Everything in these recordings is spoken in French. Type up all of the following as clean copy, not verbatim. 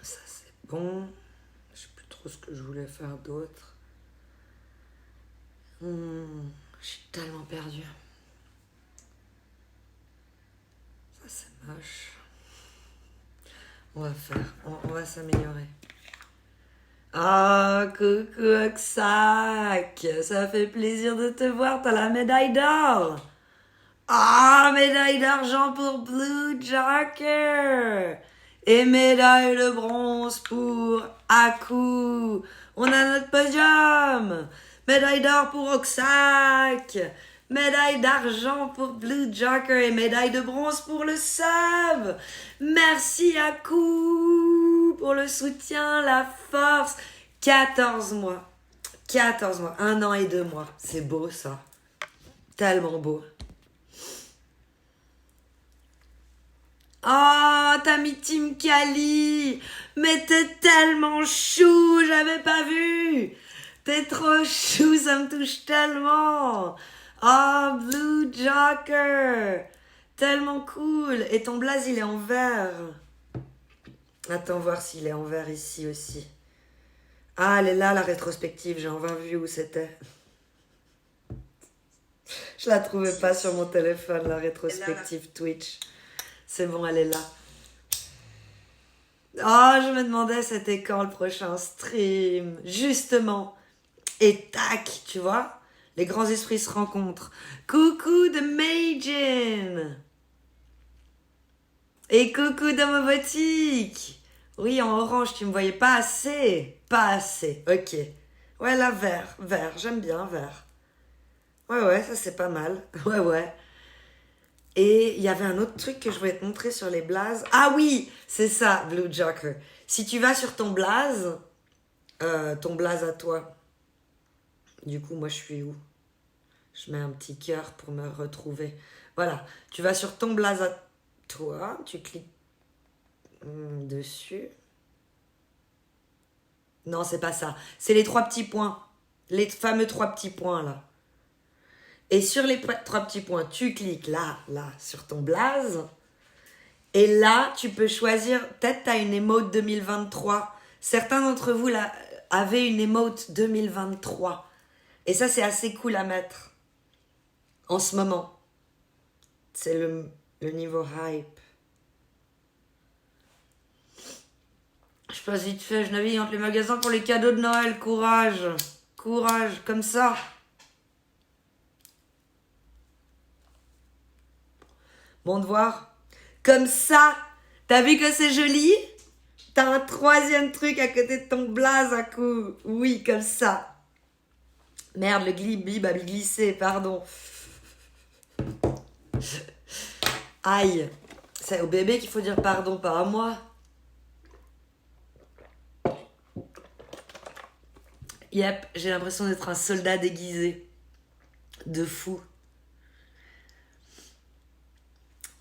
Ça, c'est bon. Je sais plus trop ce que je voulais faire d'autre. Je suis tellement perdue. Ça, c'est moche. On va s'améliorer. Ah, coucou Oxac, ça fait plaisir de te voir, t'as la médaille d'or. Ah, médaille d'argent pour Blue Joker. Et médaille de bronze pour Aku. On a notre podium. Médaille d'or pour Oxac. Médaille d'argent pour Blue Joker et médaille de bronze pour le sub. Merci Aku pour le soutien, la force. 14 mois. 14 mois. 1 an et 2 mois. C'est beau ça. Tellement beau. Oh, t'as mis Team Kali. Mais t'es tellement chou, j'avais pas vu. T'es trop chou, ça me touche tellement. Oh, Blue Joker. Tellement cool. Et ton blaze, il est en vert. Attends, voir s'il est en vert ici aussi. Ah, elle est là, la rétrospective. J'ai enfin vu où c'était. Je la trouvais pas sur mon téléphone, la rétrospective Twitch. C'est bon, elle est là. Oh, je me demandais c'était quand le prochain stream. Justement. Et tac, tu vois, les grands esprits se rencontrent. Coucou de Majin. Et coucou Domovotique. Oui, en orange, tu me voyais pas assez. Pas assez, ok. Ouais, là, vert, j'aime bien, vert. Ouais, ça c'est pas mal. Ouais. Et il y avait un autre truc que je voulais te montrer sur les blazes. Ah oui, c'est ça, Blue Joker. Si tu vas sur ton blaze à toi, du coup, moi je suis où? Je mets un petit cœur pour me retrouver. Voilà, tu vas sur ton blaze à toi, tu cliques dessus. Non, c'est pas ça. C'est les 3 petits points. Les fameux 3 petits points là. Et sur les 3 petits points, tu cliques là, sur ton blaze. Et là, tu peux choisir, peut-être tu as une emote 2023. Certains d'entre vous là, avaient une emote 2023. Et ça, c'est assez cool à mettre en ce moment. C'est le niveau hype. Je passe vite fait, je navigue entre les magasins pour les cadeaux de Noël. Courage, comme ça. Bon de voir. Comme ça. T'as vu que c'est joli? T'as un 3e truc à côté de ton blaze à coup. Oui, comme ça. Merde, le glibib a glissé, pardon. Aïe. C'est au bébé qu'il faut dire pardon, pas à moi. Yep, j'ai l'impression d'être un soldat déguisé. De fou.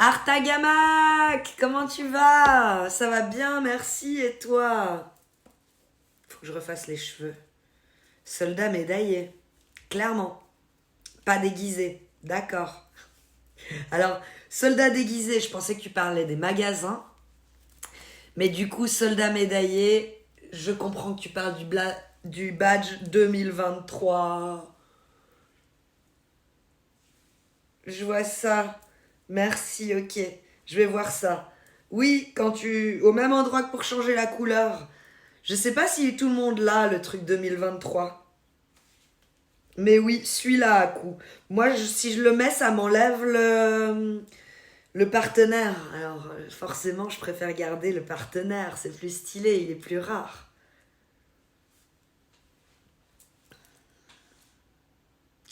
Artagamak, comment tu vas? Ça va bien, merci, et toi? Faut que je refasse les cheveux. Soldat médaillé, clairement. Pas déguisé, d'accord. Alors, soldat déguisé, je pensais que tu parlais des magasins. Mais du coup, soldat médaillé, je comprends que tu parles du badge 2023. Je vois ça. Merci, ok. Je vais voir ça. Oui, au même endroit que pour changer la couleur. Je sais pas si tout le monde l'a, le truc 2023. Mais oui, celui-là à coup. Moi, si je le mets, ça m'enlève le partenaire. Alors, forcément, je préfère garder le partenaire. C'est plus stylé, il est plus rare.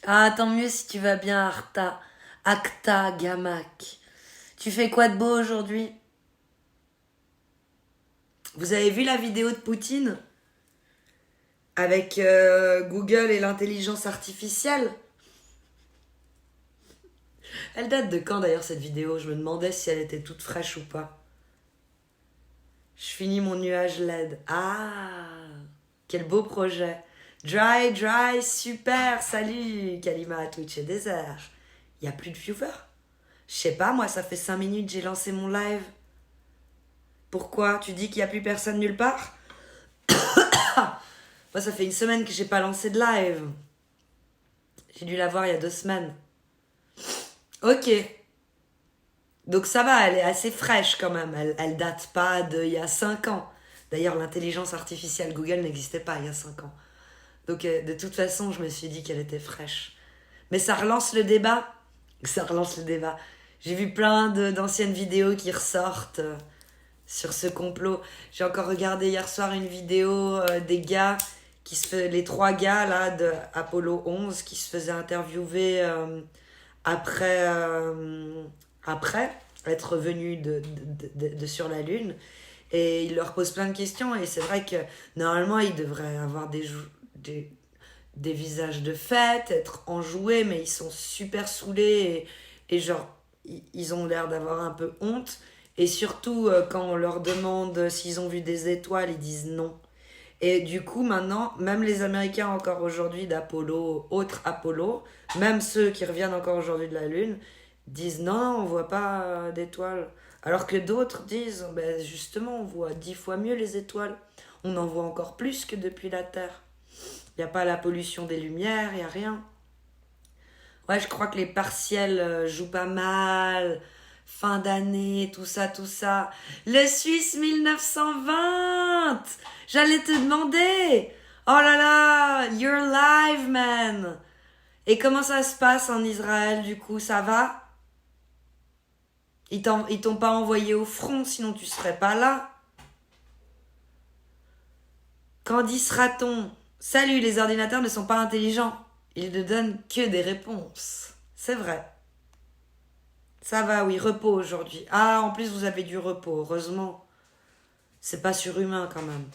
Ah, tant mieux si tu vas bien, Acta Gamak. Tu fais quoi de beau aujourd'hui? Vous avez vu la vidéo de Poutine? Avec Google et l'intelligence artificielle? Elle date de quand d'ailleurs cette vidéo? Je me demandais si elle était toute fraîche ou pas. Je finis mon nuage LED. Ah, quel beau projet. Dry, super. Salut Kalima à Twitch et Désert. Il y a plus de viewers? Je sais pas, moi ça fait 5 minutes j'ai lancé mon live. Pourquoi? Tu dis qu'il n'y a plus personne nulle part? Moi, ça fait une semaine que j'ai pas lancé de live. J'ai dû la voir il y a 2 semaines. Ok. Donc ça va, elle est assez fraîche quand même. Elle date pas d'il y a 5 ans. D'ailleurs, l'intelligence artificielle Google n'existait pas il y a 5 ans. Donc de toute façon, je me suis dit qu'elle était fraîche. Mais ça relance le débat. Ça relance le débat. J'ai vu plein d'anciennes vidéos qui ressortent sur ce complot. J'ai encore regardé hier soir une vidéo des gars les 3 gars là de Apollo 11 qui se faisaient interviewer après être venus de sur la Lune. Et ils leur posent plein de questions. Et c'est vrai que normalement, ils devraient avoir des visages de fête, être enjoués, mais ils sont super saoulés et genre, ils ont l'air d'avoir un peu honte. Et surtout, quand on leur demande s'ils ont vu des étoiles, ils disent non. Et du coup, maintenant, même les Américains encore aujourd'hui d'Apollo, autres Apollo, même ceux qui reviennent encore aujourd'hui de la Lune, disent non, on voit pas d'étoiles. Alors que d'autres disent, ben justement, on voit 10 fois mieux les étoiles. On en voit encore plus que depuis la Terre. Il n'y a pas la pollution des lumières, il n'y a rien. Ouais, je crois que les partiels jouent pas mal. Fin d'année, tout ça, tout ça. Le Suisse 1920! J'allais te demander! Oh là là, you're live, man! Et comment ça se passe en Israël, du coup, ça va? Ils t'ont pas envoyé au front, sinon tu serais pas là. Candice Raton. Salut, les ordinateurs ne sont pas intelligents. Ils ne donnent que des réponses. C'est vrai. Ça va, oui, repos aujourd'hui. Ah, en plus, vous avez du repos, heureusement. C'est pas surhumain, quand même.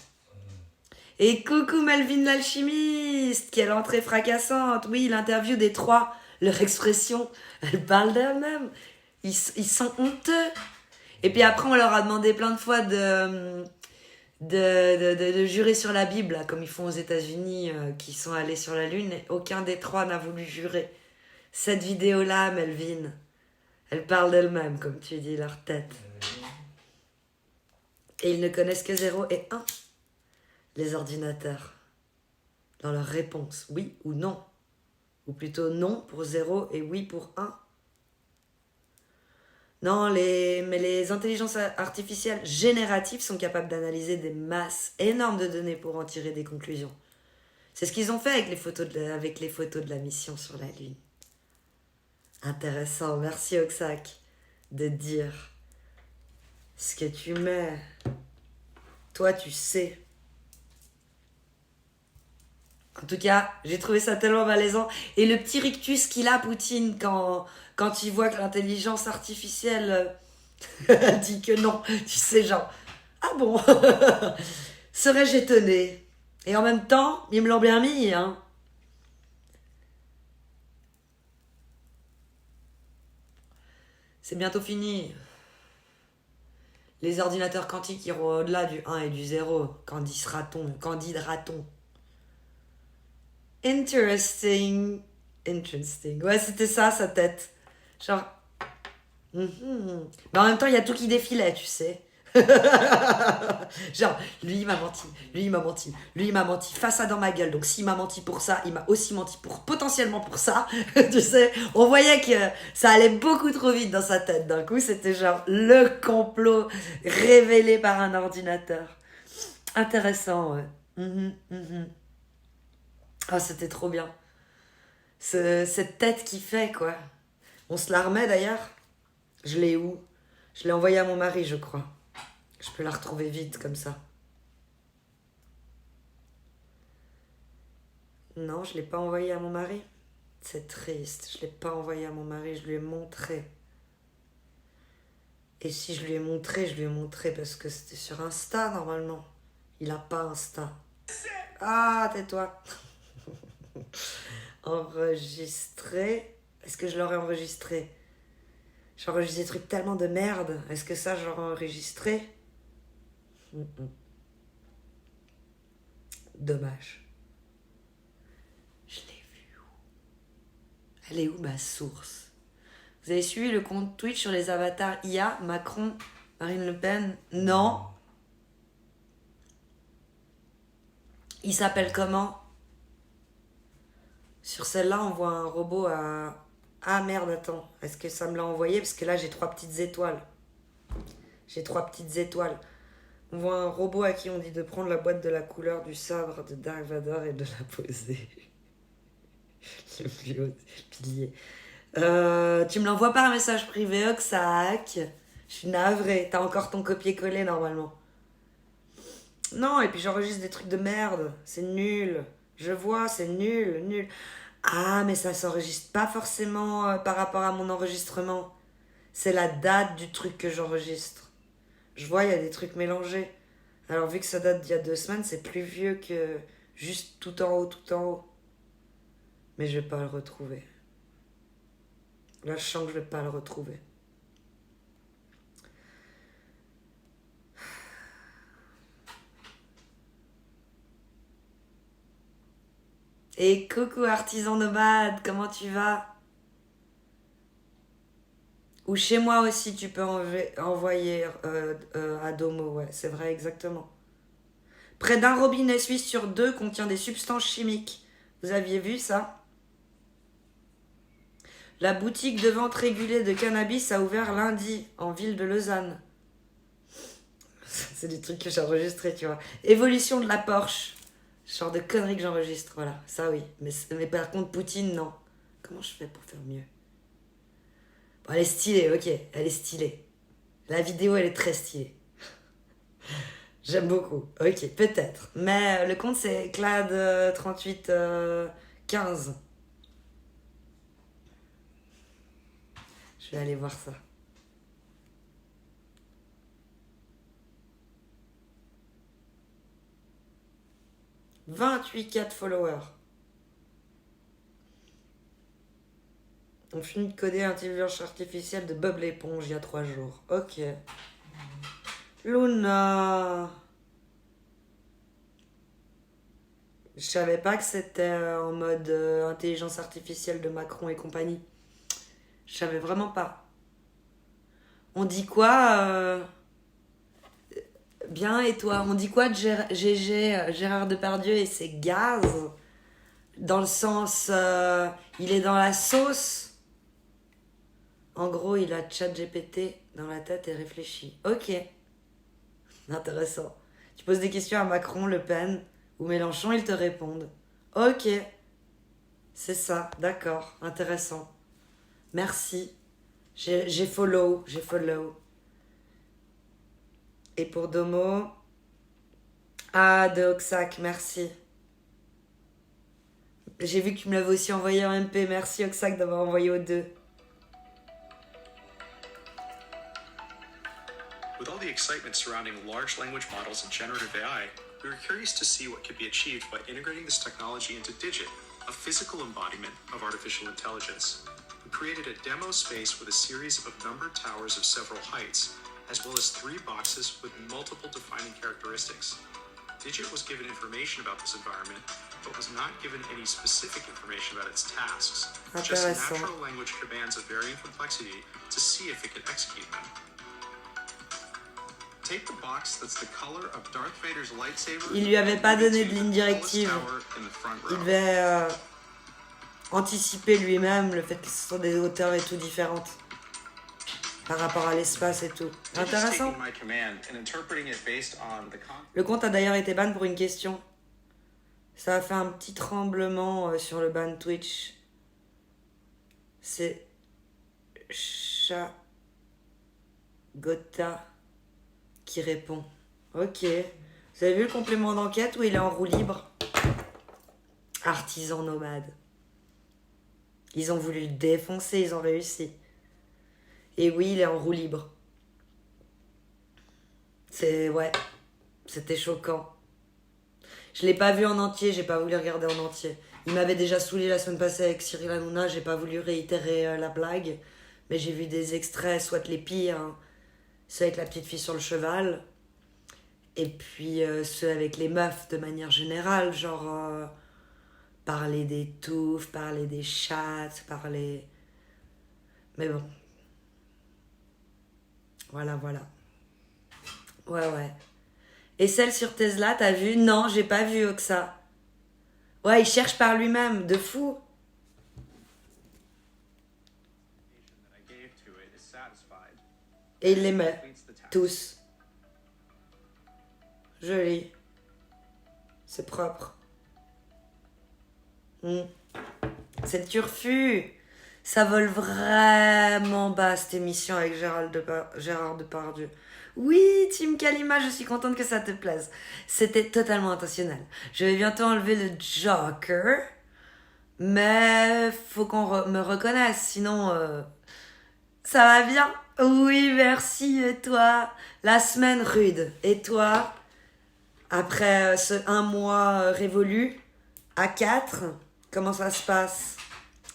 Et coucou Melvin l'alchimiste, quelle entrée fracassante. Oui, l'interview des 3, leur expression, elle parle d'eux-mêmes. Ils sont honteux. Et puis après, on leur a demandé plein de fois de jurer sur la Bible, là, comme ils font aux États-Unis, qui sont allés sur la Lune. Et aucun des 3 n'a voulu jurer. Cette vidéo-là, Melvin, elle parle d'elle-même, comme tu dis, leur tête. Et ils ne connaissent que 0 et 1, les ordinateurs, dans leur réponse, oui ou non. Ou plutôt non pour 0 et oui pour 1. Non, mais les intelligences artificielles génératives sont capables d'analyser des masses énormes de données pour en tirer des conclusions. C'est ce qu'ils ont fait avec les photos de la mission sur la Lune. Intéressant, merci Oxac de dire ce que tu mets. Toi, tu sais. En tout cas, j'ai trouvé ça tellement malaisant. Et le petit rictus qu'il a, Poutine, quand il voit que l'intelligence artificielle dit que non, tu sais, genre, ah bon, serais-je étonné? Et en même temps, ils me l'ont bien mis, hein. C'est bientôt fini. Les ordinateurs quantiques iront au-delà du 1 et du 0. Candide raton. Interesting. Ouais, c'était ça, sa tête. Genre... Mais en même temps, il y a tout qui défilait, tu sais. Genre, lui il m'a menti, lui il m'a menti face à dans ma gueule. Donc s'il m'a menti pour ça, il m'a aussi menti potentiellement pour ça. Tu sais, on voyait que ça allait beaucoup trop vite dans sa tête. D'un coup, c'était genre le complot révélé par un ordinateur. Intéressant, ouais. Ah, c'était trop bien. Cette tête qui fait, quoi. On se la remet d'ailleurs. Je l'ai où? Je l'ai envoyée à mon mari, je crois. Je peux la retrouver vite comme ça. Non, je ne l'ai pas envoyée à mon mari. C'est triste, je ne l'ai pas envoyée à mon mari, je lui ai montré. Et si je lui ai montré parce que c'était sur Insta normalement. Il n'a pas Insta. Ah, tais-toi. Enregistrer. Est-ce que je l'aurais enregistré? J'enregistre des trucs tellement de merde. Est-ce que ça, je l'aurais enregistré? Dommage. Je l'ai vu où? Elle est où ma source? Vous avez suivi le compte Twitch sur les avatars IA Macron Marine Le Pen? Non. Il s'appelle comment? Sur celle-là, on voit un robot à... Ah merde, attends. Est-ce que ça me l'a envoyé? Parce que là, j'ai 3 petites étoiles. J'ai 3 petites étoiles. On voit un robot à qui on dit de prendre la boîte de la couleur du sabre de Dark Vador et de la poser. Le plus haut pilier. Tu me l'envoies par message privé, Oxac. Je suis navrée. T'as encore ton copier-coller normalement. Non, et puis j'enregistre des trucs de merde. C'est nul. Je vois, c'est nul, nul. Ah, mais ça s'enregistre pas forcément par rapport à mon enregistrement. C'est la date du truc que j'enregistre. Je vois, il y a des trucs mélangés. Alors, vu que ça date d'il y a 2 semaines, c'est plus vieux que juste tout en haut, tout en haut. Mais je vais pas le retrouver. Là, je sens que je vais pas le retrouver. Et coucou artisan nomade, comment tu vas? Ou chez moi aussi, tu peux envoyer à Domo, ouais, c'est vrai, exactement. Près d'un robinet suisse sur 2 contient des substances chimiques. Vous aviez vu ça? La boutique de vente régulée de cannabis a ouvert lundi en ville de Lausanne. C'est des trucs que j'ai enregistrés, tu vois. Évolution de la Porsche. Genre de conneries que j'enregistre, voilà. Ça oui. Mais par contre, Poutine, non. Comment je fais pour faire mieux? Bon, elle est stylée, ok. Elle est stylée. La vidéo, elle est très stylée. J'aime beaucoup. Ok, peut-être. Mais le compte, c'est Clad 38 15. Je vais aller voir ça. 28 followers. On finit de coder l'intelligence artificielle de Bob l'éponge il y a 3 jours. Ok. Luna. Je savais pas que c'était en mode intelligence artificielle de Macron et compagnie. Je savais vraiment pas. On dit quoi Bien, et toi? On dit quoi de GG, Gérard Depardieu et ses gaz? Dans le sens, il est dans la sauce. En gros, il a ChatGPT dans la tête et réfléchit. Ok. Intéressant. Tu poses des questions à Macron, Le Pen ou Mélenchon, ils te répondent. Ok. C'est ça, d'accord. Intéressant. Merci. J'ai follow. Et pour Domo... Ah, de Oxac, merci. J'ai vu que tu me l'avais aussi envoyé en MP. Merci Oxac d'avoir envoyé aux deux. With all the excitement surrounding large language models and generative AI, we were curious to see what could be achieved by integrating this technology into Digit, a physical embodiment of artificial intelligence. We created a demo space with a series of numbered towers of several heights, as well as 3 boxes with multiple defining characteristics. Digit was given information about this environment, but was not given any specific information about its tasks, just natural language commands of varying complexity to see if it could execute them. Take the box that's the color of Darth Vader's lightsaber. Il lui avait pas donné de ligne directive. Il devait anticiper lui-même le fait que ce sont des hauteurs et tout différentes par rapport à l'espace et tout. Intéressant. Le compte a d'ailleurs été ban pour une question. Ça a fait un petit tremblement sur le ban Twitch. C'est Chagota qui répond. Ok. Vous avez vu le complément d'enquête où il est en roue libre? Artisan nomade. Ils ont voulu le défoncer, ils ont réussi. Et oui, il est en roue libre. Ouais. C'était choquant. Je l'ai pas vu en entier, j'ai pas voulu regarder en entier. Il m'avait déjà saoulé la semaine passée avec Cyril Hanouna, j'ai pas voulu réitérer la blague. Mais j'ai vu des extraits, soit les pires, hein. Ceux avec la petite fille sur le cheval. Et puis ceux avec les meufs de manière générale, genre parler des touffes, parler des chattes, parler... Mais bon. Voilà. Ouais. Et celle sur Tesla, t'as vu? Non, j'ai pas vu Oxa. Ouais, il cherche par lui-même, de fou. That I gave to it is satisfied. Et il les met. Completes the task. Tous. Joli. C'est propre. C'est le turfu. Ça vole vraiment bas cette émission avec Gérard Depardieu. Oui, Team Kalima, je suis contente que ça te plaise. C'était totalement intentionnel. Je vais bientôt enlever le Joker. Mais faut qu'on me reconnaisse, sinon ça va bien. Oui, merci. Et toi? La semaine rude. Et toi? Après un mois révolu, à 4, comment ça se passe?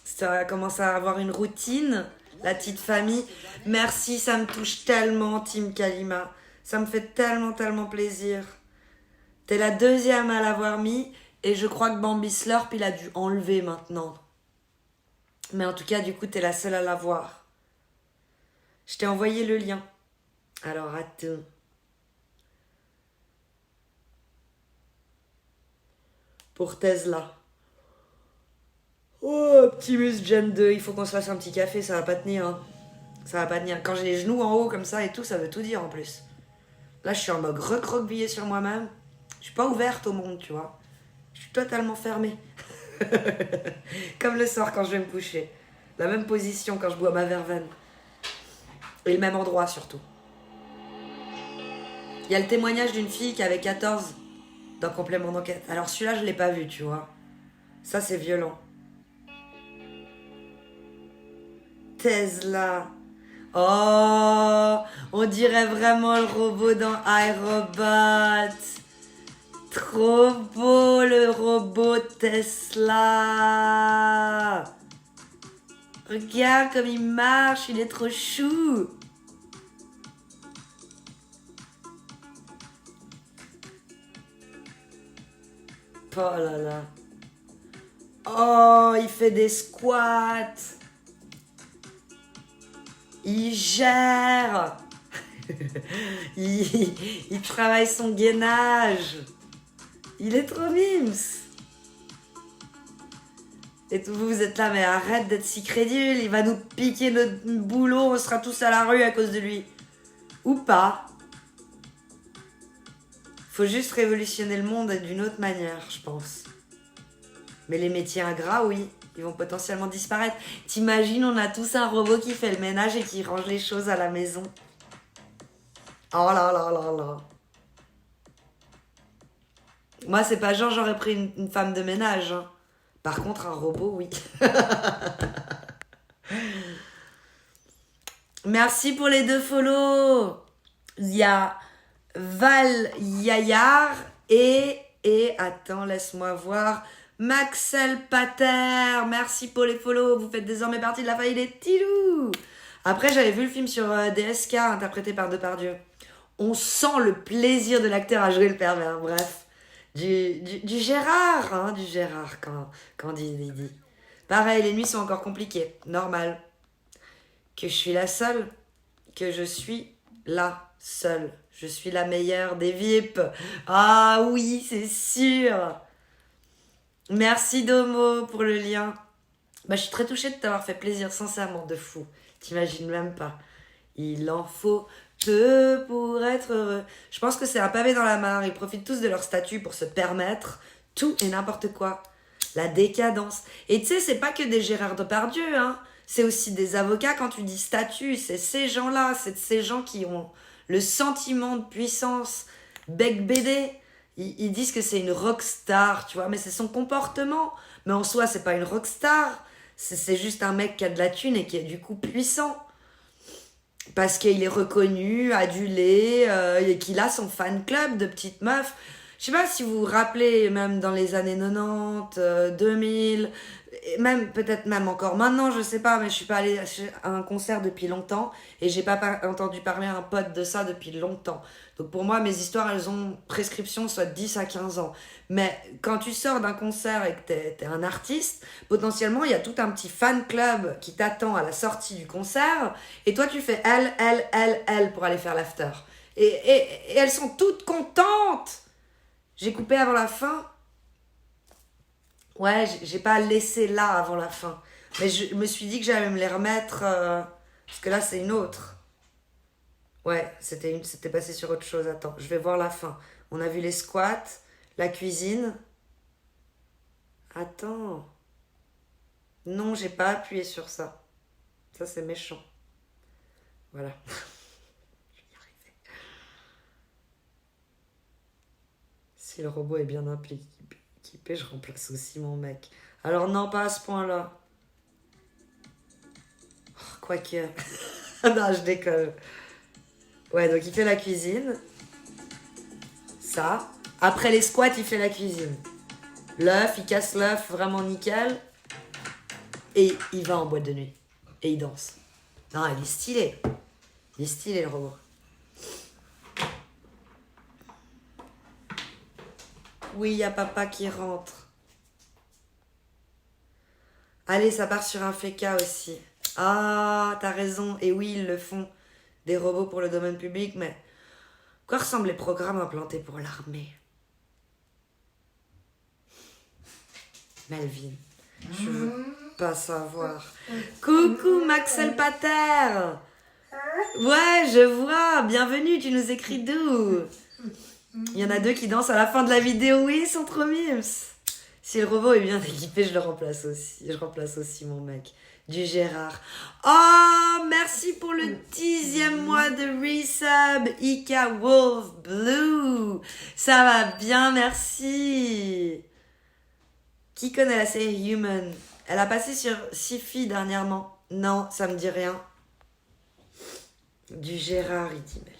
Ça commence à avoir une routine, la petite famille. Merci, ça me touche tellement, Team Kalima. Ça me fait tellement plaisir. T'es la deuxième à l'avoir mis, et je crois que Bambi Slurp, il a dû enlever maintenant. Mais en tout cas, du coup, t'es la seule à l'avoir. Je t'ai envoyé le lien. Alors, attends. Pour Tesla. Oh, Optimus Gen 2, il faut qu'on se fasse un petit café, ça va pas tenir. Hein. Ça va pas tenir. Quand j'ai les genoux en haut comme ça et tout, ça veut tout dire en plus. Là, je suis en mode recroquevillée sur moi-même. Je suis pas ouverte au monde, tu vois. Je suis totalement fermée. Comme le soir quand je vais me coucher. La même position quand je bois ma verveine. Et le même endroit surtout. Il y a le témoignage d'une fille qui avait 14 dans Complément d'enquête. Alors celui-là, je l'ai pas vu, tu vois. Ça, c'est violent. Tesla. Oh, on dirait vraiment le robot dans iRobot. Trop beau le robot Tesla. Regarde comme il marche, il est trop chou. Oh là là. Oh, il fait des squats. Il gère. il travaille son gainage. Il est trop mimes. Et vous êtes là, mais arrête d'être si crédule. Il va nous piquer notre boulot. On sera tous à la rue à cause de lui. Ou pas. Faut juste révolutionner le monde d'une autre manière, je pense. Mais les métiers ingrats, oui, ils vont potentiellement disparaître. T'imagines, on a tous un robot qui fait le ménage et qui range les choses à la maison. Oh là là là là. Moi, c'est pas genre j'aurais pris une femme de ménage. Hein. Par contre, un robot, oui. Merci pour les 2 follow. Il y a Val Yayar et attends, laisse-moi voir. Maxel Pater, merci pour les follow. Vous faites désormais partie de la famille des Tilou. Après, j'avais vu le film sur DSK interprété par Depardieu. On sent le plaisir de l'acteur à jouer le pervers. Bref, du Gérard, hein, du Gérard quand il dit. Pareil, les nuits sont encore compliquées, normal. Que je suis la seule, que je suis la seule. Je suis la meilleure des VIP. Ah oui, c'est sûr. Merci Domo pour le lien. Bah, je suis très touchée de t'avoir fait plaisir, sincèrement, de fou. T'imagines même pas. Il en faut peu pour être heureux. Je pense que c'est un pavé dans la mare. Ils profitent tous de leur statut pour se permettre tout et n'importe quoi. La décadence. Et tu sais, c'est pas que des Gérard Depardieu, hein. C'est aussi des avocats quand tu dis statut. C'est ces gens-là, c'est ces gens qui ont le sentiment de puissance. Bec BD. Ils disent que c'est une rockstar, tu vois, mais c'est son comportement. Mais en soi, c'est pas une rockstar. C'est juste un mec qui a de la thune et qui est du coup puissant. Parce qu'il est reconnu, adulé, et qu'il a son fan club de petites meufs. Je sais pas si vous vous rappelez, même dans les années 90, 2000, et même peut-être même encore maintenant, je sais pas, mais je suis pas allée à un concert depuis longtemps et j'ai pas entendu parler à un pote de ça depuis longtemps. Donc pour moi, mes histoires, elles ont prescription soit 10 à 15 ans. Mais quand tu sors d'un concert et que t'es un artiste, potentiellement, il y a tout un petit fan club qui t'attend à la sortie du concert et toi, tu fais elle pour aller faire l'after. Et elles sont toutes contentes. J'ai coupé avant la fin. Ouais, j'ai pas laissé là avant la fin. Mais je me suis dit que j'allais me les remettre. Parce que là, c'est une autre. Ouais, c'était passé sur autre chose. Attends, je vais voir la fin. On a vu les squats, la cuisine. Attends. Non, j'ai pas appuyé sur ça. Ça, c'est méchant. Voilà. Je vais y arriver. Si le robot est bien équipé, je remplace aussi mon mec. Alors non, pas à ce point-là. Oh, quoique. Non, je déconne. Ouais, donc il fait la cuisine. Ça. Après les squats, il fait la cuisine. L'œuf, il casse l'œuf vraiment nickel. Et il va en boîte de nuit. Et il danse. Non, il est stylé. Il est stylé, le robot. Oui, il y a papa qui rentre. Allez, ça part sur un féca aussi. Ah, t'as raison. Et oui, ils le font. Des robots pour le domaine public, mais... Quoi ressemblent les programmes implantés pour l'armée? Melvin. Je veux pas savoir. Coucou Maxel Pater. Ouais, je vois. Bienvenue, tu nous écris d'où? Il y en a 2 qui dansent à la fin de la vidéo. Oui, ils sont trop mimes. Si le robot est bien équipé, je le remplace aussi. Je remplace aussi mon mec. Du Gérard. Oh, merci pour le 10e mois de resub. Ika Wolf Blue. Ça va bien, merci. Qui connaît la série Human? Elle a passé sur Syfy dernièrement. Non, ça me dit rien. Du Gérard, il dit Melvin.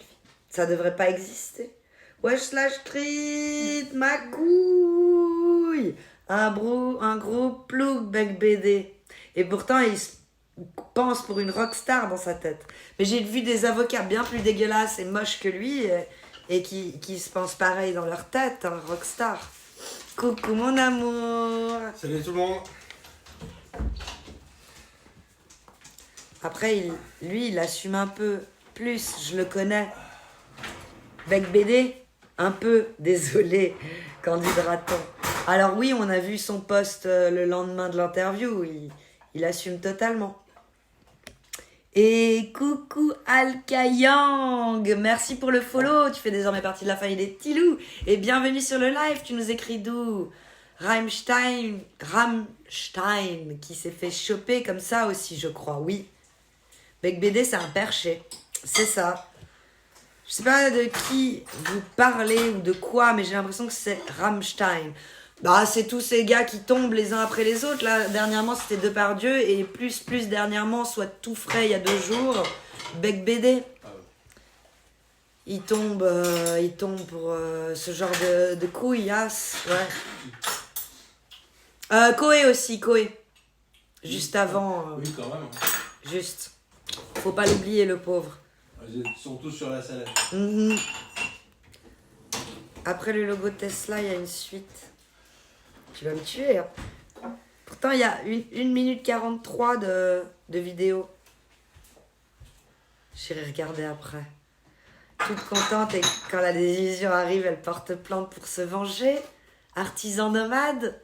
Ça devrait pas exister. Wesh la street, ma couille. Un gros ploug bec BD. Et pourtant, il se pense pour une rockstar dans sa tête. Mais j'ai vu des avocats bien plus dégueulasses et moches que lui et qui se pensent pareil dans leur tête, un rockstar. Coucou mon amour. Salut tout le monde. Après, lui, il assume un peu plus, je le connais. Bec BD, un peu, désolé, Candide Raton. Alors oui, on a vu son post le lendemain de l'interview, il assume totalement. Et coucou Alkayang, merci pour le follow, tu fais désormais partie de la famille des petits loups. Et bienvenue sur le live, tu nous écris d'où? Rammstein, qui s'est fait choper comme ça aussi, je crois, oui. Bec BD, c'est un perché, c'est ça. Je sais pas de qui vous parlez ou de quoi, mais j'ai l'impression que c'est Rammstein. Bah, c'est tous ces gars qui tombent les uns après les autres. Là, dernièrement, c'était Depardieu. Et plus dernièrement, soit tout frais il y a 2 jours, Bec BD. Il tombe pour ce genre de couillasses. Ouais. Koé aussi, Koé. Juste avant. Oui, quand même. Juste. Faut pas l'oublier, le pauvre. Ils sont tous sur la sellette. Après le logo Tesla, il y a une suite. Tu vas me tuer. Hein. Pourtant, il y a 1 minute 43 de vidéo. J'irai regarder après. Toute contente et quand la décision arrive, elle porte plainte pour se venger. Artisan nomade.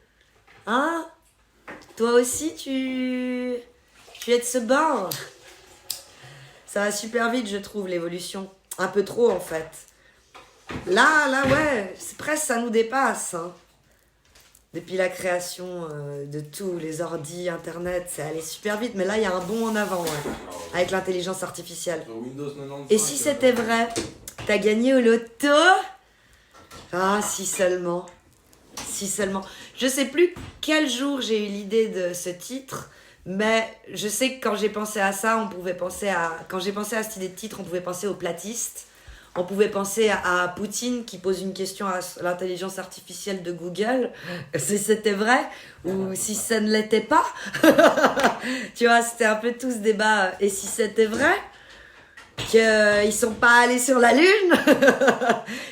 Hein? Toi aussi, tu es de ce bord. Ça va super vite, je trouve, l'évolution. Un peu trop, en fait. Là, ouais, c'est presque, ça nous dépasse. Hein. Depuis la création de tous les ordis, Internet, c'est allé super vite. Mais là, il y a un bond en avant, ouais, avec l'intelligence artificielle. Sur Windows 95, et si c'était vrai, t'as gagné au loto? Ah, si seulement. Si seulement. Je sais plus quel jour j'ai eu l'idée de ce titre, mais je sais que quand j'ai pensé à ça, on pouvait penser à... Quand j'ai pensé à cette idée de titre, on pouvait penser aux platistes. On pouvait penser à Poutine qui pose une question à l'intelligence artificielle de Google, si c'était vrai ou si ça ne l'était pas. Tu vois, c'était un peu tout ce débat. Et si c'était vrai qu'ils sont pas allés sur la Lune?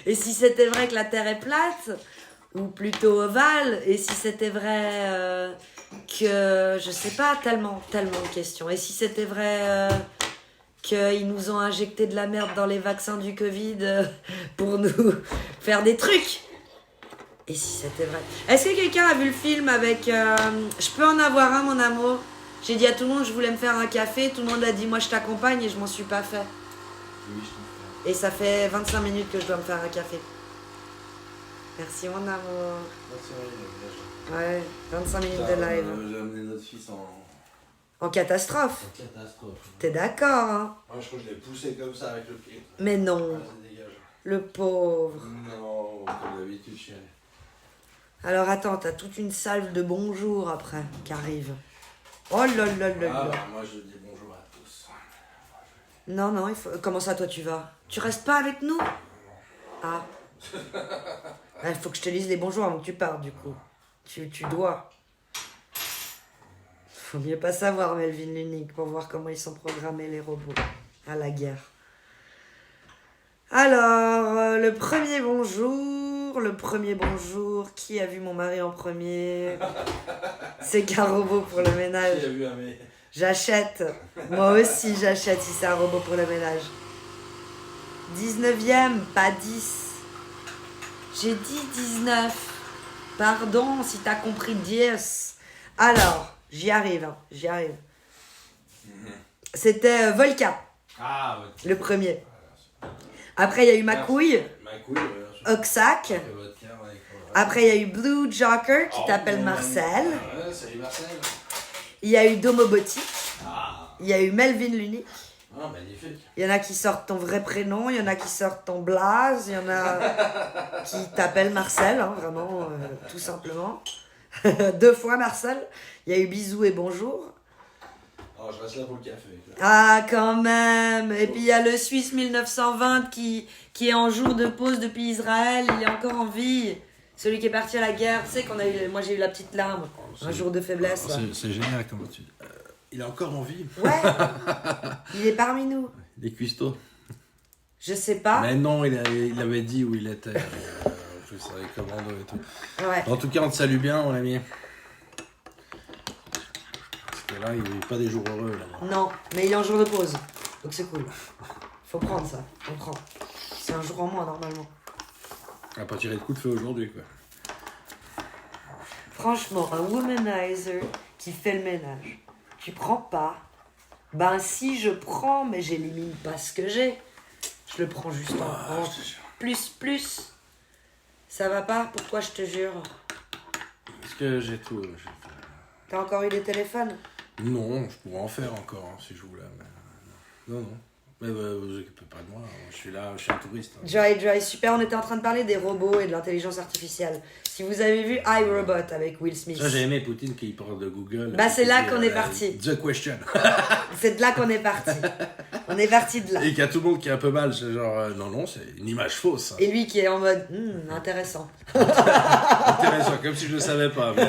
Et si c'était vrai que la Terre est plate ou plutôt ovale? Et si c'était vrai que... Je sais pas, tellement de questions. Et si c'était vrai... qu'ils nous ont injecté de la merde dans les vaccins du Covid pour nous faire des trucs. Et si c'était vrai? Est-ce que quelqu'un a vu le film avec... Je peux en avoir un, mon amour? J'ai dit à tout le monde, je voulais me faire un café. Tout le monde a dit, moi je t'accompagne, et je m'en suis pas fait. Oui, je t'en Et ça fait 25 minutes que je dois me faire un café. Merci, mon amour. fais. Merci, Aurélie, Ouais, 25 minutes Putain, de live. J'ai amené notre fils En catastrophe. en catastrophe. T'es d'accord, hein? Moi, je crois que je l'ai poussé comme ça avec le pied. Mais non, Ça dégage. le pauvre. Non, comme d'habitude, chérie. Alors attends, t'as toute une salve de bonjour après qui arrive. Oh là là là Ah, là. bah, moi, je dis bonjour à tous. Non, non, il faut... Comment ça, toi, tu vas? Tu restes pas avec nous? Ah. Il faut que je te lise les bonjours avant que tu partes, du coup. Tu dois. Faut mieux pas savoir, Melvin l'unique, pour voir comment ils sont programmés, les robots, à la guerre. Alors, le premier bonjour, qui a vu mon mari en premier? C'est qu'un robot pour le ménage. Qui a vu un mec? J'achète. Moi aussi, j'achète si c'est un robot pour le ménage. 19e, pas 10. J'ai dit 19. Pardon si t'as compris 10. Alors, j'y arrive, hein, j'y arrive. C'était Volca, Ah, ouais. le premier. Après, il y a eu ma couille, Ma couille, ouais. Oxac. Après, il y a eu Blue Joker qui t'appelle Marcel. Ouais, salut Marcel. Il y a eu Domobotique. Ah, Il y a eu Melvin l'unique. magnifique. Il y en a qui sortent ton vrai prénom, il y en a qui sortent ton blaze, il y en a qui t'appellent Marcel, hein, vraiment, tout simplement. 2 fois Marcel. Il y a eu bisous et bonjour. Alors, je reste là pour le café. Ah, quand même. Et puis il y a le Suisse 1920 qui est en jour de pause depuis Israël, il est encore en vie. Celui qui est parti à la guerre, tu sais qu'on a eu, moi j'ai eu la petite larme, un jour de faiblesse. Là. C'est génial, comment tu... il est encore en vie. Ouais, il est parmi nous. Les cuistots. Je sais pas. Mais non, il avait dit où il était. Je savais commando et tout. Ouais. En tout cas, on te salue bien, mon ami. Parce que là, il n'est pas des jours heureux. Là. Non, mais il est en jour de pause. Donc c'est cool. Faut prendre ça. On prend. C'est un jour en moins normalement. On va pas tirer de coup de feu aujourd'hui, quoi. Franchement, un womanizer qui fait le ménage. Tu prends pas. Ben si je prends, mais j'élimine pas ce que j'ai. Je le prends juste en plus. Ça va pas? Pourquoi je te jure? Parce que j'ai tout. T'as encore eu des téléphones? Non, je pourrais en faire encore, hein, si je voulais. Mais... Non. Mais vous occupez pas de moi, je suis là, je suis un touriste. Hein. Joy, super, on était en train de parler des robots et de l'intelligence artificielle. Si vous avez vu iRobot avec Will Smith. Ça, j'ai aimé Poutine qui parle de Google. Bah, c'est là qu'on est parti. The question. C'est de là qu'on est parti. On est parti de là. Et qu'il y a tout le monde qui est un peu mal, c'est genre, non, c'est une image fausse. Hein. Et lui qui est en mode, intéressant. Intéressant, comme si je le savais pas. Mais...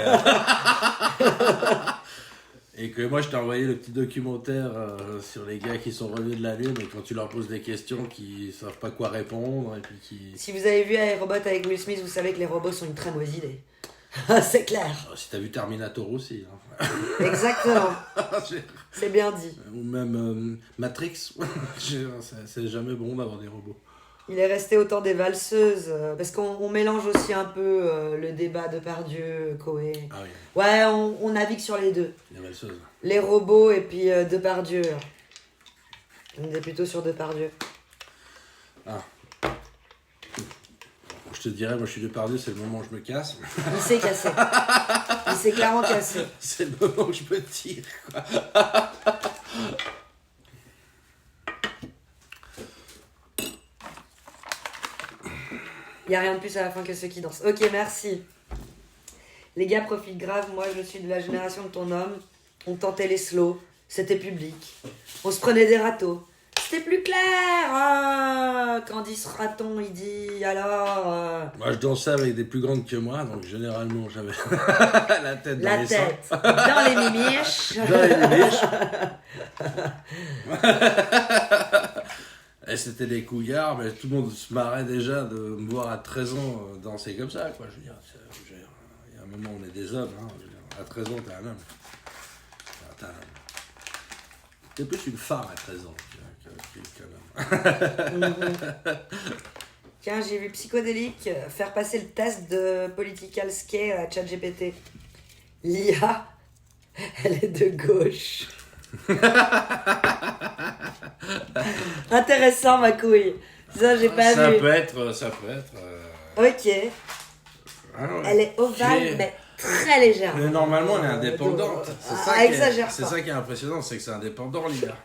Et que moi, je t'ai envoyé le petit documentaire sur les gars qui sont revenus de la Lune et quand tu leur poses des questions qui savent pas quoi répondre et puis qui... Si vous avez vu iRobot avec Will Smith, vous savez que les robots sont une très mauvaise idée. C'est clair. Si t'as vu Terminator aussi. Hein. Exactement. C'est bien dit. Ou même Matrix. C'est jamais bon d'avoir des robots. Il est resté autant des valseuses, parce qu'on mélange aussi un peu le débat de Depardieu, Coé. Ah oui, Ouais, on navigue sur les deux. les valseuses. Les robots et puis Depardieu. On est plutôt sur Depardieu. Ah. Je te dirais, moi je suis Depardieu, c'est le moment où je me casse. Il s'est cassé. Il s'est clairement cassé. C'est le moment où je me tire, quoi. Il n'y a rien de plus à la fin que ceux qui dansent. Ok, merci. Les gars profitent grave. Moi, je suis de la génération de ton homme. On tentait les slows. C'était public. On se prenait des râteaux. C'était plus clair. Candice Raton, il dit alors... Moi je dansais avec des plus grandes que moi, donc généralement j'avais la tête dans La les tête seins. dans les mimiches. Dans les biches. Et c'était des couillards, mais tout le monde se marrait déjà de me voir à 13 ans danser comme ça, quoi. Je veux dire, il y a un moment où on est des hommes, hein. Je veux dire, à 13 ans, t'es un homme. T'es plus une femme à 13 ans Tiens, j'ai vu Psychodélique faire passer le test de Political Scale à ChatGPT. L'IA, elle est de gauche. Intéressant, ma couille. Ça, j'ai pas Ça vu. peut être. Ok. Ah ouais. Elle est ovale, mais très légère. Mais normalement, elle est indépendante. C'est ça, c'est ça qui est impressionnant, c'est que c'est indépendant, l'IA.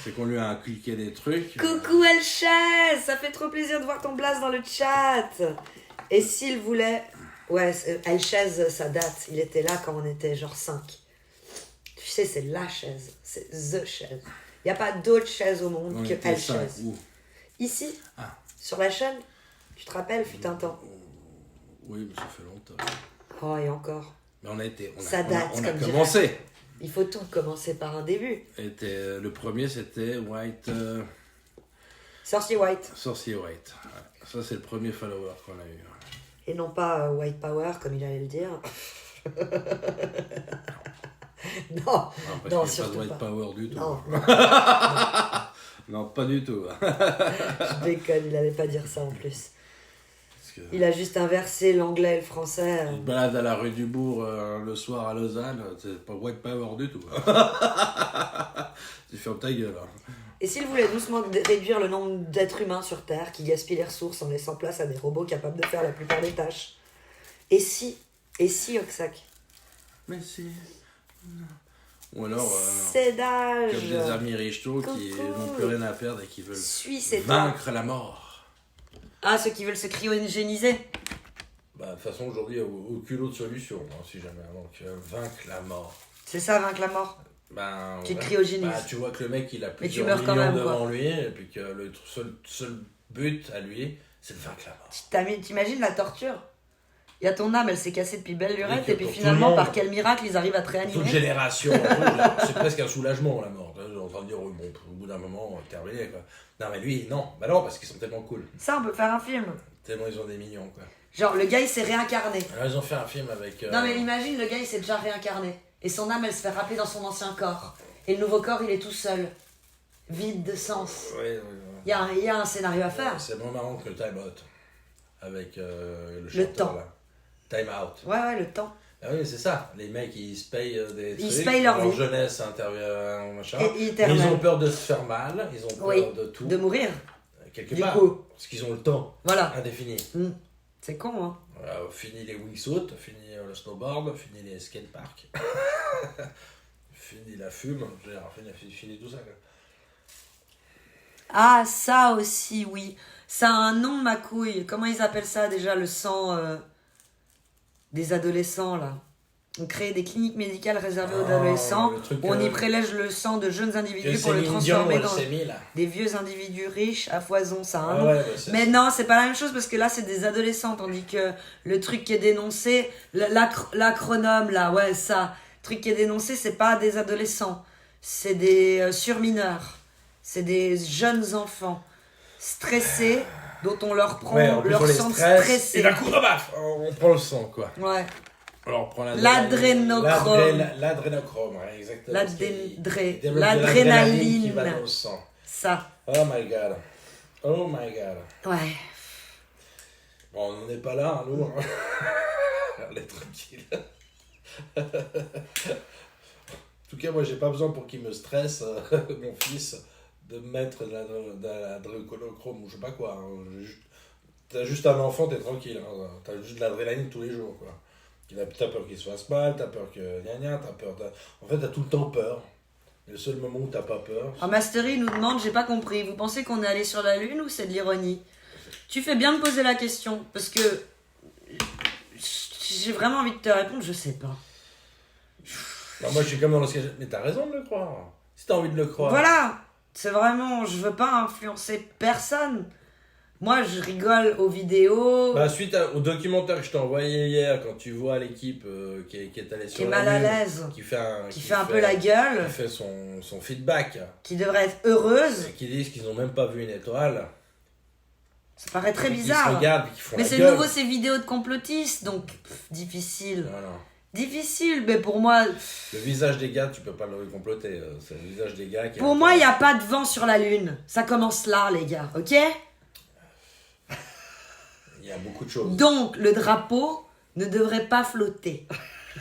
C'est qu'on lui a inculqué des trucs. Coucou Elchaise, ça fait trop plaisir de voir ton blast dans le chat. Et s'il voulait... Ouais, Elchaise, ça date. Il était là quand on était genre 5. Tu sais, c'est la chaise. C'est the chaise. Il n'y a pas d'autre chaise au monde On que était cinq, Elchaise. où Ici, Ah. sur la chaîne, tu te rappelles, fut un temps. Oui, mais ça fait longtemps. Oh, et encore. Mais on a été. Ça date, on a comme commencé. Il faut tout commencer par un début. Le premier, c'était White. Sorcier White. Sorcier White. Ouais. Ça, c'est le premier follower qu'on a eu. Et non pas White Power, comme il allait le dire. Non, Non, parce non, qu'il n'y a pas de surtout White pas. Power du tout. Non, Non, pas du tout. je déconne, il allait pas dire ça en plus. Parce que Il a juste inversé l'anglais et le français. tu te balades à la rue du Bourg le soir à Lausanne, c'est pas White Power du tout. Tu fermes ta gueule. Hein. Et s'il voulait doucement réduire le nombre d'êtres humains sur Terre qui gaspillent les ressources en laissant place à des robots capables de faire la plupart des tâches? Et si, Oxac? Mais si. Ou alors, C'est d'âge. comme des amis richetos qui Coucou. n'ont plus rien à perdre et qui veulent Suis, c'est vaincre la mort. Ah, ceux qui veulent se cryogéniser. Bah, de toute façon, aujourd'hui, il n'y a aucune autre solution, hein, si jamais. Donc, vaincre la mort. C'est ça, vaincre la mort. Ben, Tu te ouais. cryogénises. Bah, tu vois que le mec, il a Mais tu plusieurs meurs quand millions même, devant quoi. lui, et puis que le seul but à lui, c'est de vaincre la mort. T'imagines la torture? Il y a ton âme, elle s'est cassée depuis belle lurette, que et puis pour tout finalement, le monde, par quel miracle, ils arrivent à te Toute réanimer? génération, c'est presque un soulagement, la mort. Là, en train de dire, oh, bon, au bout d'un moment, terminé, quoi. Non, mais lui, non. Bah non, parce qu'ils sont tellement cool. Ça, on peut faire un film. Tellement ils ont des millions, quoi. Genre, le gars, il s'est réincarné. Alors, ils ont fait un film avec... Non, mais imagine, le gars, il s'est déjà réincarné. Et son âme, elle se fait rappeler dans son ancien corps. Et le nouveau corps, il est tout seul. Vide de sens. Ouais. Il y a un scénario à faire. C'est moins marrant que Time Out. Avec le Le chanteur, temps. là. Time Out. Ouais, le temps. Ah oui, c'est ça. Les mecs, ils se payent des Ils trucs. se payent leur vie. jeunesse intervient, machin. Et Mais éternel. ils ont peur de se faire mal. Ils ont peur Oui, de tout. de mourir. Quelque Du part. coup. Parce qu'ils ont le temps Voilà. indéfini. C'est con, hein. Voilà, fini les wingsuits, fini le snowboard, fini les skateparks. Fini la fume. Je veux dire, fini tout ça, quoi. Ah, ça aussi, oui. Ça a un nom, ma couille. Comment ils appellent ça déjà, le sang des adolescents, là? On crée des cliniques médicales réservées aux adolescents. le truc, Où on y prélège le sang de jeunes individus pour le transformer dans des vieux individus riches à foison. Ça a un nom. Mais non, c'est pas la même chose parce que là, c'est des adolescents. Tandis que le truc qui est dénoncé, l'acronome, là, ouais, ça. Le truc qui est dénoncé, c'est pas des adolescents. C'est des surmineurs. C'est des jeunes enfants stressés dont on leur prend leur sang stressé. Et d'un coup, baf, on prend le sang, quoi. Ouais. Alors on prend L'adrénochrome. L'adrénochrome, ouais, exactement. L'adrénaline. Qui va dans le sang. Ça. Oh my god. Oh my god. Ouais. Bon, on n'en est pas là, hein, nous. Hein. On est tranquille. En tout cas, moi, j'ai pas besoin pour qu'il me stresse, mon fils, de mettre de l'adrénochrome ou je sais pas quoi. Hein. T'as juste un enfant, t'es tranquille. Hein. T'as juste de l'adrénaline tous les jours, quoi. T'as peur qu'il se fasse mal, t'as peur que... t'as peur... En fait, t'as tout le temps peur. Et le seul moment où t'as pas peur... Alors, Mastery nous demande, j'ai pas compris, vous pensez qu'on est allé sur la Lune ou c'est de l'ironie? Tu fais bien de poser la question, parce que j'ai vraiment envie de te répondre, je sais pas. Non, moi, je suis comme dans le sketch. Mais t'as raison de le croire. Si t'as envie de le croire. Voilà, c'est vraiment, je veux pas influencer personne. Moi, je rigole aux vidéos. Bah, suite au documentaire que je t'ai envoyé hier, quand tu vois l'équipe qui est allée sur Qui est la mal à Lune, l'aise. qui fait un peu la gueule. Qui fait son feedback. Qui devrait être heureuse. Et qui disent qu'ils n'ont même pas vu une étoile. Ça paraît très et bizarre. Qui se regardent et qui font mais la c'est gueule. nouveau ces vidéos de complotistes, donc difficile. Voilà. difficile, mais pour moi... Le visage des gars, tu peux pas le comploter. C'est le visage des gars qui... Pour moi, il n'y a pas de vent sur la Lune. Ça commence là, les gars, ok? Il y a beaucoup de choses. Donc, le drapeau ne devrait pas flotter.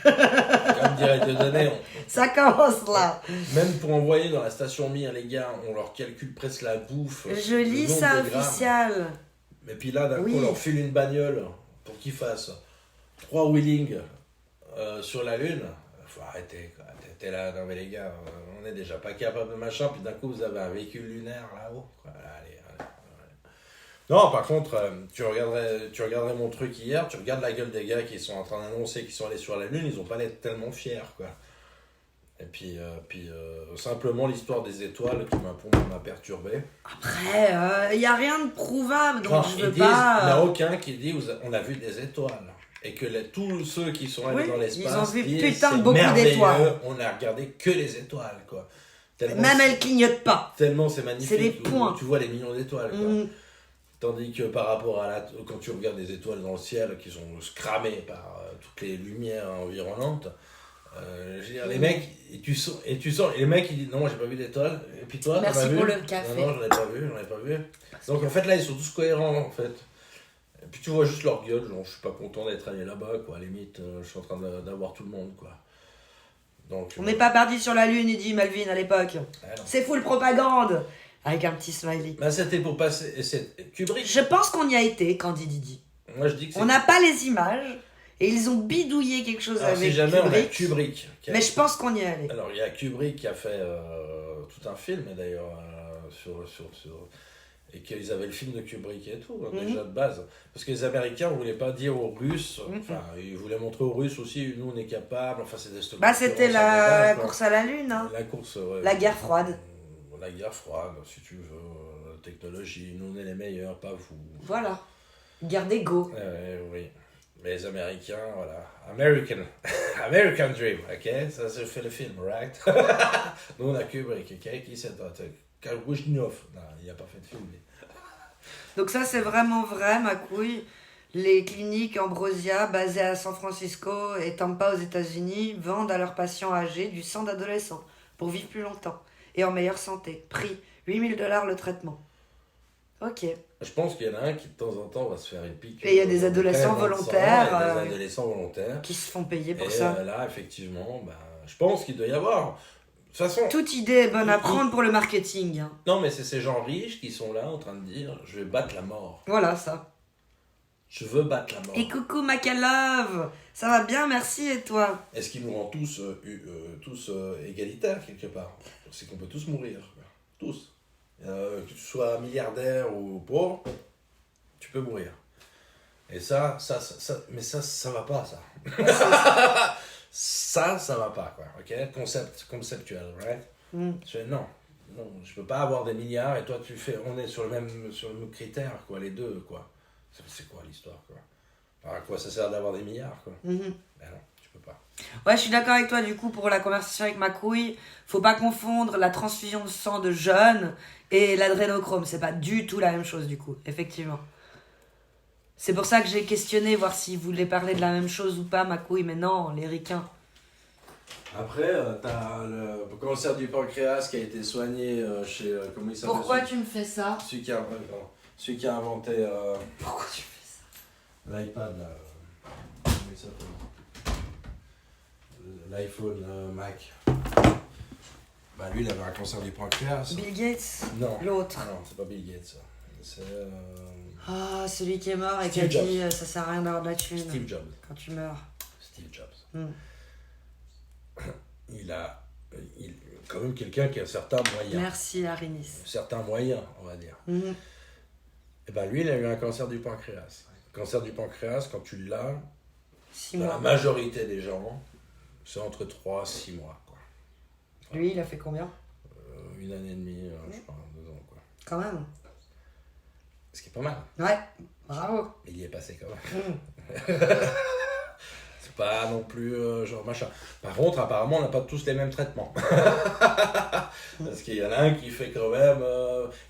Comme dirait Dieudonné, Ça commence là. même pour envoyer dans la station Mir, les gars, on leur calcule presque la bouffe. Je le lis nombre ça de grammes. officiel. Et puis là, d'un Oui. coup, on leur file une bagnole pour qu'ils fassent 3 wheelings sur la Lune. Faut arrêter, quoi. T'es là, non mais les gars, on est déjà pas capable de machin, puis d'un coup, vous avez un véhicule lunaire là-haut. Quoi. Allez. Non, par contre, tu regarderais mon truc hier, tu regardes la gueule des gars qui sont en train d'annoncer qu'ils sont allés sur la Lune, ils ont pas l'air tellement fiers, quoi. Et puis simplement l'histoire des étoiles qui m'a perturbé. Après, il n'y a rien de prouvable, donc Non, je ils veux disent, il n'y en a pas... aucun qui dit on a vu des étoiles. Et que tous ceux qui sont allés Oui, dans l'espace ils ont vu disent, putain de c'est beaucoup merveilleux, d'étoiles. on a regardé que les étoiles, quoi. Tellement Même c'est- elle clignote pas. Tellement c'est magnifique. C'est des où points. Tu vois les millions d'étoiles, quoi. Mm. Tandis que par rapport à quand tu regardes des étoiles dans le ciel qui sont scramées par toutes les lumières environnantes, je veux dire, les mecs, et tu sens, et les mecs ils disent non, moi j'ai pas vu d'étoiles, et puis toi, Merci t'en as vu? pour le café. Non, j'en ai pas vu. Donc en fait là, ils sont tous cohérents en fait. Et puis tu vois juste leur gueule, genre je suis pas content d'être allé là-bas, quoi, à la limite, je suis en train d'avoir tout le monde, quoi. Donc, On n'est pas parti sur la Lune, il dit Melvin à l'époque. Ah non. C'est full propagande. Avec un petit smiley. Bah, c'était pour passer. Kubrick. Je pense qu'on y a été, Candy Didi. Moi je dis que c'est. On n'a pas les images et ils ont bidouillé quelque chose Alors, avec si jamais on a Kubrick. Kubrick. Mais je pense qu'on y est allé. Alors il y a Kubrick qui a fait tout un film d'ailleurs sur et qu'ils avaient le film de Kubrick et tout déjà de base parce que les Américains voulaient pas dire aux Russes enfin ils voulaient montrer aux Russes aussi nous on est capable enfin c'était cette Bah c'était la course à la Lune, hein. la course ouais. La guerre froide. La guerre froide si tu veux la technologie nous on est les meilleurs pas vous Voilà. Guerre d'ego. oui. Mais les Américains, voilà. American Dream, ok? Ça, c'est fait le film, right? Nous, on a Kubrick, ok? Qui c'est? Kalgoujnov. Non, il n'a pas fait de film, lui. Donc ça c'est vraiment vrai, ma couille. Les cliniques Ambrosia, basées à San Francisco et Tampa aux États-Unis, vendent à leurs patients âgés du sang d'adolescents pour vivre plus longtemps et en meilleure santé. Prix $8 000 le traitement. Ok. Je pense qu'il y en a un qui, de temps en temps, va se faire une pique. Et il y a des adolescents volontaires. Des adolescents volontaires. Qui se font payer pour et ça. Là, effectivement, ben, je pense qu'il doit y avoir. De toute façon. Toute idée est bonne à prendre pour le marketing. Hein. Non, mais c'est ces gens riches qui sont là en train de dire je vais battre la mort. Voilà ça. Je veux battre la mort. Et coucou Macalove, ça va bien, merci et toi? Est-ce qui nous rend tous égalitaires quelque part? C'est qu'on peut tous mourir. Quoi. Tous. Que tu sois milliardaire ou pauvre, tu peux mourir. Et ça mais ça va pas, ça. ça va pas, quoi. Ok? Conceptuel, right? Non, je peux pas avoir des milliards et toi on est sur le même critère, quoi, les deux, quoi. C'est quoi l'histoire, quoi? À quoi ça sert d'avoir des milliards, quoi? Ben non, tu peux pas. Ouais, je suis d'accord avec toi, du coup, pour la conversation avec ma couille. Faut pas confondre la transfusion de sang de jeunes et l'adrénochrome. C'est pas du tout la même chose, du coup, effectivement. C'est pour ça que j'ai questionné, voir s'ils voulaient parler de la même chose ou pas, ma couille, mais non, les ricains. Après, t'as le cancer du pancréas qui a été soigné chez... comment il s'appelle? Pourquoi tu me fais ça? Celui qui a inventé Pourquoi tu fais ça? l'iPad, là. Comment il s'appelle? L'iPhone Mac. Bah lui, il avait un cancer du pancréas. Bill Gates? Non. L'autre. Non, c'est pas Bill Gates, ça. C'est Ah, celui qui est mort et qui Steve a dit ça sert à rien d'avoir de la thune Steve Jobs. quand tu meurs. Steve Jobs. Mm. Il quand même quelqu'un qui a certains moyens. Merci, Arinis. Certains moyens, on va dire. Mhm. Et ben lui, il a eu un cancer du pancréas. Le cancer du pancréas, quand tu l'as, 6 dans la mois. majorité des gens, c'est entre 3 et 6 mois. Quoi. Lui, il a fait combien? 1 année et demie, je crois, 2 ans. Quoi. Quand même. Ce qui est pas mal. Ouais, bravo. Mais il y est passé quand même. Mm. C'est pas non plus genre machin. Par contre, apparemment, on n'a pas tous les mêmes traitements. Parce qu'il y en a un qui fait quand même...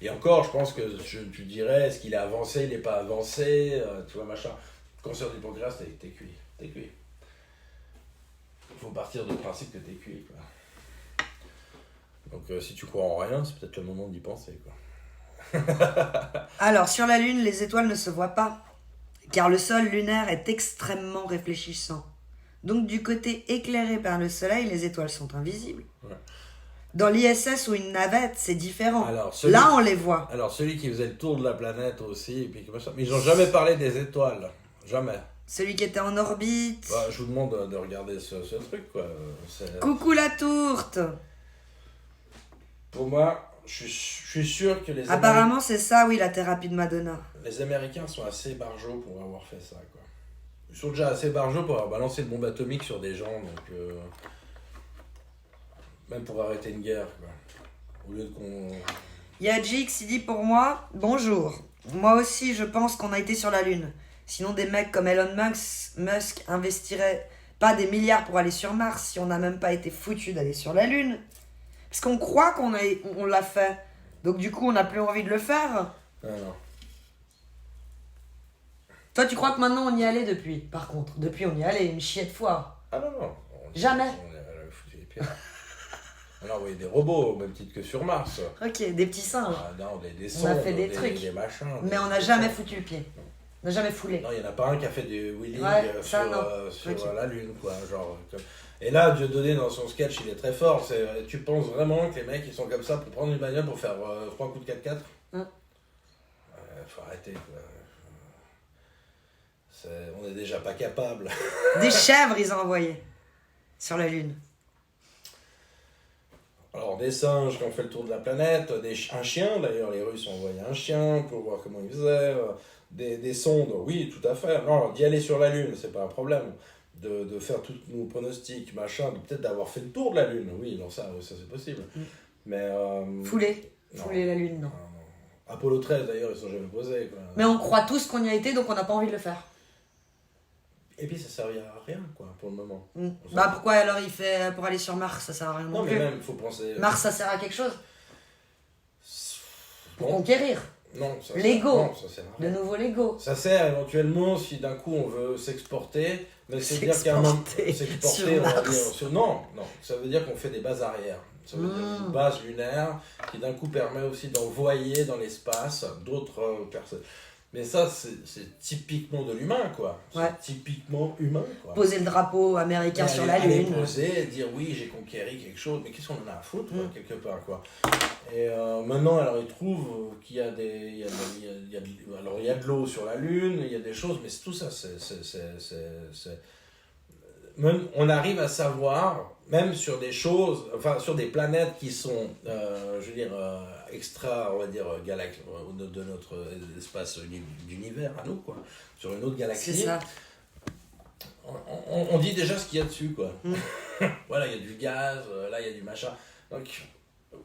et encore, je pense que tu dirais, est-ce qu'il est avancé, il n'est pas avancé, tu vois, machin. Le cancer du pancréas, t'es cuit. T'es cuit. Il faut partir du principe que t'es cuit, quoi. Donc si tu crois en rien, c'est peut-être le moment d'y penser, quoi. Alors, sur la Lune, les étoiles ne se voient pas, car le sol lunaire est extrêmement réfléchissant. Donc, du côté éclairé par le soleil, les étoiles sont invisibles. Ouais. Dans l'ISS ou une navette, c'est différent. Alors, Là, on les voit. Alors, celui qui faisait le tour de la planète aussi, et puis comme ça. Mais ils n'ont jamais parlé des étoiles. Jamais. Celui qui était en orbite. Bah, je vous demande de regarder ce truc, quoi. Coucou la tourte. Pour moi, je suis sûr que Apparemment, c'est ça, oui, la thérapie de Madonna. les Américains sont assez barjots pour avoir fait ça, quoi. Ils sont déjà assez barjots pour avoir balancé une bombe atomique sur des gens, donc... même pour arrêter une guerre, quoi. Au lieu de qu'on... Yajix, il dit pour moi, bonjour. Moi aussi, je pense qu'on a été sur la Lune. Sinon, des mecs comme Elon Musk investiraient pas des milliards pour aller sur Mars si on n'a même pas été foutu d'aller sur la Lune. Parce qu'on croit on l'a fait. Donc du coup, on n'a plus envie de le faire. Ah non. Toi, tu crois que maintenant on y allait depuis? Par contre, depuis on y allait une chier de fois. Ah non, non. Jamais. On a foutu les pieds. On a envoyé des robots, au même titre que sur Mars. Ok, des petits singes. Ah non, des On a sondes, fait des trucs. des machins. Mais on n'a jamais foutu le pied. On n'a jamais foulé. Non, il n'y en a pas un qui a fait du wheeling Ouais, sur, ça, non. sur Ok. la Lune, quoi. Genre, Et là, Dieudonné, dans son sketch, il est très fort. Tu penses vraiment que les mecs, ils sont comme ça pour prendre une bagnole pour faire 3 coups de 4x4 Faut arrêter, quoi. On n'est déjà pas capable. Des chèvres, ils ont envoyé. Sur la Lune. Alors, des singes qui ont fait le tour de la planète, un chien, d'ailleurs, les Russes ont envoyé un chien pour voir comment il faisait, des sondes, oui, tout à fait. Non, d'y aller sur la Lune, c'est pas un problème. De faire tous nos pronostics, machin, peut-être d'avoir fait le tour de la Lune, oui, non, ça c'est possible. Mais. Fouler. non. Fouler la Lune, non. Apollo 13, d'ailleurs, ils sont jamais posés, quoi. Mais on croit tous qu'on y a été, donc on n'a pas envie de le faire. Et puis ça servira à rien, quoi, pour le moment. Bah pourquoi alors il fait pour aller sur Mars, ça sert à rien non Non, mais plus. même, il faut penser. Mars, ça sert à quelque chose? Pour Non. conquérir. Non, ça Lego. Non, ça sert à De rien. nouveau Lego. Ça sert éventuellement si d'un coup on veut s'exporter, mais c'est-à-dire qu'à un moment. S'exporter sur on va Mars. dire, non, ça veut dire qu'on fait des bases arrière. Ça veut dire une base lunaire qui d'un coup permet aussi d'envoyer dans l'espace d'autres personnes. Mais ça, c'est typiquement de l'humain, quoi. Ouais. C'est typiquement humain, quoi. Poser le drapeau américain Et sur aller- la aller Lune. poser, dire oui, j'ai conquéri quelque chose, mais qu'est-ce qu'on en a à foutre, quoi, quelque part, quoi. Et maintenant, alors, ils trouvent qu'il y a des... alors, il y a de l'eau sur la Lune, il y a des choses, mais tout ça, même, on arrive à savoir, même sur des choses, enfin, sur des planètes qui sont, je veux dire, extra, on va dire, de notre espace d'univers à nous, quoi. Sur une autre galaxie. C'est ça. On dit déjà ce qu'il y a dessus, quoi. Voilà, il y a du gaz, là, il y a du machin. Donc,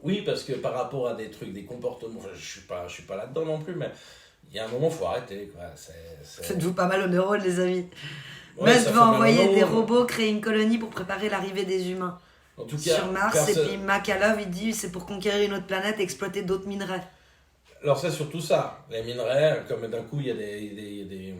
oui, parce que par rapport à des trucs, des comportements, enfin, je suis pas là-dedans non plus, mais il y a un moment, il faut arrêter, quoi. Faites-vous pas mal aux neurones, les amis. Ouais, Musk ça va fait mal envoyer aux des neurones. robots créer une colonie pour préparer l'arrivée des humains. En tout cas, sur Mars, personne- et puis Makalov, il dit c'est pour conquérir une autre planète et exploiter d'autres minerais. Alors c'est surtout ça, les minerais, comme d'un coup il y a des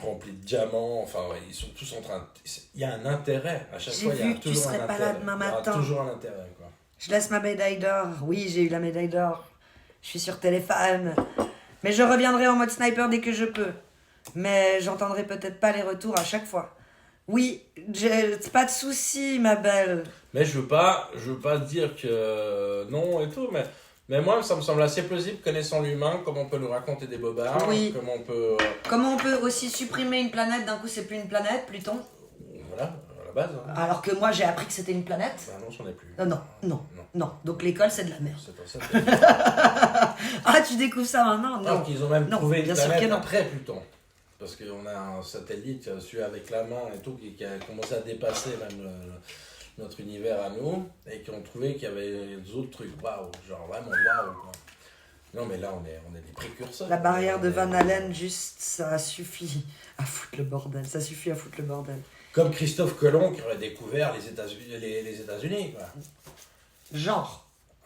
remplis de diamants, enfin ouais, ils sont tous en train, il y a un intérêt, à chaque J'ai fois il y a vu que tu toujours serais un pas intérêt. là demain Il y aura matin. toujours un intérêt, quoi. Je laisse ma médaille d'or. Oui, j'ai eu la médaille d'or. Je suis sur téléphone. Mais je reviendrai en mode sniper dès que je peux. Mais j'entendrai peut-être pas les retours à chaque fois. Oui, pas de soucis, ma belle. Mais je veux pas dire que non et tout, mais moi ça me semble assez plausible connaissant l'humain, comment on peut nous raconter des bobards, Oui. comment on peut, Comment on peut aussi supprimer une planète, d'un coup c'est plus une planète, Pluton? voilà, à la base. Hein. Alors que moi j'ai appris que c'était une planète. Bah non, j'en ai plus. Non. Donc l'école c'est de la merde. C'est pour ça que... Ah, tu découvres ça maintenant? Non. Alors qu'ils ont même Non, trouvé une bien sûr planète que non. après Pluton. Parce qu'on a un satellite su avec la main et tout qui a commencé à dépasser même notre univers à nous et qui ont trouvé qu'il y avait d'autres trucs. Waouh, genre vraiment waouh. Quoi. Non mais là on est des précurseurs. La barrière de On est- Van Allen, juste, ça suffit à foutre le bordel. Ça suffit à foutre le bordel. Comme Christophe Colomb qui aurait découvert les États-Unis. Quoi. Genre.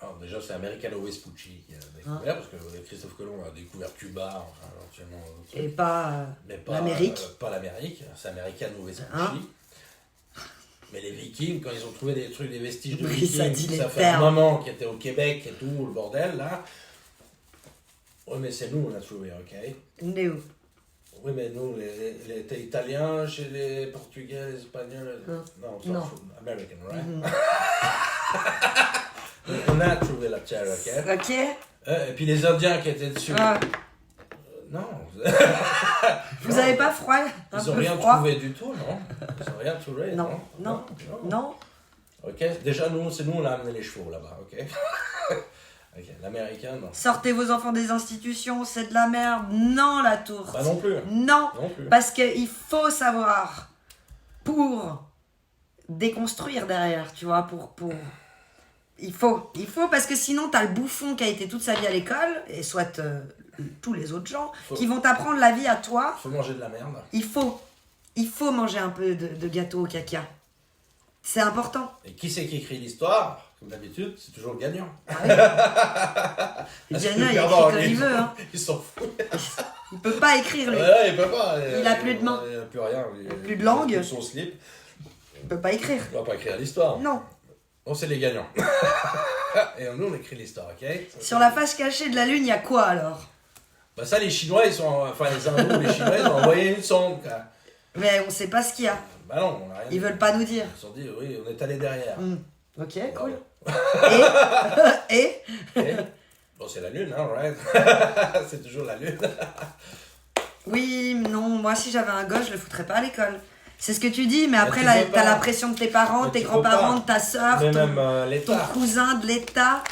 Alors déjà c'est Americano Vespucci qui a découvert parce que Christophe Colomb a découvert Cuba, enfin éventuellement. Et pas Mais pas l'Amérique. Pas l'Amérique, c'est Americano Vespucci. Hein Mais les Vikings, quand ils ont trouvé des trucs, des vestiges de Oui, ça dit Vikings, les ça fait un termes. moment qu'ils étaient au Québec et tout, le bordel, là. Oui, mais c'est nous, on a trouvé, ok? Nous. Oui, mais nous, les Italiens, chez les Portugais, les Espagnols... Non, Non. American, right? On a trouvé la terre, ok? Ok. Et puis les Indiens qui étaient dessus. Ah, Non. vous avez pas froid? Un Ils ont peu rien froid? trouvé du tout, non? Ils ont rien trouvé, Non, non? non, non. Ok, déjà, c'est nous, on a amené les chevaux là-bas, ok? Ok, l'américain, non. Sortez vos enfants des institutions, c'est de la merde. Non, la tour. Pas non plus. Non, Non plus. parce qu'il faut savoir pour déconstruire derrière, tu vois, pour... Il faut parce que sinon t'as le bouffon qui a été toute sa vie à l'école, et soit tous les autres gens, qui vont t'apprendre la vie à toi. Faut manger de la merde. Il faut manger un peu de gâteau au caca. C'est important. Et qui c'est qui écrit l'histoire? Comme d'habitude, c'est toujours le gagnant. Le gagnant, il écrit comme il veut. Hein. Il s'en fout. Il peut pas écrire, lui. Ouais, il peut pas. Il a plus de main. Il a plus rien. Il a plus de langue. Il a son slip. Il peut pas écrire. Il va pas écrire l'histoire. Non. On c'est les gagnants. Et nous, on écrit l'histoire, ok? Sur la face cachée de la Lune, il y a quoi alors? Bah ça, les Chinois, ils sont... Enfin, les Hindous, les Chinois, ils ont envoyé une sonde, quoi. Mais on sait pas ce qu'il y a. Bah non, on a rien Ils dit. veulent pas nous dire. Ils se sont dit, oui, on est allé derrière. Ok, cool. Bravo. Et Ok. Bon, c'est la Lune, hein, right? C'est toujours la Lune. Oui, non, moi si j'avais un gosse, je le foutrais pas à l'école. C'est ce que tu dis, mais après tu là, peux t'as pas. la pression de tes parents, Mais tes tu peux grands-parents, pas. de ta soeur, Mais ton, même ton l'État. cousin de l'État.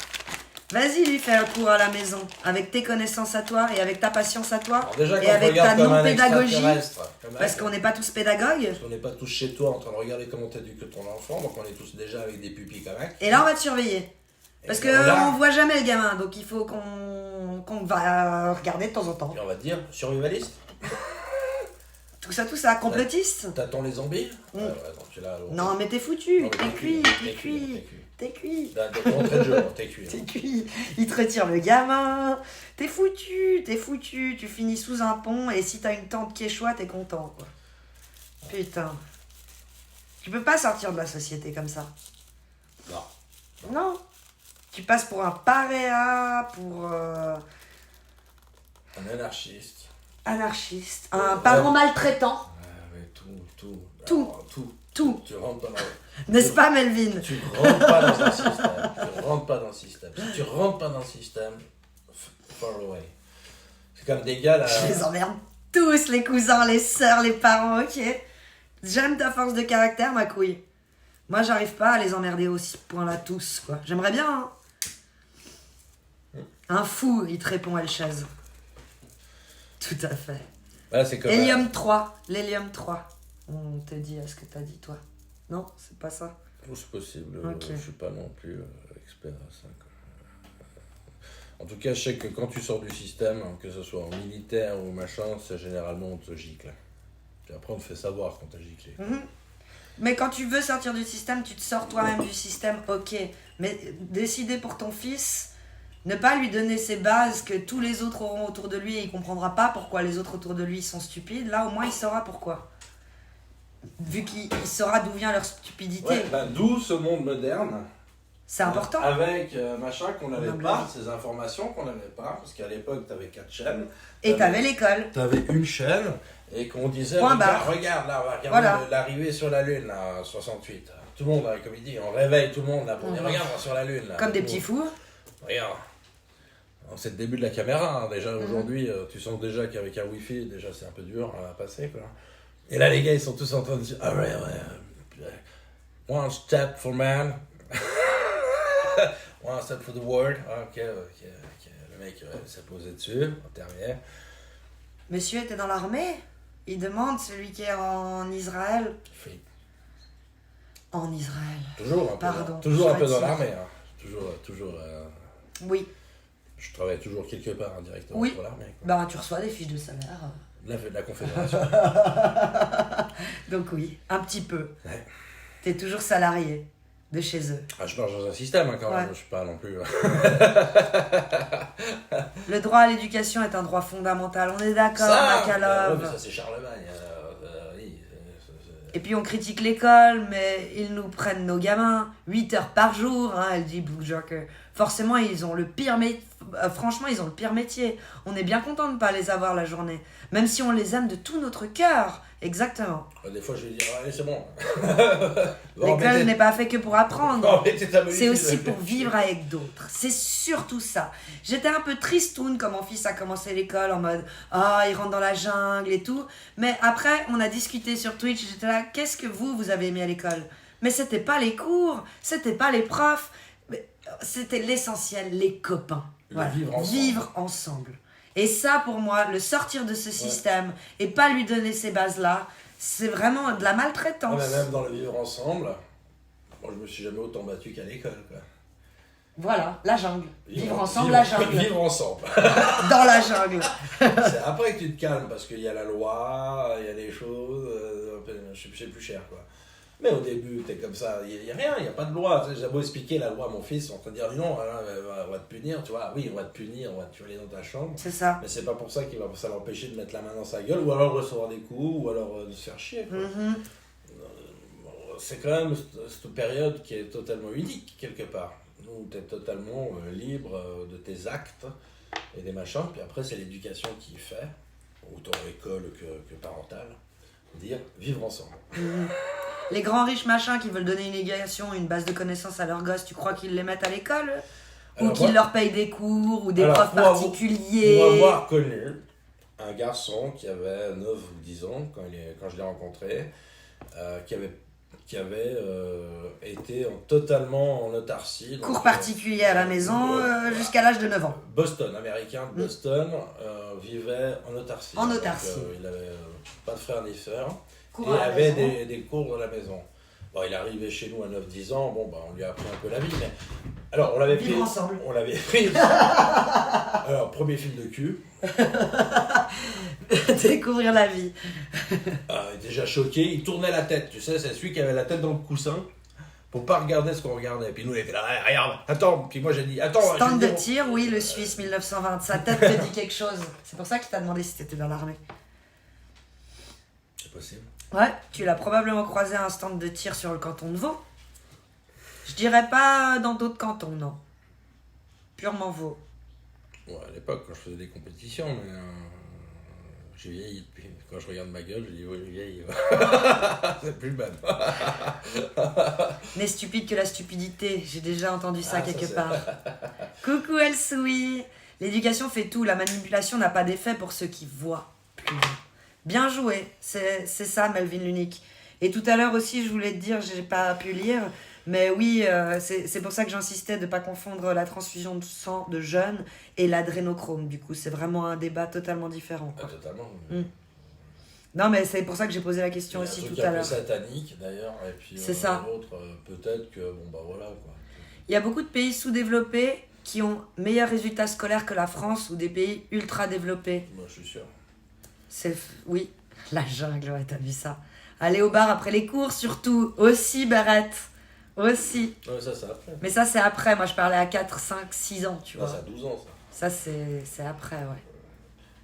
Vas-y, lui, fais un cours à la maison, avec tes connaissances à toi et avec ta patience à toi, Alors déjà, et quand on avec ta regarde comme un non-pédagogie, extraterrestre, comme parce un- qu'on n'est pas tous pédagogues. Parce qu'on n'est pas tous chez toi en train de regarder comment t'éduques ton enfant, donc on est tous déjà avec des pupilles correctes. Et là, on va te surveiller. Parce que là, on voit jamais le gamin, donc il faut qu'on va regarder de temps en temps. et on va te dire, survivaliste, Tout ça, complotiste. t'attends les zombies? Ouais, donc tu l'as. Non, mais t'es foutu, Non, mais t'es cuit, t'es t'es cuit, cuit. t'es cuit. D'entrée de jeu, t'es cuit. T'es cuit, il te retire le gamin, t'es foutu, tu finis sous un pont et si t'as une tante quechua, t'es content quoi. Putain. Tu peux pas sortir de la société comme ça. Non. Non. Tu passes pour un paréa, pour Un anarchiste. anarchiste, un parent maltraitant. Ah, mais tout. Tout. Alors, Tout. Tu rentres pas dans... N'est-ce pas Melvin? Tu rentres pas dans un système. Tu rentres pas dans le système. Si tu rentres pas dans le système, far away. C'est comme des gars là. Je les emmerde tous, les cousins, les sœurs, les parents, ok. J'aime ta force de caractère, ma couille. Moi, j'arrive pas à les emmerder aussi point-là tous, quoi. J'aimerais bien, hein. Un fou, il te répond, Elchaz. Tout à fait. Voilà, c'est comme. Hélium 3, l'hélium 3. On te dit à ce que t'as dit, toi. Non, c'est pas ça. C'est possible. Ok. Je suis pas non plus expert à ça. Quoi. En tout cas, je sais que quand tu sors du système, que ce soit en militaire ou machin, c'est généralement on te gicle. Puis après, on te fait savoir quand t'as giclé. Mais quand tu veux sortir du système, tu te sors toi-même du système, ok. Mais décider pour ton fils, ne pas lui donner ses bases que tous les autres auront autour de lui et il comprendra pas pourquoi les autres autour de lui sont stupides, là au moins il saura pourquoi. Vu qu'il saura d'où vient leur stupidité. Ouais, bah, d'où ce monde moderne. C'est important. Avec machin qu'on n'avait On a pas, bien ces informations qu'on n'avait pas, parce qu'à l'époque, t'avais 4 chaînes. Et t'avais l'école. T'avais une chaîne, et qu'on disait, Point regarde, barre. regarde, là, on va regarder Voilà. l'arrivée sur la Lune, là, en 68. Tout le monde, comme il dit, on réveille tout le monde, là, pour dire, regarde, on va sur la Lune, là. Comme des Tout le petits monde. fous. Regarde. Alors, c'est le début de la caméra, hein. Déjà, aujourd'hui, tu sens déjà qu'avec un Wi-Fi, déjà, c'est un peu dur à passer, quoi. Et là, les gars, ils sont tous en train de dire, ah ouais, one step for man. One step for the world. Ah, ok. Le mec s'est posé dessus, on terminait. Monsieur était dans l'armée. Il demande celui qui est en Israël. Fait En Israël. toujours un peu, Pardon, toujours un peu dans je retire. l'armée. Hein. Toujours. Oui. Je travaille toujours quelque part indirectement Oui. pour l'armée. Quoi. Ben tu reçois des fiches de salaire. La Confédération. Donc oui, un petit peu. Ouais. T'es toujours salarié de chez eux. Ah, je marche dans un système hein, quand même, Ouais. je suis pas non plus. Le droit à l'éducation est un droit fondamental. On est d'accord, ouais, Makalov. mais ça c'est Charlemagne. Oui, Et puis on critique l'école, mais ils nous prennent nos gamins 8 heures par jour, hein, elle dit Blue Joker. Forcément, ils ont le pire franchement, ils ont le pire métier. On est bien content de ne pas les avoir la journée. Même si on les aime de tout notre cœur. Exactement. Des fois, je vais dire, allez, c'est bon. L'école n'est pas fait que pour apprendre. C'est C'est aussi pour vivre avec d'autres. C'est surtout ça. J'étais un peu tristoune quand mon fils a commencé l'école en mode « Ah, il rentre dans la jungle et tout ». Mais après, on a discuté sur Twitch. J'étais là « Qu'est-ce que vous avez aimé à l'école ?» Mais c'était pas les cours, c'était pas les profs. C'était l'essentiel, les copains. Voilà. Vivre ensemble. Et ça, pour moi, le sortir de ce système et pas lui donner ces bases-là, c'est vraiment de la maltraitance. Ouais, même dans le vivre ensemble, moi je me suis jamais autant battu qu'à l'école, quoi. Voilà, la jungle. Vivre ensemble, la jungle. Vivre ensemble. Dans la jungle. C'est après que tu te calmes, parce qu'il y a la loi, il y a des choses, c'est plus cher, quoi. Mais au début, t'es comme ça, il n'y a rien, il n'y a pas de loi. J'ai beau expliquer la loi à mon fils, on va te dire non, on va te punir, tu vois. Oui, on va te punir, tu vas aller dans ta chambre. C'est ça. Mais c'est pas pour ça qu'il va ça l'empêcher de mettre la main dans sa gueule, ou alors de recevoir des coups, ou alors de se faire chier, quoi. C'est quand même cette période qui est totalement unique, quelque part. Où tu es totalement libre de tes actes et des machins. Puis après, c'est l'éducation qui fait, autant école que parentale, dire vivre ensemble. Les grands riches machins qui veulent donner une éducation, une base de connaissances à leurs gosses, tu crois qu'ils les mettent à l'école? Ou qu'ils leur payent des cours ou des profs particuliers? Pour avoir connu un garçon qui avait 9 ou 10 ans quand je l'ai rencontré, qui avait été totalement en autarcie. Cours particuliers à la maison jusqu'à l'âge de 9 ans. Boston, américain de Boston, vivait en autarcie. En autarcie. Donc, il n'avait pas de frère ni sœur. Cours et à la avait maison. des cours dans la maison. Bon, il est arrivé chez nous à 9-10 ans, on lui a appris un peu la vie, mais... Alors, on l'avait pris... Vivre ensemble. On l'avait pris... Alors, premier film de cul. Découvrir la vie. Il était déjà choqué, il tournait la tête, tu sais, c'est celui qui avait la tête dans le coussin, pour pas regarder ce qu'on regardait. Puis nous, on était là, regarde, attends, puis moi j'ai dit, attends... Stand de tir, oui, le Suisse 1920, sa tête te dit quelque chose. C'est pour ça qu'il t'a demandé si t'étais dans l'armée. C'est possible. Ouais, tu l'as probablement croisé à un stand de tir sur le canton de Vaud. Je dirais pas dans d'autres cantons, non. Purement Vaud. Ouais, à l'époque, quand je faisais des compétitions, mais j'ai vieilli depuis. Quand je regarde ma gueule, je dis, oui, j'ai vieilli. C'est plus le même. N'est stupide que la stupidité. J'ai déjà entendu ça quelque ça, part. Coucou Elsoui. L'éducation fait tout. La manipulation n'a pas d'effet pour ceux qui voient plus. Bien joué. C'est ça, Melvin l'unique. Et tout à l'heure aussi, je voulais te dire, j'ai pas pu lire, mais oui, c'est pour ça que j'insistais de ne pas confondre la transfusion de sang de jeunes et l'adrénochrome. Du coup, c'est vraiment un débat totalement différent. Quoi. Totalement. Non, mais c'est pour ça que j'ai posé la question aussi tout à l'heure. C'est un truc un peu satanique d'ailleurs, et puis c'est ça. l'autre, peut-être que, voilà quoi. Il y a beaucoup de pays sous-développés qui ont meilleurs résultats scolaires que la France ou des pays ultra développés. Moi, je suis sûr. Oui, la jungle, ouais, t'as vu ça. Aller au bar après les cours, surtout. Aussi, Barrette. Aussi. Ouais, ça, c'est après. Mais ça, c'est après. Moi, je parlais à 4, 5, 6 ans, tu vois. Ça, c'est à 12 ans, ça. Ça, c'est après, ouais.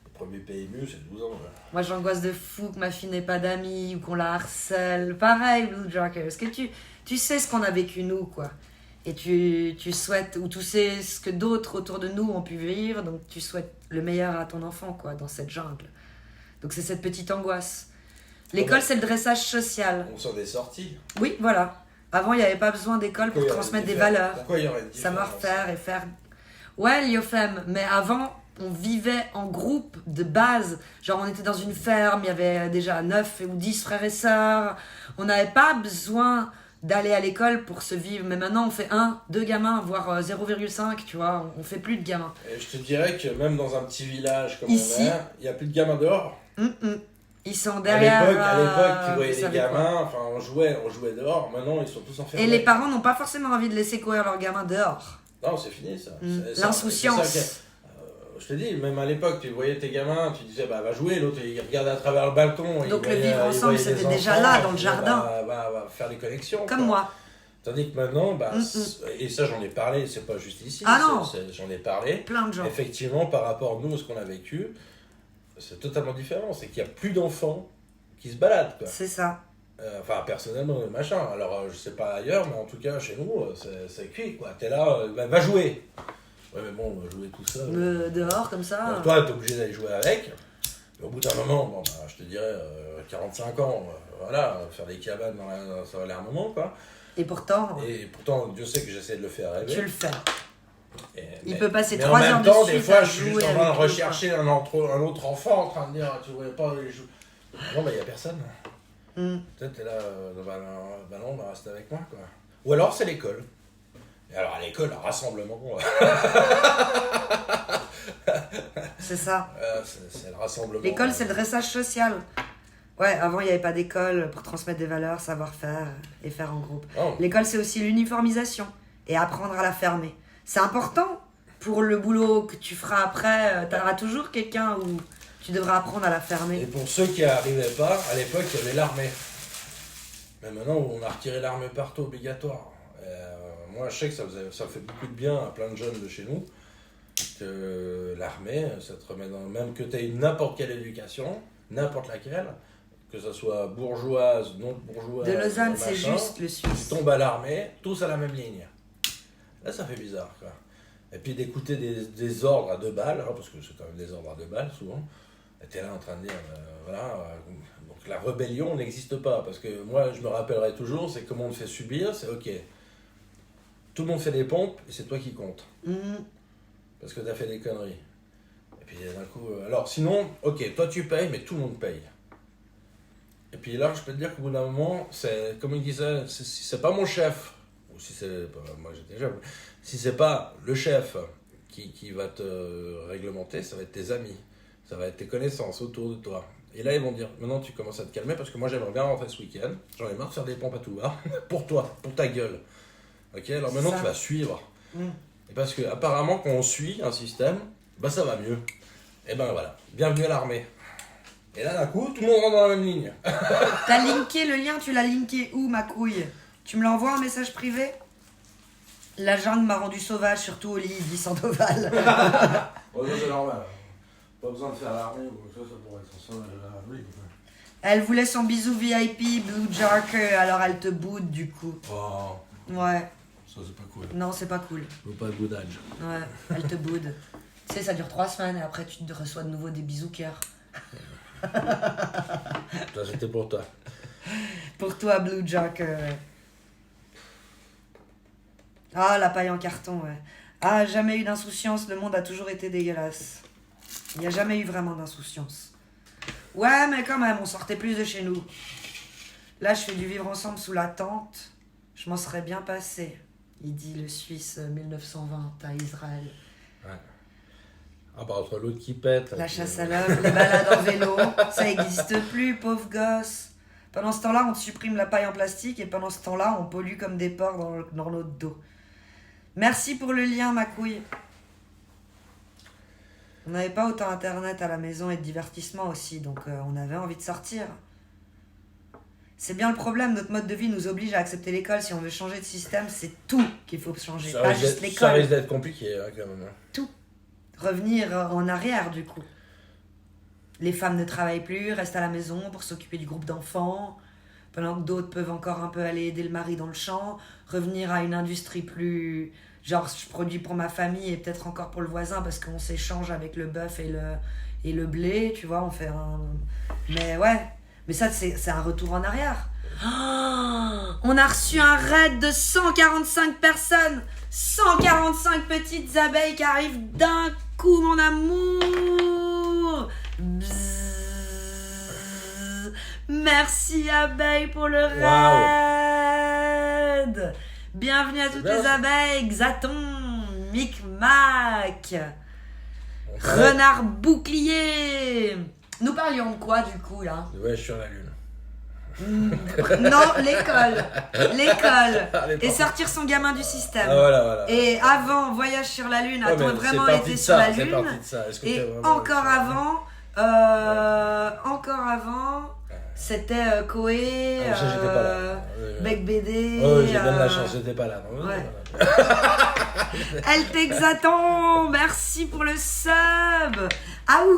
Le premier PMU, c'est 12 ans, ouais. Moi, j'angoisse de fou que ma fille n'ait pas d'amis ou qu'on la harcèle. Pareil, Blue Joker. Parce que tu sais ce qu'on a vécu, nous, quoi. Et tu souhaites, ou tu sais ce que d'autres autour de nous ont pu vivre, donc tu souhaites le meilleur à ton enfant, quoi, dans cette jungle. Donc c'est cette petite angoisse. L'école, c'est le dressage social. On s'en est sortis. Oui, voilà. Avant, il n'y avait pas besoin d'école pour transmettre des valeurs. Pourquoi il y aurait une différence? Savoir-faire et faire... Ouais, l'IOFEM. Mais avant, on vivait en groupe de base. Genre, on était dans une ferme, il y avait déjà 9 ou 10 frères et sœurs. On n'avait pas besoin d'aller à l'école pour se vivre. Mais maintenant, on fait 1, 2 gamins, voire 0,5, tu vois. On fait plus de gamins. Et je te dirais que même dans un petit village comme ici, on est, il n'y a plus de gamins dehors. Ils sont derrière. À l'époque, tu voyais les gamins, enfin, on jouait dehors. Maintenant, ils sont tous enfermés. Et les parents n'ont pas forcément envie de laisser courir leurs gamins dehors. Non, c'est fini, ça. L'insouciance. Je te dis, même à l'époque, tu voyais tes gamins, tu disais, va jouer, l'autre, il regardait à travers le balcon. Donc le vivre ensemble, c'était déjà là, dans le jardin. Va faire des connexions. Comme moi. Tandis que maintenant, et ça j'en ai parlé, c'est pas juste ici, j'en ai parlé. Plein de gens. Effectivement, par rapport à nous, ce qu'on a vécu, c'est totalement différent. C'est qu'il n'y a plus d'enfants qui se baladent, quoi. C'est ça. Enfin, personnellement, machin. Alors, je sais pas ailleurs, mais en tout cas, chez nous, c'est cuit, quoi. T'es là, va jouer. Ouais, mais bon, jouer tout seul. Dehors, comme ça. Donc, toi, t'es obligé d'aller jouer avec. Mais au bout d'un moment, bon, bah, je te dirais, 45 ans, voilà, faire des cabanes, ça va aller un moment, quoi. Et pourtant, Dieu sait que j'essaie de le faire rêver. tu le fais. Il Mais- peut passer mais 3 en heures même temps, de des suite fois, à je suis juste jouer en train de avec lui, rechercher un autre enfant en train de dire, tu voyais pas les jouer. Non, mais il n'y a personne. Peut-être t'es là, bah non, bah reste avec moi, quoi. Ou alors c'est l'école. Et alors à l'école, un rassemblement. C'est ça. C'est le rassemblement. L'école, c'est le dressage social. Ouais, avant, il n'y avait pas d'école pour transmettre des valeurs, savoir-faire et faire en groupe. Oh. L'école, c'est aussi l'uniformisation et apprendre à la fermer. C'est important pour le boulot que tu feras après. Tu auras toujours quelqu'un où tu devras apprendre à la Et fermer. pour ceux qui n'arrivaient pas, à l'époque, il y avait l'armée. Mais maintenant, on a retiré l'armée partout, obligatoire. Moi, je sais que ça fait beaucoup de bien à plein de jeunes de chez nous. Que l'armée, ça te remet dans... Même que tu aies n'importe quelle éducation, n'importe laquelle, que ce soit bourgeoise, non bourgeoise... De Lausanne, c'est machin, juste le tu Suisse. tombes à l'armée, tous à la même ligne. Là, ça fait bizarre, quoi. Et puis d'écouter des ordres à 2 balles, hein, parce que c'est quand même des ordres à 2 balles, souvent. Et t'es là en train de dire, voilà... donc la rébellion n'existe pas, parce que moi, je me rappellerai toujours, c'est comment on te fait subir, c'est ok. Tout le monde fait des pompes, et c'est toi qui compte. Parce que t'as fait des conneries. Et puis d'un coup... alors sinon, ok, toi tu payes, mais tout le monde paye. Et puis là, je peux te dire qu'au bout d'un moment, c'est comme il disait, si c'est pas mon chef, ou si c'est... moi j'étais chef, si c'est pas le chef qui va te réglementer, ça va être tes amis, ça va être tes connaissances autour de toi. Et là, ils vont dire, maintenant tu commences à te calmer, parce que moi j'aimerais bien rentrer ce week-end, j'en ai marre de faire des pompes à tout va, pour toi, pour ta gueule. Ok, alors maintenant tu vas suivre. Et parce que apparemment quand on suit un système, bah ça va mieux. Et ben voilà, bienvenue à l'armée. Et là d'un coup, tout le monde rentre dans la même ligne. T'as linké le lien, tu l'as linké où, ma couille? Tu me l'envoies en message privé? La jungle m'a rendu sauvage, surtout au lit, dit Sandoval. Bon, ça c'est normal. Pas besoin de faire l'armée ou quoi que ça pourrait être sauvage à l'armée. Elle voulait son bisou VIP, Blue Jarker, alors elle te boude du coup. Oh, Ouais, ça c'est pas cool. non, c'est pas cool. Faut pas de boudage. Ouais, elle te boude. Tu sais, ça dure 3 semaines et après tu te reçois de nouveau des bisous cœur. Ça c'était pour toi. Pour toi, Blue Jarker. Ah, la paille en carton, ouais. Ah, jamais eu d'insouciance, le monde a toujours été dégueulasse. Il n'y a jamais eu vraiment d'insouciance. Ouais, mais quand même, on sortait plus de chez nous. Là, je fais du vivre ensemble sous la tente. Je m'en serais bien passé, il dit le Suisse 1920 à Israël. Ouais. Ah bah entre l'autre qui pète. La chasse à l'homme, les balades en vélo, ça n'existe plus, pauvre gosse. Pendant ce temps-là, on te supprime la paille en plastique et pendant ce temps-là, on pollue comme des porcs dans notre dos. Merci pour le lien, ma couille. On n'avait pas autant internet à la maison et de divertissement aussi, donc on avait envie de sortir. C'est bien le problème, notre mode de vie nous oblige à accepter l'école. Si on veut changer de système, c'est tout qu'il faut changer, pas juste Ça l'école. risque d'être compliqué hein, quand même. Tout. Revenir en arrière, du coup. Les femmes ne travaillent plus, restent à la maison pour s'occuper du groupe d'enfants, pendant que d'autres peuvent encore un peu aller aider le mari dans le champ, revenir à une industrie plus... Genre, je produis pour ma famille et peut-être encore pour le voisin parce qu'on s'échange avec le bœuf et le blé, tu vois, on fait un... Mais ouais, mais ça, c'est un retour en arrière. Oh, on a reçu un raid de 145 personnes, 145 petites abeilles qui arrivent d'un coup, mon amour. Bzzz. Merci abeilles pour le raid. Bienvenue à toutes les abeilles, Xaton, Micmac, Renard Bouclier. Nous parlions de quoi du coup là? Ouais, je suis sur la lune. Non, l'école. Et sortir son gamin du système. Ah, voilà. Et avant, voyage sur la lune, a-t-on vraiment été sur la lune? Et encore avant, c'était Koé, ça, j'étais pas là. Bec BD. Oh, j'ai bien de la chance, j'étais pas là. Non, ouais. Elle t'exattend, merci pour le sub. Aou.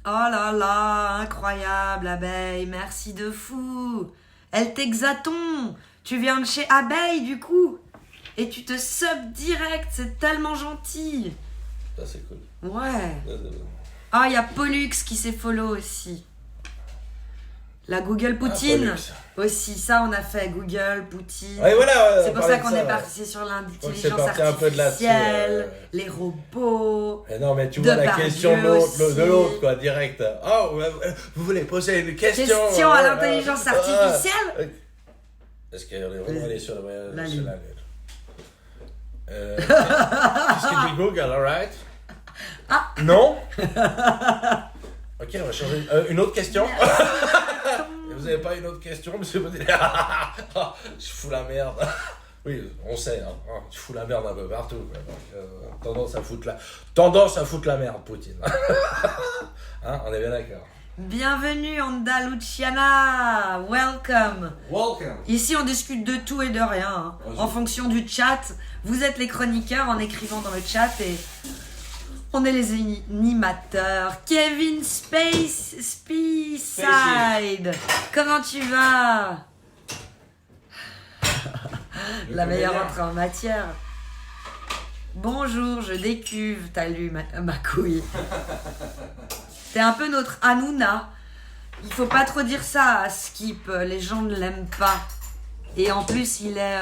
Oh là là, incroyable, abeille, merci de fou. Elle t'exaton. Tu viens de chez Abeille, du coup. Et tu te sub direct, c'est tellement gentil. Ça, c'est cool. Ouais. Ça, c'est bon. Ah, il y a Pollux qui s'est follow aussi. La Google Poutine Pollux. aussi. Ça, on a fait Google, Poutine. Ouais, voilà, c'est pour ça qu'on est parti sur l'intelligence parti un peu de là-dessus, artificielle, les robots. Eh non, mais tu vois la Depardieu question aussi. de l'autre, quoi, direct. Oh, vous voulez poser une question Question à l'intelligence artificielle. Est-ce qu'elle est vraiment allée sur La la Lune. Lune Qu'est-ce qu'il dit Google, alright? Ah. Non. Ok, on va changer. Une autre question. Vous avez pas une autre question, monsieur Baudet? Je fous la merde. Oui, on sait, hein. Tu fous la merde un peu partout. Quoi. Donc, tendance à foutre la merde, Poutine. Hein, on est bien d'accord. Bienvenue Andaluciana, welcome. Welcome. Ici on discute de tout et de rien, hein. En fonction du chat. Vous êtes les chroniqueurs en écrivant dans le chat et on est les animateurs. Kevin Speyside, comment tu vas? La meilleure entrée en matière. Bonjour, je décuve, t'as lu ma couille. T'es un peu notre Hanouna. Il faut pas trop dire ça à Skip, les gens ne l'aiment pas. Et en plus, il est...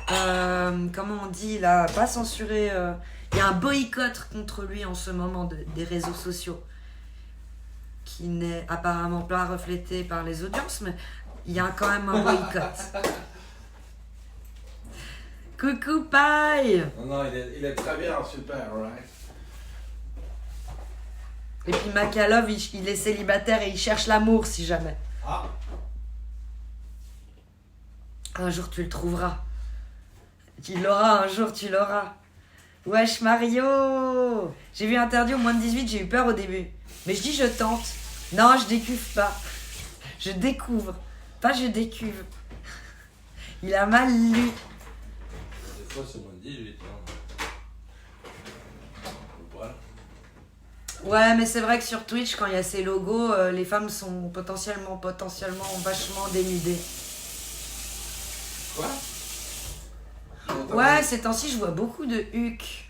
comment on dit là? Pas censuré. Il y a un boycott contre lui en ce moment des réseaux sociaux. Qui n'est apparemment pas reflété par les audiences, mais il y a quand même un boycott. Coucou Paille. Non, il est très bien, super, right. Et puis Makalov, il est célibataire et il cherche l'amour si jamais. Ah. Un jour tu le trouveras. Tu l'auras, un jour tu l'auras. Wesh Mario. J'ai vu interdit au moins de 18, j'ai eu peur au début. Mais je dis je tente. Non, je décuve pas. Je découvre. Pas je décuve. Il a mal lu. Des fois, c'est moins de 18. Voilà. Ouais, mais c'est vrai que sur Twitch, quand il y a ces logos, les femmes sont potentiellement vachement dénudées. Quoi? Ouais, ces temps-ci, je vois beaucoup de huc.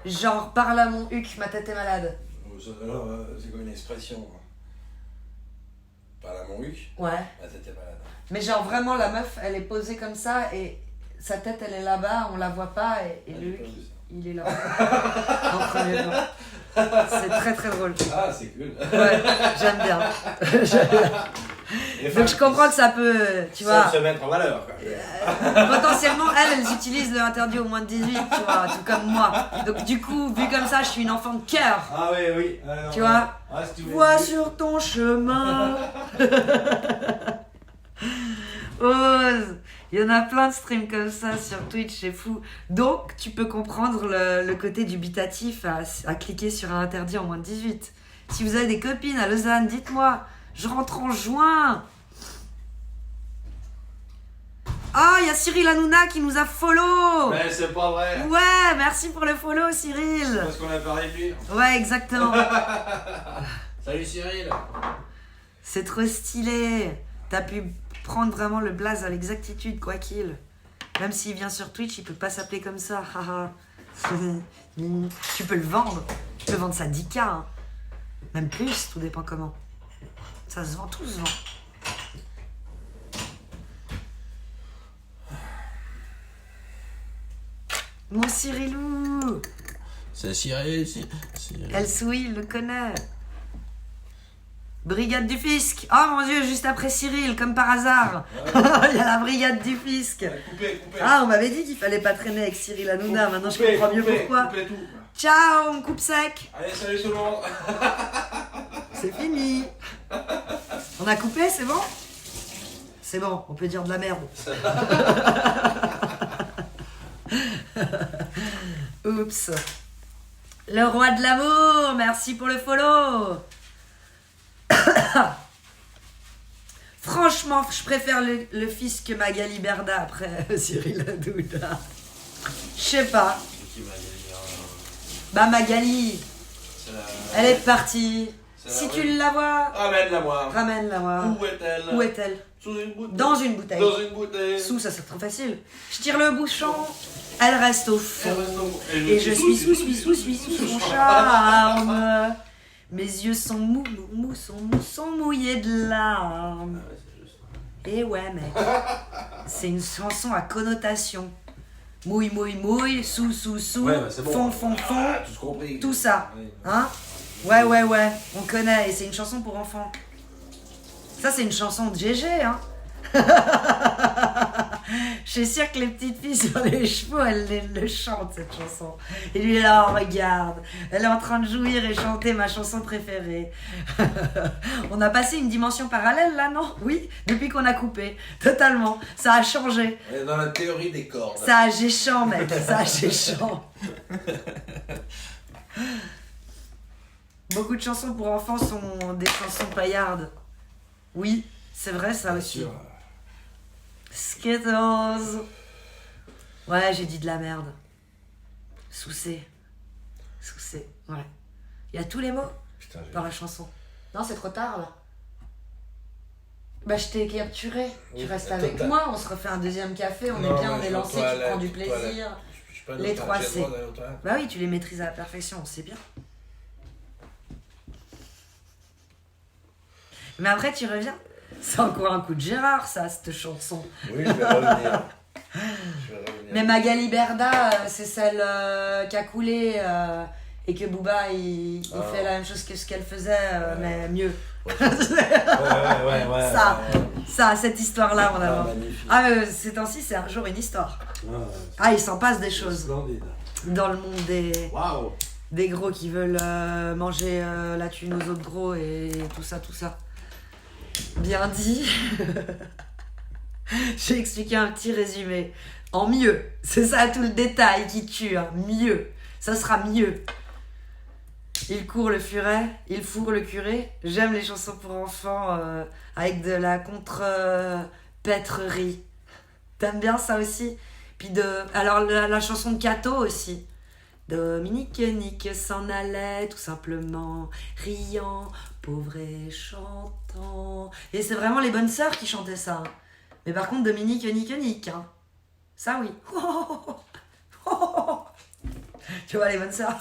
Genre, parle à mon huc, ma tête est malade. Alors, c'est quoi une expression? Parle à mon huc? Ouais. Ah, t'étais malade. Mais genre, vraiment, la meuf, elle est posée comme ça et sa tête, elle est là-bas, on la voit pas et le huc, il est là. En premier plan. C'est très très drôle. Ah, c'est cool. Ouais, j'aime bien. Donc je comprends que ça peut, tu vois. Se mettre en valeur, quoi. Potentiellement, elles utilisent le interdit au moins de 18, tu vois, tout comme moi. Donc du coup, vu comme ça, je suis une enfant de cœur. Ah oui, oui. Ah, non, Tu vois, ah, si tu veux- vois sur ton chemin. Ose. Il y en a plein de streams comme ça sur Twitch, c'est fou. Donc, tu peux comprendre le côté dubitatif à cliquer sur un interdit en moins de 18. Si vous avez des copines à Lausanne, dites-moi. Je rentre en juin. Ah, il y a Cyril Hanouna qui nous a follow. Mais c'est pas vrai. Ouais, merci pour le follow, Cyril. Parce qu'on a parlé de lui. Ouais, exactement. Salut Cyril. C'est trop stylé. T'as pu prendre vraiment le blaze à l'exactitude, quoi qu'il. Même s'il vient sur Twitch, il peut pas s'appeler comme ça. Haha. Tu peux le vendre. Tu peux vendre ça 10K. Hein. Même plus, tout dépend comment. Ça se vend, tout se vend. Mon Cyrilou. C'est Cyril. El Soui, le connaît. Brigade du fisc. Oh mon dieu, juste après Cyril, comme par hasard. Il y a la brigade du fisc. Coupez. Ah, on m'avait dit qu'il fallait pas traîner avec Cyril Hanouna. Maintenant, je comprends mieux pourquoi. Coupez tout. Ciao, on coupe sec. Allez, salut tout le monde. C'est fini. On a coupé, c'est bon? C'est bon, on peut dire de la merde. Oups. Le roi de l'amour, merci pour le follow. Franchement, je préfère le fils que Magali Berda après Cyril Hanouna. Je sais pas. Bah Magali. C'est la... Elle est partie. C'est la Si vraie. tu la vois, Ramène-la moi. ramène-la moi. Où est-elle? Où est-elle? Sous une bouteille. Dans une bouteille. Dans une bouteille. Sous, ça c'est trop facile. Je tire le bouchon, elle reste au fond. Et je suis suis sous son charme. Mes yeux sont sont mouillés de larmes. Ah ouais, c'est juste. Et ouais, mec, c'est une chanson à connotation. Mouille, sous, Ouais, bah, c'est bon. fond, Ah, tout compris. tout ça. Oui. Hein? Ouais, on connaît, et c'est une chanson pour enfants. Ça, c'est une chanson de GG, hein? Je suis sûre que les petites filles sur les chevaux, elles le chantent, cette chanson. Et lui, là, regarde, elle est en train de jouir et chanter ma chanson préférée. On a passé une dimension parallèle, là, non? Oui, depuis qu'on a coupé. Totalement. Ça a changé. On est dans la théorie des cordes. Ça a géchant, mec. Ça a géchant. Beaucoup de chansons pour enfants sont des chansons paillardes. Oui, c'est vrai, ça Bien aussi. sûr. Skittles. Ouais, j'ai dit de la merde. Soucé. Ouais. Il y a tous les mots Putain, dans la chanson. Non, c'est trop tard, là. Bah, je t'ai capturé. Tu Oui, restes attends, avec attends. moi, on se refait un deuxième café, on Non, est bien, mais on je est vais aux lancé, tu toilettes, prends du aux toilettes. plaisir. Je suis pas Les dans- 3 j'ai le C. droit d'aller aux toilettes. Bah oui, tu les maîtrises à la perfection, c'est bien. Mais après, tu reviens. C'est encore un coup de Gérard, ça, cette chanson. Oui, je vais revenir. Je vais revenir. Mais Magali Berda, c'est celle qui a coulé et que Booba, il Ah. fait la même chose que ce qu'elle faisait, Ouais. mais mieux. Ouais, Ça. ouais. Ça, cette histoire-là, mon Ah, amour. magnifique. Ah, ces temps-ci, c'est un jour une histoire. Ah, il s'en passe des choses Splendide. dans le monde Waouh. des gros qui veulent manger la thune aux autres gros et tout ça, tout ça. Bien dit. J'ai expliqué un petit résumé. En mieux. C'est ça tout le détail qui tue. Hein. Mieux. Ça sera mieux. Il court le furet, il fourre le curé. J'aime les chansons pour enfants avec de la contre-pètrerie. T'aimes bien ça aussi? Puis alors la chanson de Cato aussi. Dominique Nique s'en allait tout simplement, riant, pauvre et chantant. Et c'est vraiment les bonnes sœurs qui chantaient ça. Hein. Mais par contre, Dominique Nique. Hein. Ça oui. Tu vois les bonnes sœurs.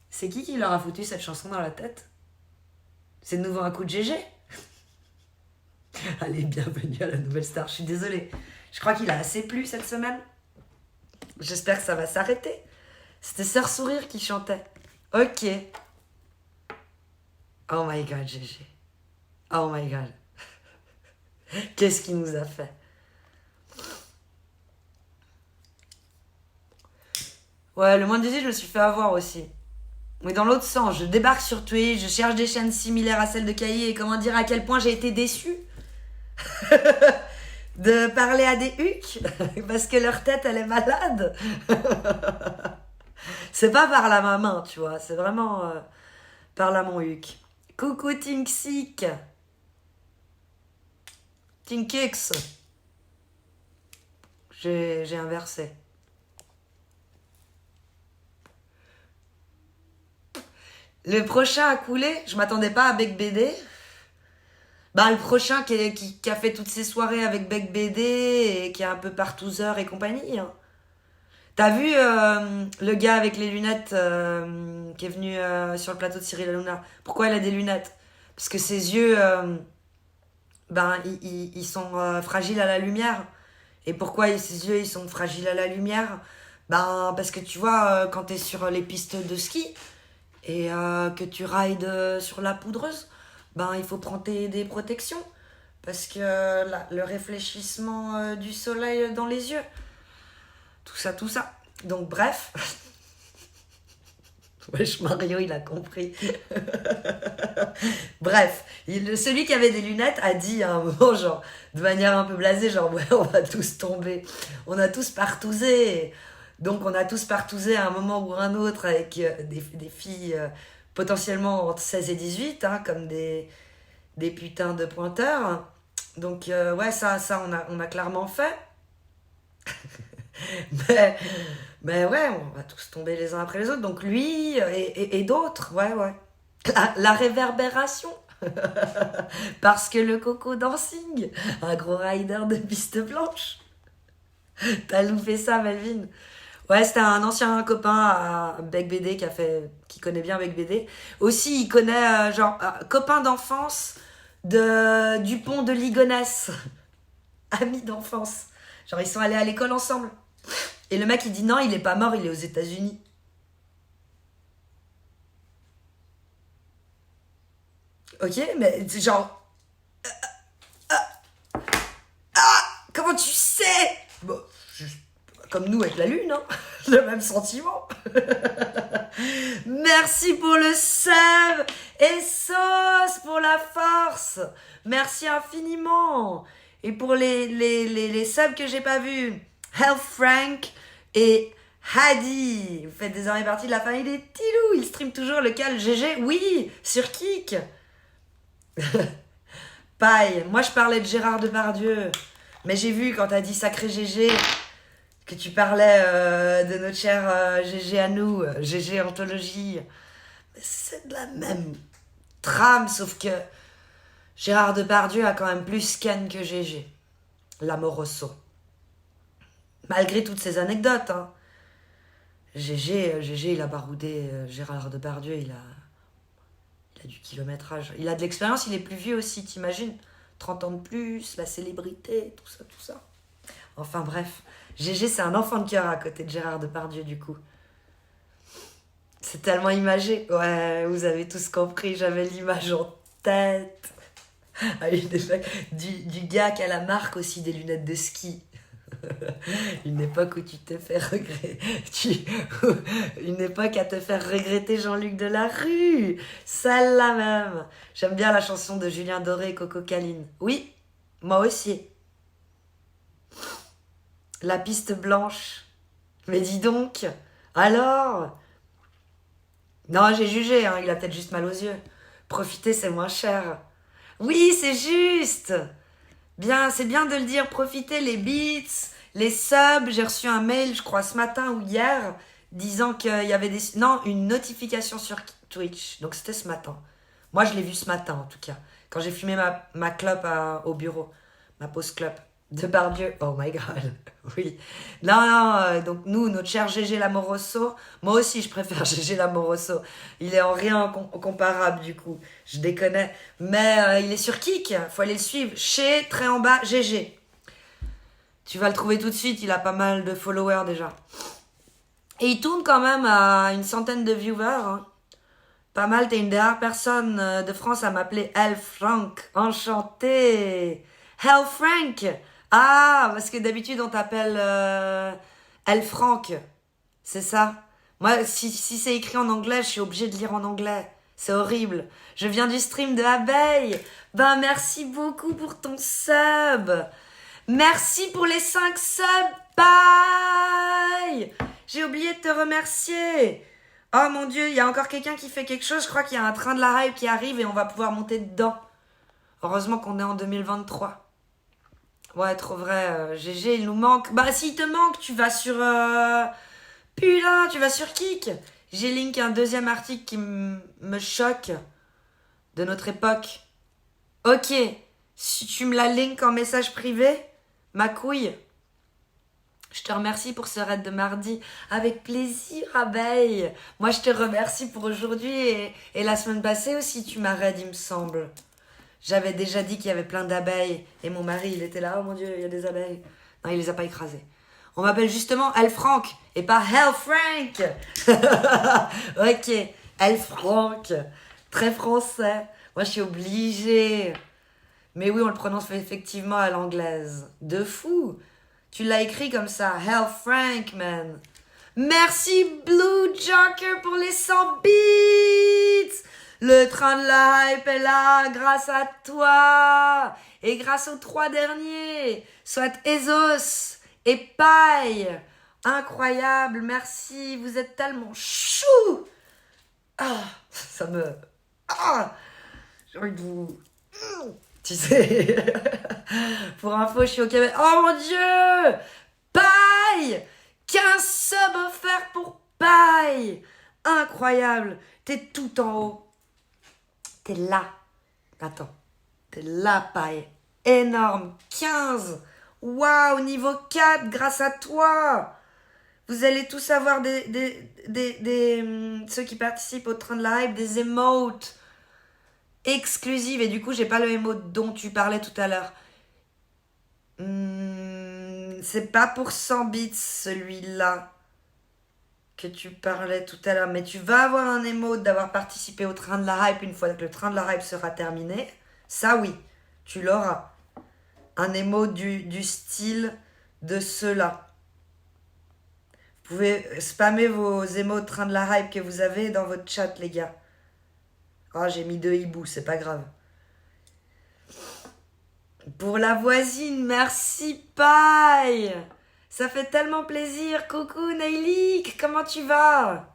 C'est qui leur a foutu cette chanson dans la tête? C'est de nouveau un coup de GG. Allez, bienvenue à la nouvelle star. Je suis désolée. Je crois qu'il a assez plu cette semaine. J'espère que ça va s'arrêter. C'était Sœur Sourire qui chantait. Ok. Oh my god, GG. Oh my god. Qu'est-ce qu'il nous a fait? Ouais, le moins de je me suis fait avoir aussi. Mais dans l'autre sens, je débarque sur Twitch, je cherche des chaînes similaires à celles de Cahier et comment dire à quel point j'ai été déçue de parler à des hucs parce que leur tête elle est malade. C'est pas par la main, tu vois, c'est vraiment par là mon huc. Coucou Tinksik. Tinkix. J'ai inversé. Le prochain à couler, je m'attendais pas à Bec BD. Bah, le prochain qui a fait toutes ses soirées avec Bec BD et qui est un peu partouzeur et compagnie. Hein. T'as vu le gars avec les lunettes qui est venu sur le plateau de Cyril Hanouna? Pourquoi il a des lunettes? Parce que ses yeux, ils sont fragiles à la lumière. Et pourquoi ses yeux ils sont fragiles à la lumière? Parce que tu vois, quand t'es sur les pistes de ski et que tu rides sur la poudreuse, il faut prendre des protections. Parce que le réfléchissement du soleil dans les yeux. Tout ça. Donc bref. Wesh, Mario, il a compris. Bref, celui qui avait des lunettes a dit à un moment, genre, de manière un peu blasée, genre, ouais, on va tous tomber. On a tous partousé. Donc, on a tous partousé à un moment ou un autre avec des filles potentiellement entre 16 et 18, hein, comme des putains de pointeurs. Donc, ouais, ça on a clairement fait. Mais, mais ouais, on va tous tomber les uns après les autres. Donc lui et d'autres, ouais. La réverbération. Parce que le Coco Dancing, un gros rider de piste blanche. T'as loupé ça, Melvin. Ouais, c'était un ancien copain à Bec BD qui connaît bien Bec BD. Aussi, il connaît, copain d'enfance de Dupont de Ligonnès. Amis d'enfance. Genre, ils sont allés à l'école ensemble. Et le mec, il dit non, il est pas mort, il est aux États-Unis. Ok, mais genre. Comment tu sais? Bon, comme nous avec la lune, hein. Le même sentiment. Merci pour le sub et sauce pour la force. Merci infiniment. Et pour les subs que j'ai pas vus, Health Frank et Hadi. Vous faites désormais partie de la famille des Tilou. Ils streament toujours lequel GG? Oui, sur Kik. Paille. Moi je parlais de Gérard Depardieu. Mais j'ai vu quand t'as dit sacré GG que tu parlais de notre cher GG à nous, GG Anthologie. Mais c'est de la même trame, sauf que Gérard Depardieu a quand même plus ken que GG. L'amoroso. Malgré toutes ces anecdotes, hein. GG, il a baroudé Gérard Depardieu, il a du kilométrage. Il a de l'expérience, il est plus vieux aussi, t'imagines? 30 ans de plus, la célébrité, tout ça. Enfin bref, GG c'est un enfant de cœur à côté de Gérard Depardieu du coup. C'est tellement imagé. Ouais, vous avez tous compris, j'avais l'image en tête. Ah, du gars qui a la marque aussi des lunettes de ski. Une époque où tu te fais regretter. Une époque à te faire regretter Jean-Luc Delarue. Celle-là même. J'aime bien la chanson de Julien Doré et Coco Caline. Oui, moi aussi. La piste blanche. Mais dis donc. Alors? Non, j'ai jugé, hein, il a peut-être juste mal aux yeux. Profiter, c'est moins cher. Oui, c'est juste. Bien, c'est bien de le dire, profitez les beats, les subs. J'ai reçu un mail, je crois, ce matin ou hier, disant qu'il y avait une notification sur Twitch. Donc c'était ce matin. Moi, je l'ai vu ce matin, en tout cas. Quand j'ai fumé ma clope au bureau. Ma pause clope. Depardieu. Oh my god. Oui. Non, donc nous, notre cher GG Lamoroso. Moi aussi, je préfère GG Lamoroso. Il est en rien comparable, du coup. Je déconne. Mais il est sur Kik. Faut aller le suivre. Chez, très en bas, GG. Tu vas le trouver tout de suite. Il a pas mal de followers déjà. Et il tourne quand même à une centaine de viewers. Hein. Pas mal. T'es une des rares personnes de France à m'appeler El Frank. Enchanté. El Frank. Ah, parce que d'habitude, on t'appelle El Frank. C'est ça. Moi, si c'est écrit en anglais, je suis obligée de lire en anglais. C'est horrible. Je viens du stream de Abeille. Ben, merci beaucoup pour ton sub. Merci pour les 5 subs. Bye. J'ai oublié de te remercier. Oh mon Dieu, il y a encore quelqu'un qui fait quelque chose. Je crois qu'il y a un train de la hype qui arrive et on va pouvoir monter dedans. Heureusement qu'on est en 2023. Ouais, trop vrai. GG, il nous manque. Bah, s'il te manque, tu vas sur... Putain, tu vas sur Kik. J'ai link un deuxième article qui me choque de notre époque. Ok. Si tu me la link en message privé, ma couille. Je te remercie pour ce raid de mardi. Avec plaisir, Abeille. Moi, je te remercie pour aujourd'hui et la semaine passée aussi, tu m'as raid, il me semble. J'avais déjà dit qu'il y avait plein d'abeilles. Et mon mari, il était là. Oh mon Dieu, il y a des abeilles. Non, il les a pas écrasées. On m'appelle justement El Frank. Et pas Hell Frank. Ok. El Frank. Très français. Moi, je suis obligée. Mais oui, on le prononce effectivement à l'anglaise. De fou. Tu l'as écrit comme ça. Hell Frank, man. Merci Blue Joker pour les 100 bits. Le train de la hype est là grâce à toi et grâce aux 3 derniers, soit Ezos et Paille. Incroyable, merci, vous êtes tellement chou. Ah, ça me... Ah, j'ai envie de vous... Tu sais, pour info, je suis au Québec. Oh mon Dieu, Paille, paille. Incroyable. T'es tout en haut. T'es là. Attends. T'es là, paille. Énorme. 15. Waouh, niveau 4 grâce à toi. Vous allez tous avoir ceux qui participent au train de la hype, des emotes exclusives. Et du coup, j'ai pas le emote dont tu parlais tout à l'heure. C'est pas pour 100 bits celui-là que tu parlais tout à l'heure. Mais tu vas avoir un emote d'avoir participé au train de la hype une fois que le train de la hype sera terminé. Ça oui, tu l'auras. Un emote du style de ceux-là. Vous pouvez spammer vos emotes train de la hype que vous avez dans votre chat, les gars. Oh, j'ai mis 2 hiboux, c'est pas grave. Pour la voisine, merci Paille. Ça fait tellement plaisir. Coucou Nailik, comment tu vas?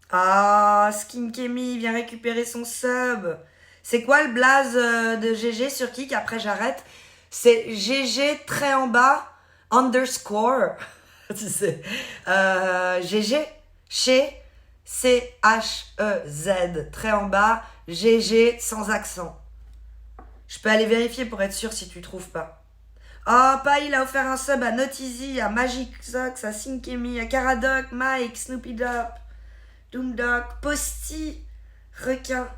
Ah, Skinkemi vient récupérer son sub. C'est quoi le blaze de GG sur Kik? Après j'arrête. C'est GG trait en bas underscore. Tu sais. GG chez CHEZ trait en bas GG sans accent. Je peux aller vérifier pour être sûr si tu trouves pas. Oh, Paille, il a offert un sub à Notizy, à Magic Sox, à Sinkemi, à Caradoc, Mike, Snoopy Dop, Doomdoc, Posty, Requin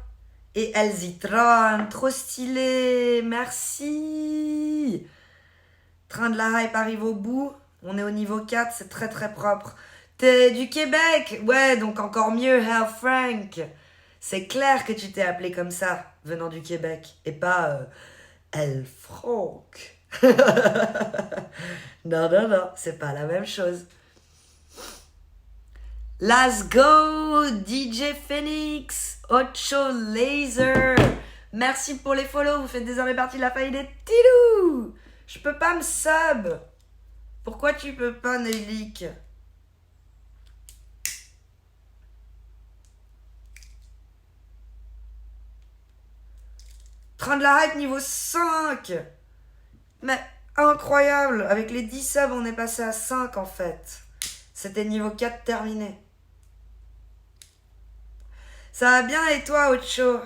et Elzitron. Trop stylé, merci. Train de la hype arrive au bout. On est au niveau 4, c'est très très propre. T'es du Québec? Ouais, donc encore mieux, Hell Frank. C'est clair que tu t'es appelé comme ça, venant du Québec, et pas El Franck. Non, non, non, c'est pas la même chose. Let's go, DJ Phoenix, Ocho Laser. Merci pour les follow, vous faites désormais partie de la famille des Tilou. Je peux pas me sub. Pourquoi tu peux pas, Nailik? Train de la hype niveau 5. Mais incroyable. Avec les 10 subs, on est passé à 5 en fait. C'était niveau 4 terminé. Ça va bien et toi, Ocho?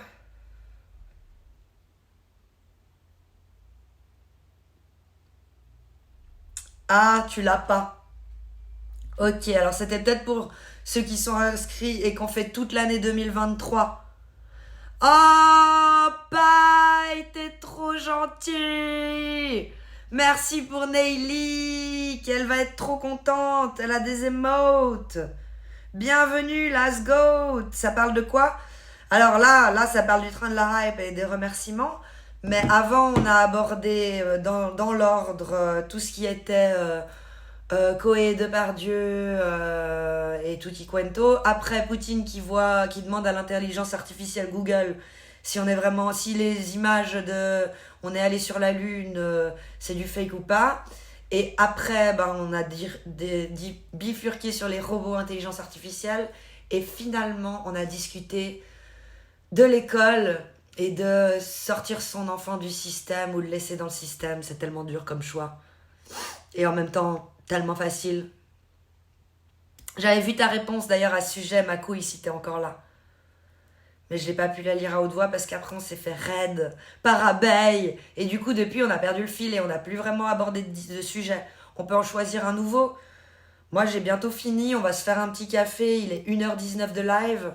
Ah, tu l'as pas. Ok, alors c'était peut-être pour ceux qui sont inscrits et qu'on fait toute l'année 2023. Oh, Paille, t'es trop gentil. Merci pour Nayli, qu'elle va être trop contente. Elle a des emotes. Bienvenue, let's go. Ça parle de quoi? Alors là, ça parle du train de la hype et des remerciements. Mais avant, on a abordé dans l'ordre tout ce qui était Koé, Depardieu et tutti quanto. Après, Poutine qui demande à l'intelligence artificielle Google si les images de on est allé sur la Lune, c'est du fake ou pas. Et après, on a bifurqué sur les robots intelligence artificielle. Et finalement, on a discuté de l'école et de sortir son enfant du système ou le laisser dans le système. C'est tellement dur comme choix. Et en même temps, tellement facile. J'avais vu ta réponse d'ailleurs à ce sujet, ma couille, si t'es encore là. Mais je n'ai pas pu la lire à haute voix parce qu'après on s'est fait raid par abeille. Et du coup, depuis, on a perdu le fil et on n'a plus vraiment abordé de sujet. On peut en choisir un nouveau. Moi, j'ai bientôt fini. On va se faire un petit café. Il est 1h19 de live.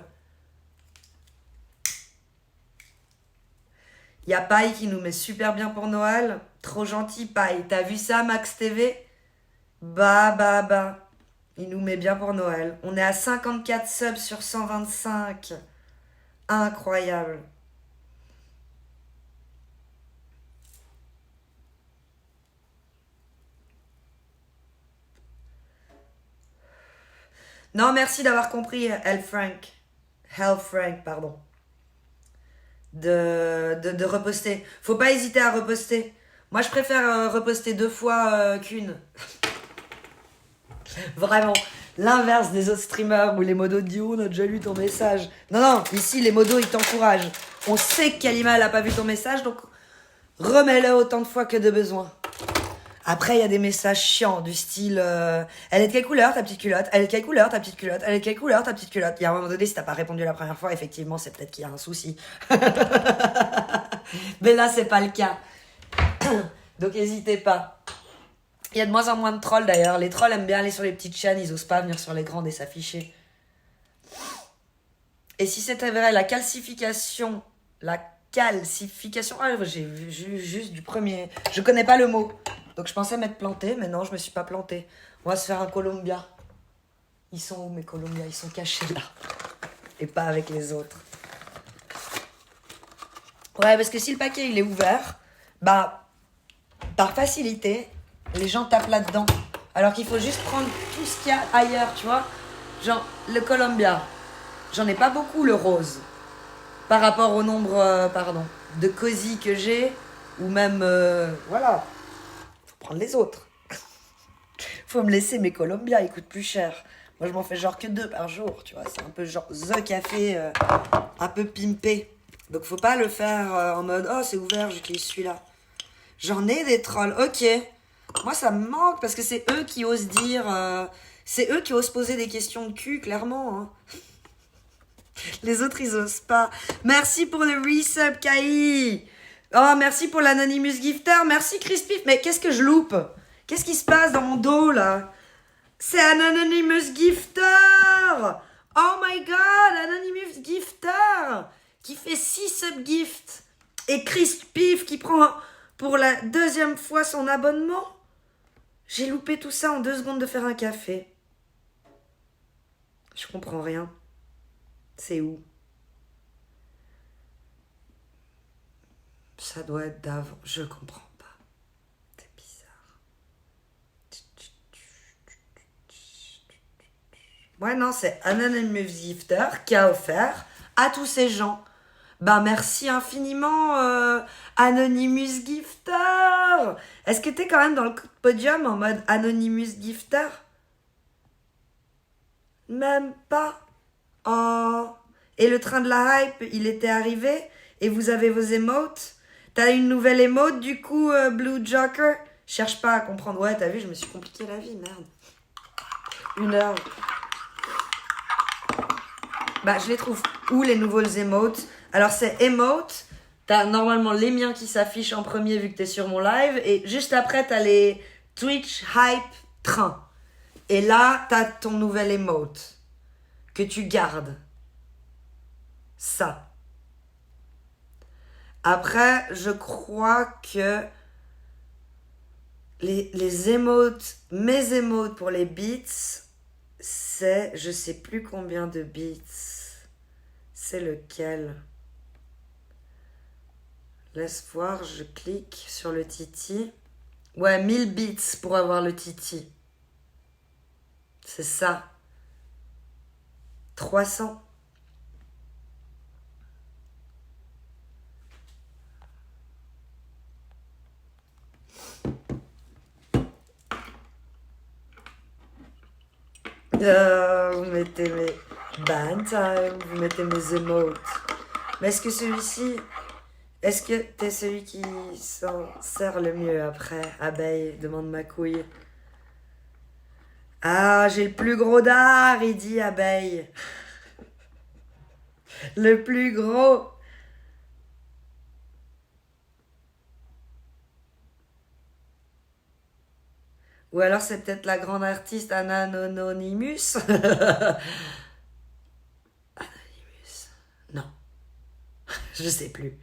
Il y a Paille qui nous met super bien pour Noël. Trop gentil, Paille. T'as vu ça, Max TV? Bah. Il nous met bien pour Noël. On est à 54 subs sur 125. Incroyable. Non, merci d'avoir compris, Hell Frank, pardon. De reposter. Faut pas hésiter à reposter. Moi, je préfère reposter 2 fois qu'une. Vraiment. L'inverse des autres streamers où les modos disent oh, on a déjà lu ton message. Non, ici les modos ils t'encouragent. On sait que Kalima elle a pas vu ton message donc remets-le autant de fois que de besoin. Après, il y a des messages chiants du style elle est de quelle couleur ta petite culotte? Elle est de quelle couleur ta petite culotte? Elle est de quelle couleur ta petite culotte? Il y a un moment donné, si t'as pas répondu la première fois, effectivement, c'est peut-être qu'il y a un souci. Mais là, c'est pas le cas. Donc, n'hésitez pas. Il y a de moins en moins de trolls d'ailleurs. Les trolls aiment bien aller sur les petites chaînes, ils osent pas venir sur les grandes et s'afficher. Et si c'était vrai, la calcification, ah, j'ai vu juste du premier. Je connais pas le mot. Donc je pensais m'être plantée, mais non, je me suis pas plantée. On va se faire un Columbia. Ils sont où mes Columbia? Ils sont cachés là. Et pas avec les autres. Ouais, parce que si le paquet il est ouvert, bah, par facilité, les gens tapent là-dedans. Alors qu'il faut juste prendre tout ce qu'il y a ailleurs, tu vois. Genre, le Columbia. J'en ai pas beaucoup, le rose. Par rapport au nombre, de cosy que j'ai. Ou même, voilà. Faut prendre les autres. Faut me laisser mes Columbia, ils coûtent plus cher. Moi, je m'en fais genre que 2 par jour, tu vois. C'est un peu genre The Café, un peu pimpé. Donc, faut pas le faire en mode, oh, c'est ouvert, j'utilise celui-là. J'en ai des trolls, ok. Moi, ça me manque parce que c'est eux qui osent dire... c'est eux qui osent poser des questions de cul, clairement. Hein. Les autres, ils osent pas. Merci pour le resub, Kai. Oh, merci pour l'Anonymous Gifter. Merci, Crispy. Mais qu'est-ce que je loupe? Qu'est-ce qui se passe dans mon dos, là? C'est un Anonymous Gifter. Oh my God, Anonymous Gifter. Qui fait 6 subgifts. Et Crispy qui prend pour la 2e fois son abonnement. J'ai loupé tout ça en 2 secondes de faire un café. Je comprends rien. C'est où? Ça doit être d'avant. Je comprends pas. C'est bizarre. Ouais, non, c'est Anonymous Gifter qui a offert à tous ces gens. Ben, merci infiniment, Anonymous Gifter. Est-ce que t'es quand même dans le podium en mode Anonymous Gifter? Même pas. Oh. Et le train de la hype, il était arrivé? Et vous avez vos emotes? T'as une nouvelle emote, du coup, Blue Joker? Cherche pas à comprendre. Ouais, t'as vu, je me suis compliqué la vie, merde. 1 heure. Bah, je les trouve où, les nouveaux emotes? Alors, c'est emote. T'as normalement les miens qui s'affichent en premier vu que t'es sur mon live. Et juste après, t'as les Twitch Hype Train. Et là, t'as ton nouvel emote. Que tu gardes. Ça. Après, je crois que les emotes, mes emotes pour les beats, c'est je sais plus combien de beats. C'est lequel? Laisse voir, je clique sur le titi. Ouais, 1000 beats pour avoir le titi. C'est ça. 300. Vous mettez mes ban time, vous mettez mes emotes. Mais est-ce que celui-ci, est-ce que t'es celui qui s'en sert le mieux après? Abeille, demande ma couille. Ah, j'ai le plus gros d'art, il dit Abeille. Le plus gros. Ou alors c'est peut-être la grande artiste Anonymous. Anonymous. Non. Je sais plus.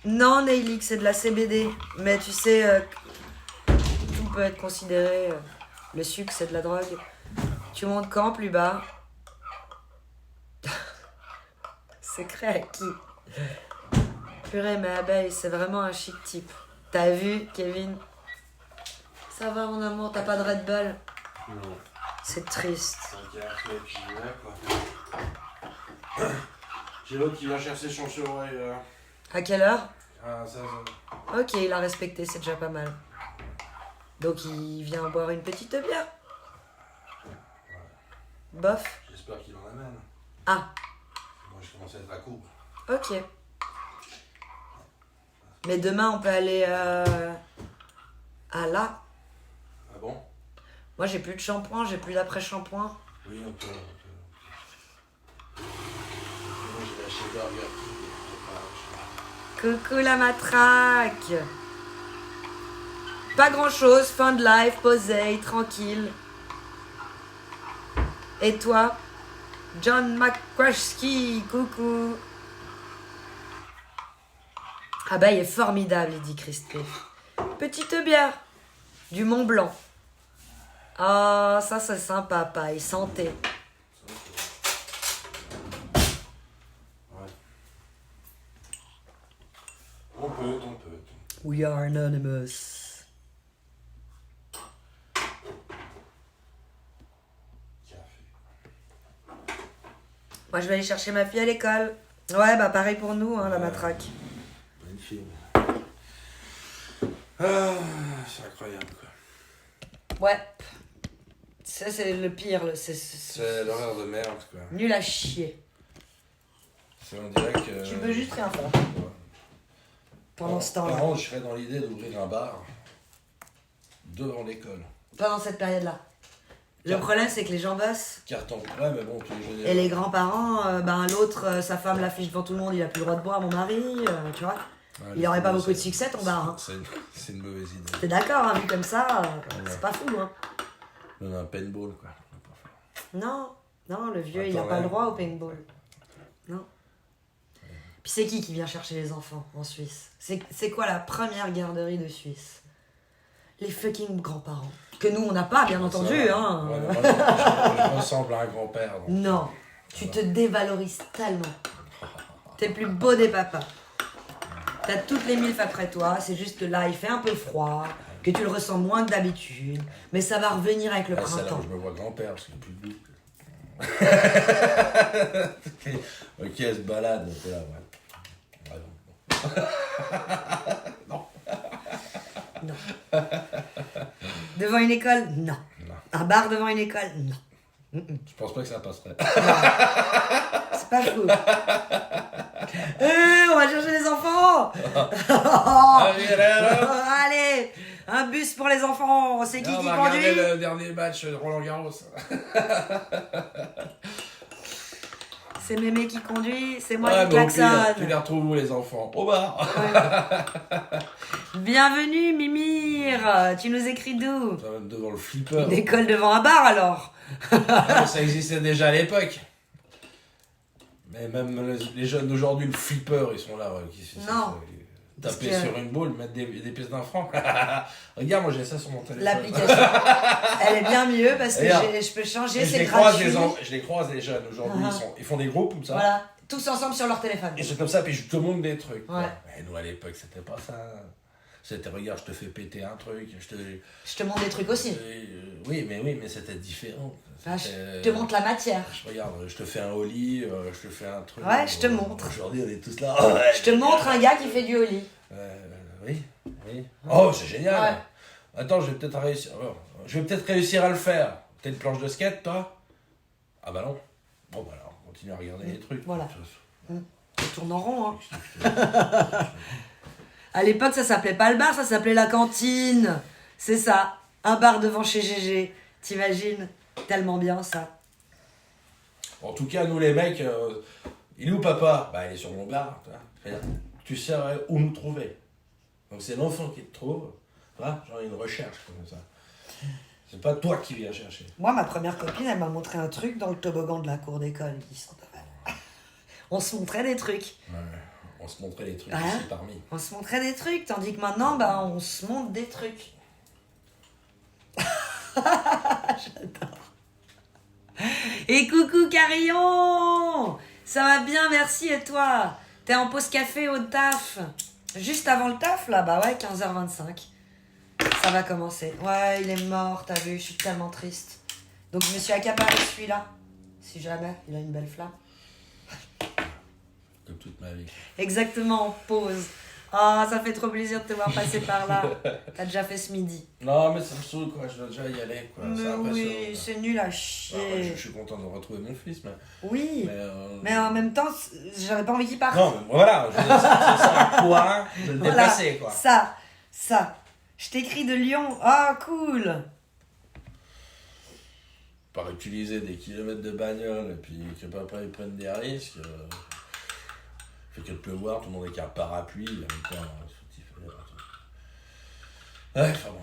Non, Neilix, c'est de la CBD. Mais tu sais, tout peut être considéré. Le sucre, c'est de la drogue. Tu montes quand plus bas? Secret à qui? Purée, mais abeille, c'est vraiment un chic type. T'as vu, Kevin? Ça va, mon amour, t'as pas de Red Bull? Non. C'est triste. J'ai l'autre qui va chercher son chevreuil. À quelle heure? Ah, ça. Ok, il a respecté, c'est déjà pas mal. Donc il vient boire une petite bière. Bof. J'espère qu'il en amène. Ah, Moi, je commence à être à court. ok. Mais demain, on peut aller à là. Ah bon? Moi, j'ai plus de shampoing, j'ai plus d'après-shampoing. Oui, on peut. Moi, j'ai lâché Burger King. Coucou la matraque. Pas grand chose, fin de live, posé, tranquille. Et toi? John McCrushky, coucou. Ah bah il est formidable, il dit Crispé. Petite bière. Du Mont Blanc. Ah, ça c'est sympa, paille. Santé. Ouais. On peut. We are anonymous. Café. Moi je vais aller chercher ma fille à l'école. Ouais, bah pareil pour nous, hein, la matraque. Bonne fille. Ah, c'est incroyable, quoi. Ouais. Ça c'est le pire, C'est l'horaire de merde, quoi. nul à chier. On dirait que... Tu peux juste rien faire pendant ce temps-là. Par contre, je serais dans l'idée d'ouvrir un bar devant l'école. Pendant cette période-là. Le problème, c'est que les gens bossent. Carton. Ouais, mais bon, tu es Et les grands-parents, l'autre, sa femme l'affiche devant tout le monde, il a plus le droit de boire, mon mari, tu vois. Ouais, Il aurait pas beaucoup de succès, ton bar. Hein. C'est une mauvaise idée. T'es d'accord, hein, vu comme ça, c'est pas fou, hein. On a un paintball, quoi. Non, le vieux, il Attends, a pas le ouais. droit au paintball. Non. Puis c'est qui vient chercher les enfants en Suisse? C'est quoi la première garderie de Suisse? Les fucking grands-parents. Que nous, on n'a pas, bien entendu, Ça, hein. ouais, moi, je ressemble à un grand-père. donc. Non, tu te dévalorises tellement. T'es le plus beau des papas. T'as toutes les milfs après toi, c'est juste que là, il fait un peu froid, que tu le ressens moins que d'habitude, mais ça va revenir avec le Ah, c'est là printemps. où je me vois grand-père, parce qu'il n'y a plus de doute. Ok, elle se balade, t'es là, ouais. Ah, non. Non. Devant une école? Non. Non. Un bar devant une école? Non. Je pense pas que ça passerait. C'est pas fou. On va chercher les enfants. Allez, un bus pour les enfants. C'est qui On va conduit? regarder le dernier match de Roland Garros. C'est Mémé qui conduit, c'est moi Ouais, qui mais au pire, tu klaxonne. les retrouves où, les enfants? Au bar. Bienvenue Mimir, tu nous écris d'où? Ça va être devant le flipper. Une école devant un bar alors? Ah, ça existait déjà à l'époque. Mais même les jeunes d'aujourd'hui, le flipper, ils sont là. Ouais, Non. Taper Parce que- sur une boule, mettre des pièces d'un franc. Regarde, moi j'ai ça sur mon téléphone. L'application, elle est bien mieux parce que Regarde. je peux changer, Et je c'est les croise, gratuit. je les croise les jeunes aujourd'hui, Ah. ils font des groupes comme ça. Voilà, tous ensemble sur leur téléphone. Et c'est comme ça, puis je te montre des trucs. quoi. Ouais. Mais nous à l'époque, c'était pas ça. C'était regarde, je te fais péter un truc. Je te montre des trucs aussi. Oui, mais c'était différent. Ah, je C'était- te montre la matière. Regarde, je te fais un holly, je te fais un truc. Ouais, je te montre. Aujourd'hui, on est tous là. Ouais, Je te montre un gars qui fait du holly. Oui. Oh, c'est génial. Ouais. Attends, je vais peut-être réussir à le faire. T'as une planche de skate, toi? Ah bah non. Bon, bah alors, on continue à regarder les trucs. Voilà. De toute façon. Ça tourne en rond, hein. À l'époque, ça s'appelait pas le bar, ça s'appelait la cantine. C'est ça. Un bar devant chez GG. T'imagines? Tellement bien, ça. En tout cas, nous les mecs, il est où papa? Bah, il est sur mon bar. Tu sais où nous trouver. Donc c'est l'enfant qui te trouve. Voilà, genre une recherche comme ça. C'est pas toi qui viens chercher. Moi, ma première copine, elle m'a montré un truc dans le toboggan de la cour d'école. On se montrait des trucs. Ouais, on se montrait les trucs Ah. ici parmi. On se montrait des trucs, tandis que maintenant, bah, on se montre des trucs. J'adore. Et coucou Carillon! Ça va bien, merci, et toi? T'es en pause café au taf? Juste avant le taf, là? Bah ouais, 15h25. Ça va commencer. Ouais, il est mort, t'as vu, je suis tellement triste. Donc je me suis accaparé celui-là. Si jamais, il a une belle flamme. Comme toute ma vie. Exactement, en pause. Oh, ça fait trop plaisir de te voir passer par là. T'as déjà fait ce midi. Non, mais ça me saoule, quoi. Je dois déjà y aller, quoi. Mais C'est impressionnant. oui, c'est nul à Ouais, chier. je suis content de retrouver mon fils, mais... Oui, Mais, mais en même temps, j'aurais pas envie qu'il parte. Non, mais voilà, je veux dire, ça sert à quoi de le Voilà, déplacer, quoi. ça. Je t'écris de Lyon. Ah, cool. Par utiliser des kilomètres de bagnole et puis que papa il prenne des risques, fait que de pleuvoir, tout le monde est qu'un parapluie, il a même pas un soutif. Ouais, enfin bon.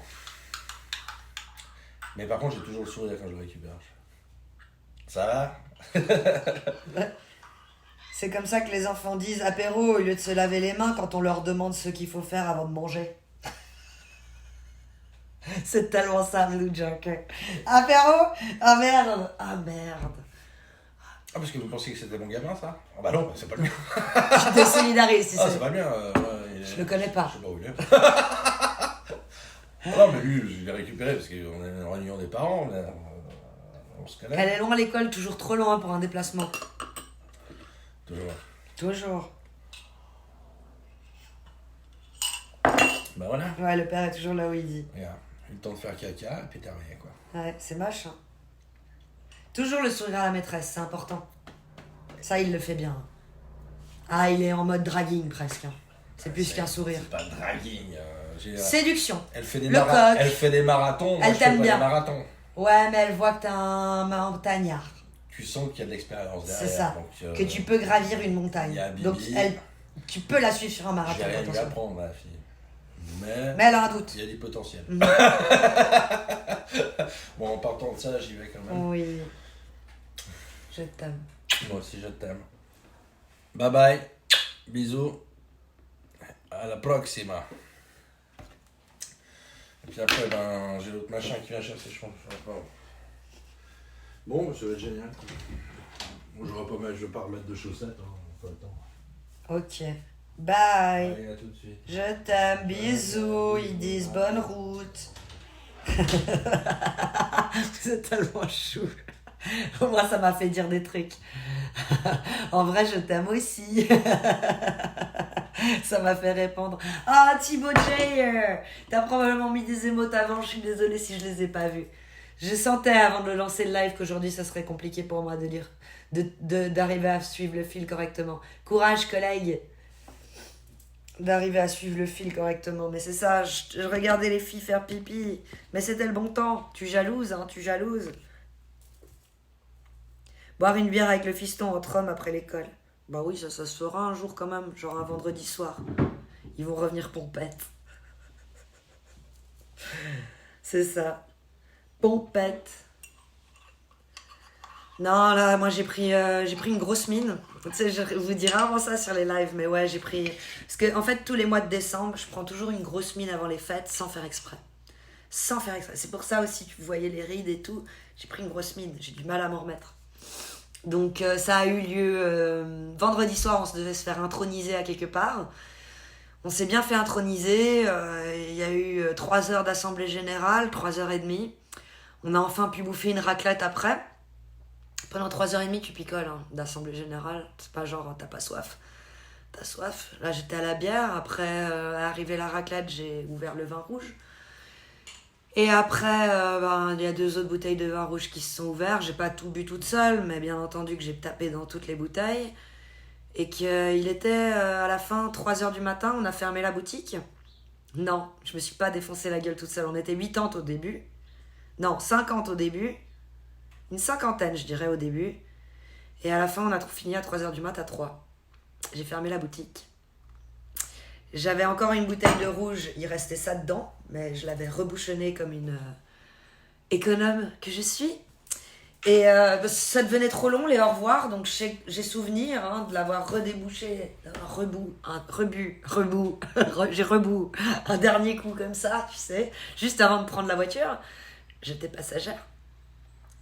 Mais par contre, j'ai toujours le sourire quand je le récupère. Ça va? C'est comme ça que les enfants disent apéro au lieu de se laver les mains quand on leur demande ce qu'il faut faire avant de manger. C'est tellement ça, Blue Joker. Apéro? Ah merde. Ah merde. Ah, parce que vous pensiez que c'était mon gamin, ça? Ah bah non, bah, c'est pas le mien. Je te solidarise, si Ah, c'est. c'est pas le mien. Je le connais pas. Je sais pas où il est. Ah non, mais lui, je l'ai récupéré parce qu'on est une réunion des parents, on se connaît. Elle est loin à l'école, toujours trop loin pour un déplacement. Toujours. Toujours. Bah voilà. Ouais, le père est toujours là où il dit. Regarde, eu le temps de faire caca et puis terminé, quoi. Ouais, c'est moche. Hein. Toujours le sourire à la maîtresse, c'est important. Ça, il le fait bien. Ah, il est en mode dragging presque. Hein. C'est plus qu'un sourire. C'est pas dragging. Séduction. Elle fait des, Le coq. elle fait des marathons. Moi, Elle je fais t'aime pas bien. des marathons. Ouais, mais elle voit que t'es un montagnard. Tu sens qu'il y a de l'expérience derrière. C'est ça. Donc, Que tu peux gravir une montagne. il y a Bibi. Donc, tu peux la suivre sur un marathon. J'ai rien lui attention. apprendre, la fille. Mais Mais elle a un doute. il y a du potentiel. Mhm. Bon, en partant de ça, j'y vais quand même. Oui. Je t'aime. Moi aussi, je t'aime. Bye bye. Bisous. À la proxima. Et puis après, ben, j'ai l'autre machin qui vient chercher, je pense. Bon, bah, ça va être génial. Bon, je vais pas remettre de chaussettes, hein, pas le temps. Ok. Bye. Allez, à tout de suite. Je t'aime. Bisous. Ils disent bonne route. C'est tellement chou. Moi, ça m'a fait dire des trucs. En vrai, je t'aime aussi. Ça m'a fait répondre. Ah, Thibaut J, t'as probablement mis des émotes avant. Je suis désolée si je les ai pas vus. Je sentais avant de lancer le live qu'aujourd'hui, ça serait compliqué pour moi de lire, d'arriver à suivre le fil correctement. Courage, collègue, d'arriver à suivre le fil correctement. Mais c'est ça, je regardais les filles faire pipi. Mais c'était le bon temps. Tu jalouses, hein, tu jalouses. Boire une bière avec le fiston entre hommes après l'école. Bah oui, ça se fera un jour quand même, genre un vendredi soir. Ils vont revenir pompette. C'est ça. Pompette. Non, là, moi j'ai pris une grosse mine. Tu sais, je vous dis rarement ça sur les lives, mais ouais, j'ai pris... Parce que, en fait, tous les mois de décembre, je prends toujours une grosse mine avant les fêtes, sans faire exprès. Sans faire exprès. C'est pour ça aussi, tu voyais les rides et tout. J'ai pris une grosse mine, j'ai du mal à m'en remettre. Donc ça a eu lieu vendredi soir, on se devait se faire introniser à quelque part. On s'est bien fait introniser, il y a eu 3 heures d'assemblée générale, 3h30. On a enfin pu bouffer une raclette après. Pendant 3h30 tu picoles hein, d'assemblée générale, c'est pas genre t'as pas soif. T'as soif, là j'étais à la bière, après arrivé la raclette j'ai ouvert le vin rouge. Et après, il y a 2 autres bouteilles de vin rouge qui se sont ouvertes. J'ai pas tout bu toute seule, mais bien entendu que j'ai tapé dans toutes les bouteilles. Et qu'il était à la fin 3h du matin, on a fermé la boutique. Non, je me suis pas défoncé la gueule toute seule. On était 80 au début. Non, 50 au début. Une cinquantaine, je dirais, au début. Et à la fin, on a fini à 3h du mat à 3. J'ai fermé la boutique. J'avais encore une bouteille de rouge, il restait ça dedans, mais je l'avais rebouchonnée comme une économe que je suis. Et ça devenait trop long, les au revoir, donc j'ai souvenir hein, de l'avoir redébouché, d'avoir j'ai rebou un dernier coup comme ça, tu sais, juste avant de prendre la voiture. J'étais passagère,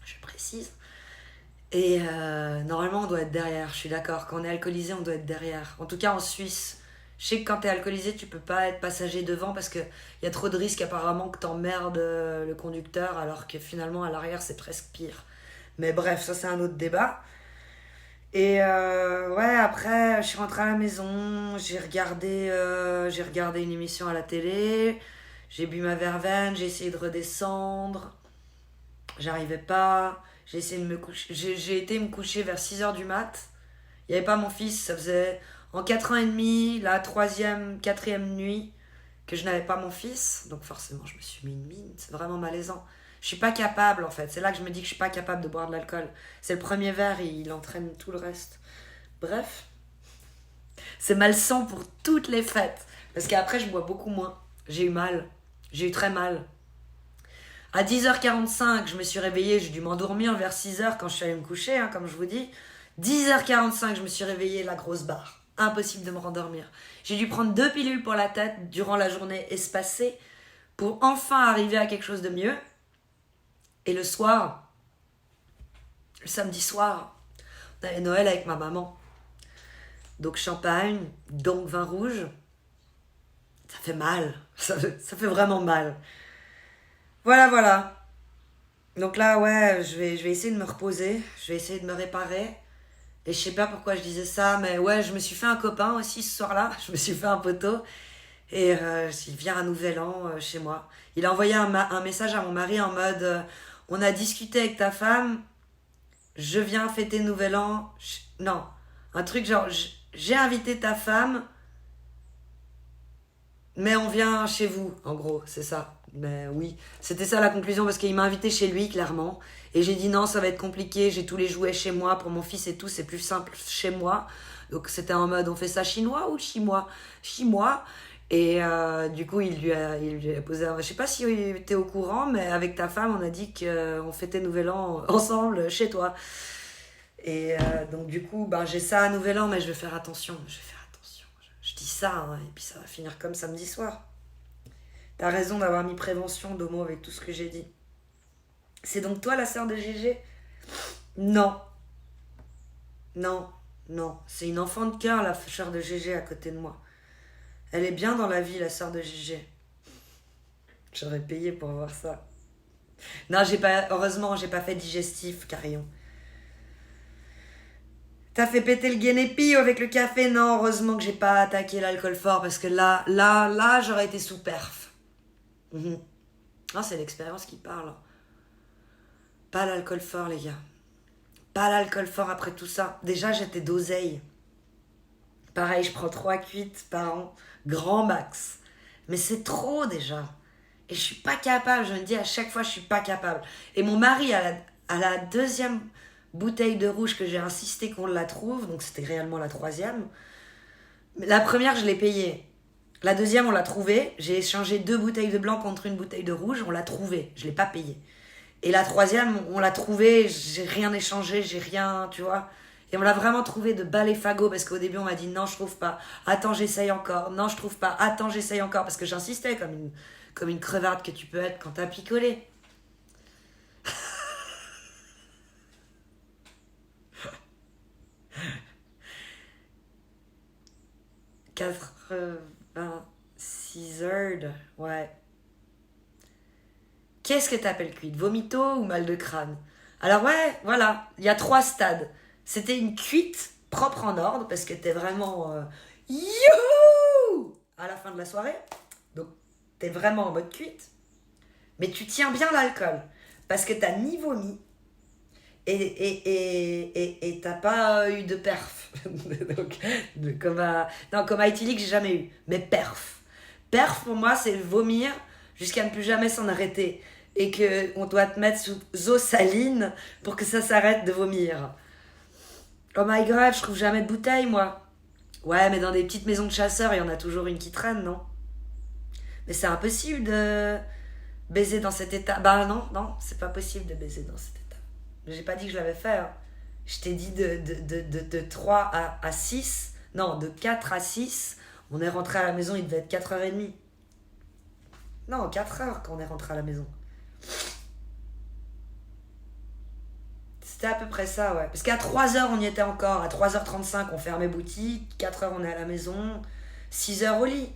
je précise. Et normalement, on doit être derrière, je suis d'accord. Quand on est alcoolisé, on doit être derrière. En tout cas, en Suisse. Je sais que quand t'es alcoolisé, tu peux pas être passager devant parce qu'il y a trop de risques apparemment que t'emmerdes le conducteur alors que finalement à l'arrière c'est presque pire. Mais bref, ça c'est un autre débat. Et ouais, après, je suis rentrée à la maison, j'ai regardé une émission à la télé, j'ai bu ma verveine, j'ai essayé de redescendre, j'arrivais pas, j'ai essayé de me coucher, j'ai été me coucher vers 6h du mat. Il n'y avait pas mon fils, ça faisait en 4 ans et demi, la troisième, quatrième nuit que je n'avais pas mon fils, donc forcément je me suis mis une mine, c'est vraiment malaisant. Je suis pas capable en fait, c'est là que je me dis que je suis pas capable de boire de l'alcool. C'est le premier verre et il entraîne tout le reste. Bref, c'est malsain pour toutes les fêtes, parce qu'après je bois beaucoup moins. J'ai eu mal, j'ai eu très mal. À 10h45, je me suis réveillée, j'ai dû m'endormir vers 6h quand je suis allée me coucher, hein, comme je vous dis. 10h45, je me suis réveillée, la grosse barre. Impossible de me rendormir. J'ai dû prendre 2 pilules pour la tête durant la journée espacée pour enfin arriver à quelque chose de mieux. Et le soir, le samedi soir, on avait Noël avec ma maman. Donc champagne, donc vin rouge. Ça fait mal. Ça fait vraiment mal. Voilà. Donc là, ouais, je vais essayer de me reposer. Je vais essayer de me réparer. Et je sais pas pourquoi je disais ça, mais ouais, je me suis fait un copain aussi ce soir-là. Je me suis fait un poteau. Et il vient un nouvel an chez moi. Il a envoyé un message à mon mari en mode on a discuté avec ta femme, je viens fêter nouvel an. Non, un truc genre j'ai invité ta femme, mais on vient chez vous, en gros, c'est ça. Mais oui, c'était ça la conclusion parce qu'il m'a invité chez lui, clairement. Et j'ai dit non, ça va être compliqué, j'ai tous les jouets chez moi, pour mon fils et tout, c'est plus simple chez moi. Donc c'était en mode, on fait ça chinois ou chinois? Chinois. Et du coup, il lui a posé je sais pas si tu es au courant, mais avec ta femme, on a dit qu'on fêtait Nouvel An ensemble chez toi. Et donc du coup, ben, j'ai ça à Nouvel An, mais je vais faire attention. Je dis ça, hein, et puis ça va finir comme samedi soir. T'as raison d'avoir mis prévention, Domo, avec tout ce que j'ai dit. C'est donc toi la sœur de Gégé? Non. C'est une enfant de cœur, la sœur de Gégé, à côté de moi. Elle est bien dans la vie, la sœur de Gégé. J'aurais payé pour voir ça. Non, heureusement, j'ai pas fait digestif, Carillon. T'as fait péter le guénépio avec le café? Non, heureusement que j'ai pas attaqué l'alcool fort, parce que là, j'aurais été sous perf. Ah, c'est l'expérience qui parle. Pas l'alcool fort, les gars. Pas l'alcool fort après tout ça. Déjà, j'étais d'oseille. Pareil, je prends 3 cuites par an. Grand max. Mais c'est trop déjà. Et je suis pas capable. Je me dis à chaque fois, je suis pas capable. Et mon mari, à la deuxième bouteille de rouge que j'ai insisté qu'on la trouve, donc c'était réellement la 3e. La première, je l'ai payée. La deuxième, on l'a trouvée. J'ai échangé 2 bouteilles de blanc contre une bouteille de rouge. On l'a trouvée. Je l'ai pas payée. Et la 3e, on l'a trouvée. J'ai rien échangé. J'ai rien, tu vois. Et on l'a vraiment trouvé de balai fagot parce qu'au début on m'a dit non, je trouve pas. Attends, j'essaye encore. Non, je trouve pas. Attends, j'essaye encore parce que j'insistais comme une crevarde que tu peux être quand t'as picolé. « 86 heures, ouais. Qu'est-ce que t'appelles cuite? Vomito ou mal de crâne? Alors ouais, voilà, il y a 3 stades. C'était une cuite propre en ordre parce que t'es vraiment youhou à la fin de la soirée. Donc t'es vraiment en mode cuite. Mais tu tiens bien l'alcool parce que t'as ni vomi et t'as pas eu de perf. Donc, comme à Itilic, j'ai jamais eu. Mais perf. Perf pour moi, c'est vomir jusqu'à ne plus jamais s'en arrêter. Et qu'on doit te mettre sous eau saline pour que ça s'arrête de vomir. Oh my god, je trouve jamais de bouteille, moi. Ouais, mais dans des petites maisons de chasseurs, il y en a toujours une qui traîne, non? Mais c'est impossible de baiser dans cet état. Bah non, c'est pas possible de baiser dans cet état. J'ai pas dit que je l'avais fait. Hein. Je t'ai dit de 3 à 6. Non, de 4 à 6. On est rentré à la maison, il devait être 4h30. Non, 4h quand on est rentré à la maison. C'était à peu près ça, ouais. Parce qu'à 3h, on y était encore. À 3h35, on fermait boutique. 4h, on est à la maison. 6h au lit.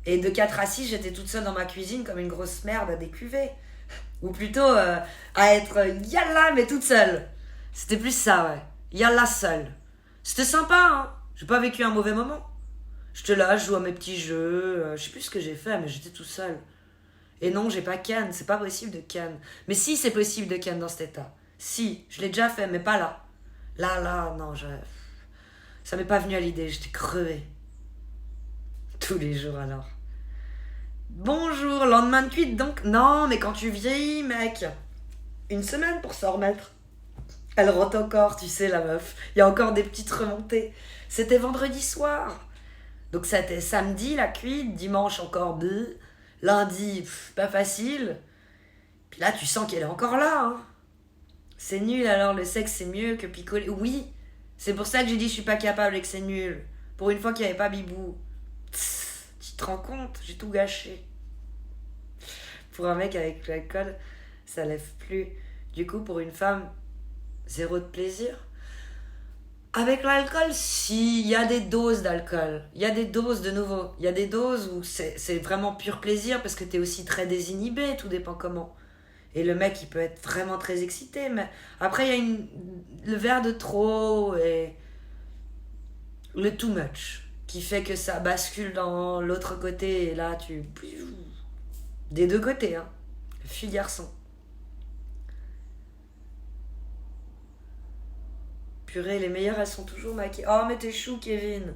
Et de 4 à 6, j'étais toute seule dans ma cuisine comme une grosse merde à décuver. Ou plutôt à être yalla, mais toute seule. C'était plus ça, ouais. Yalla seule. C'était sympa, hein. J'ai pas vécu un mauvais moment. J'étais là, je joue à mes petits jeux. Je sais plus ce que j'ai fait, mais j'étais tout seul. Et non, j'ai pas ken, c'est pas possible de ken. Mais si, c'est possible de ken dans cet état. Si, je l'ai déjà fait, mais pas là. Là, non, ça m'est pas venu à l'idée, j'étais crevée. Tous les jours alors. Bonjour, lendemain de cuite donc. Non, mais quand tu vieillis, mec, 1 semaine pour s'en remettre. Elle rote encore, tu sais, la meuf. Il y a encore des petites remontées. C'était vendredi soir. Donc c'était samedi la cuite, dimanche encore deux, lundi pas facile. Puis là tu sens qu'elle est encore là. Hein. C'est nul alors, le sexe c'est mieux que picoler. Oui, c'est pour ça que j'ai dit je suis pas capable et que c'est nul. Pour une fois qu'il n'y avait pas Bibou. Tu te rends compte, j'ai tout gâché. Pour un mec avec l'alcool, ça lève plus. Du coup pour une femme, zéro de plaisir. Avec l'alcool, si, il y a des doses d'alcool. Il y a des doses de nouveau. Il y a des doses où c'est vraiment pur plaisir parce que t'es aussi très désinhibé, tout dépend comment. Et le mec, il peut être vraiment très excité, mais après, il y a le verre de trop et le too much qui fait que ça bascule dans l'autre côté et là, des deux côtés, hein. Fille garçon. Purée, les meilleures, elles sont toujours maquillées. Oh, mais t'es chou, Kevin.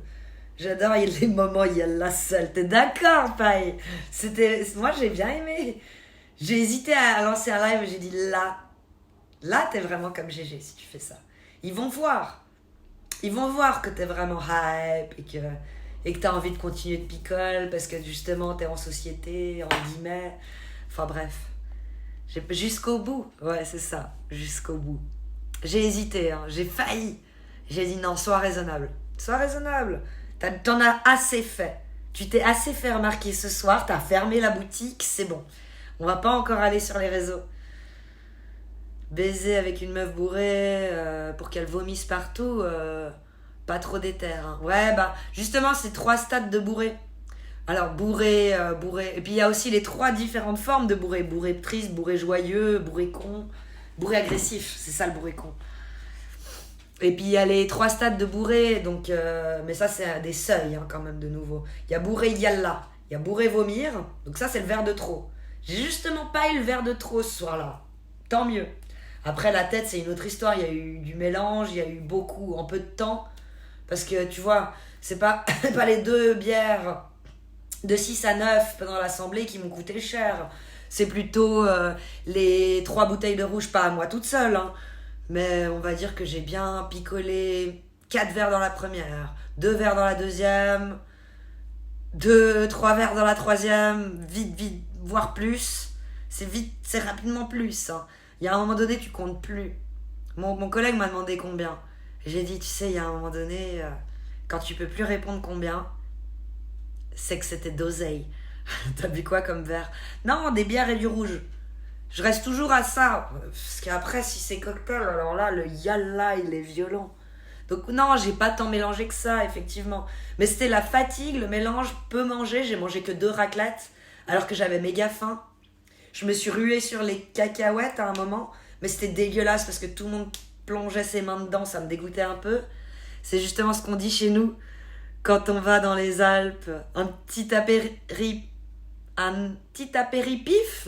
J'adore, il y a les moments, il y a la salle. T'es d'accord, paille. Moi, j'ai bien aimé. J'ai hésité à lancer un live, mais j'ai dit là. Là, t'es vraiment comme GG si tu fais ça. Ils vont voir. Ils vont voir que t'es vraiment hype et que t'as envie de continuer de picole parce que justement, t'es en société, en guillemets. Enfin, bref. Jusqu'au bout. Ouais, c'est ça. Jusqu'au bout. J'ai hésité, hein. J'ai failli. J'ai dit non, sois raisonnable. Sois raisonnable. T'en as assez fait. Tu t'es assez fait remarquer ce soir, t'as fermé la boutique, c'est bon. On va pas encore aller sur les réseaux. Baiser avec une meuf bourrée pour qu'elle vomisse partout, pas trop déter. Hein. Ouais, bah, justement, c'est 3 stades de bourré. Alors, bourré. Et puis, il y a aussi les 3 différentes formes de bourré. Bourré triste, bourré joyeux, bourré con. Bourré agressif, c'est ça le bourré con. Et puis il y a les 3 stades de bourré, donc, mais ça c'est des seuils hein, quand même de nouveau. Il y a bourré yalla, il y a bourré vomir, donc ça c'est le verre de trop. J'ai justement pas eu le verre de trop ce soir-là, tant mieux. Après la tête c'est une autre histoire, il y a eu du mélange, il y a eu beaucoup en peu de temps. Parce que tu vois, c'est pas les 2 bières de 6 à 9 pendant l'assemblée qui m'ont coûté cher. C'est plutôt les 3 bouteilles de rouge, pas à moi toute seule, hein. Mais on va dire que j'ai bien picolé 4 verres dans la première, 2 verres dans la deuxième, 3 verres dans la troisième, vite, voire plus. C'est rapidement plus. Hein. Il y a un moment donné, tu comptes plus. Mon collègue m'a demandé combien. J'ai dit, tu sais, il y a un moment donné, quand tu peux plus répondre combien, c'est que c'était d'oseille. T'as bu quoi comme verre? Non, des bières et du rouge. Je reste toujours à ça. Parce qu'après, si c'est cocktail, alors là, le yalla, il est violent. Donc non, j'ai pas tant mélangé que ça, effectivement. Mais c'était la fatigue, le mélange, peu manger. J'ai mangé que 2 raclettes, alors que j'avais méga faim. Je me suis ruée sur les cacahuètes à un moment. Mais c'était dégueulasse parce que tout le monde plongeait ses mains dedans. Ça me dégoûtait un peu. C'est justement ce qu'on dit chez nous. Quand on va dans les Alpes, un petit apéritif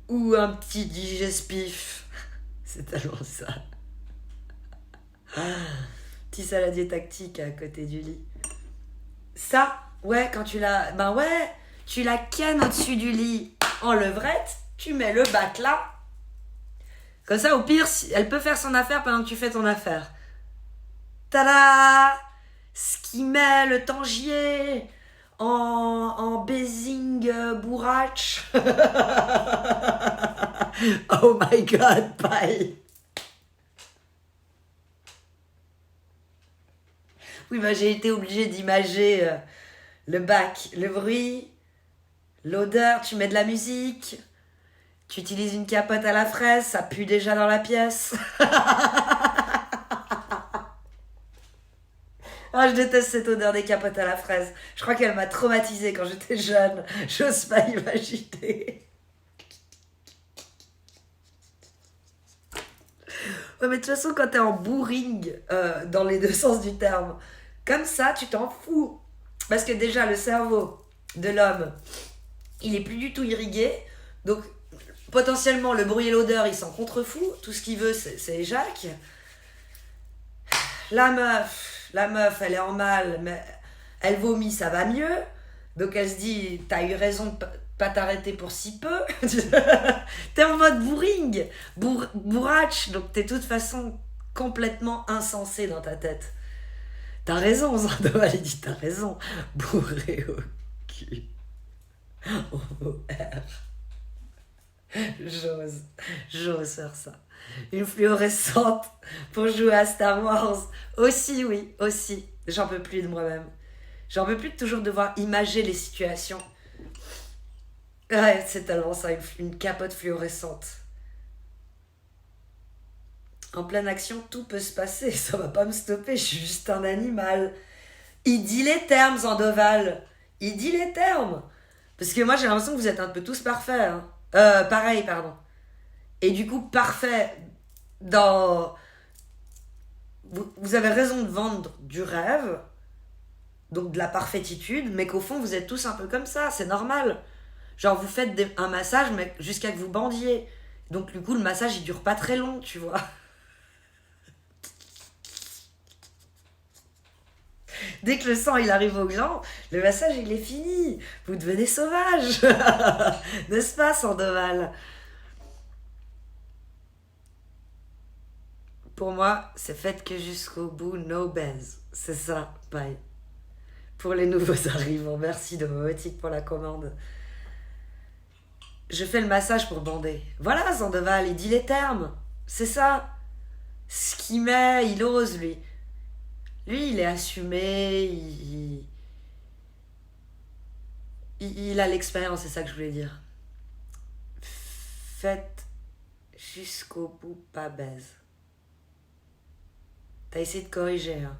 ou un petit digespif. C'est tellement ça. Petit saladier tactique à côté du lit. Ça, ouais, quand tu la... Ben ouais, tu la cannes au-dessus du lit en levrette, tu mets le bac là. Comme ça, au pire, elle peut faire son affaire pendant que tu fais ton affaire. Tada! Ce qui met le tangier en basing bourrache. Oh my god, paille. Oui, bah, j'ai été obligée d'imager le bac, le bruit, l'odeur, tu mets de la musique, tu utilises une capote à la fraise, ça pue déjà dans la pièce. Ah, je déteste cette odeur des capotes à la fraise. Je crois qu'elle m'a traumatisée quand j'étais jeune. J'ose pas imaginer. Ouais, mais de toute façon, quand t'es en bourring, dans les deux sens du terme, comme ça, tu t'en fous. Parce que déjà, le cerveau de l'homme, il est plus du tout irrigué. Donc, potentiellement, le bruit et l'odeur, il s'en contrefout. Tout ce qu'il veut, c'est éjac. La meuf, elle est en mal, mais elle vomit, ça va mieux. Donc elle se dit, t'as eu raison de pas t'arrêter pour si peu. T'es en mode bourring, bourrache, donc t'es de toute façon complètement insensé dans ta tête. T'as raison, Zandoval, il dit, t'as raison. Bourré au cul. J'ose faire ça. Une fluorescente pour jouer à Star Wars. Aussi, oui, aussi. J'en peux plus de moi-même. J'en peux plus de toujours devoir imager les situations. Ouais, c'est tellement ça, une capote fluorescente. En pleine action, tout peut se passer. Ça va pas me stopper, je suis juste un animal. Il dit les termes, Zandoval. Il dit les termes. Parce que moi, j'ai l'impression que vous êtes un peu tous parfaits. Hein. Pareil, pardon. Et du coup, parfait dans... Vous avez raison de vendre du rêve, donc de la parfaititude, mais qu'au fond, vous êtes tous un peu comme ça, c'est normal. Genre, vous faites un massage, mais jusqu'à que vous bandiez. Donc, du coup, le massage, il dure pas très long, tu vois. Dès que le sang, il arrive aux glands, le massage, il est fini. Vous devenez sauvage. N'est-ce pas, Sandoval? Pour moi, c'est fait que jusqu'au bout, no baise. C'est ça, bye. Pour les nouveaux arrivants, merci Domotique pour la commande. Je fais le massage pour bander. Voilà, Sandoval, il dit les termes. C'est ça. Ce qu'il met, il ose, lui. Lui, il est assumé, il a l'expérience, c'est ça que je voulais dire. Faites jusqu'au bout, pas baise. T'as essayé de corriger, hein.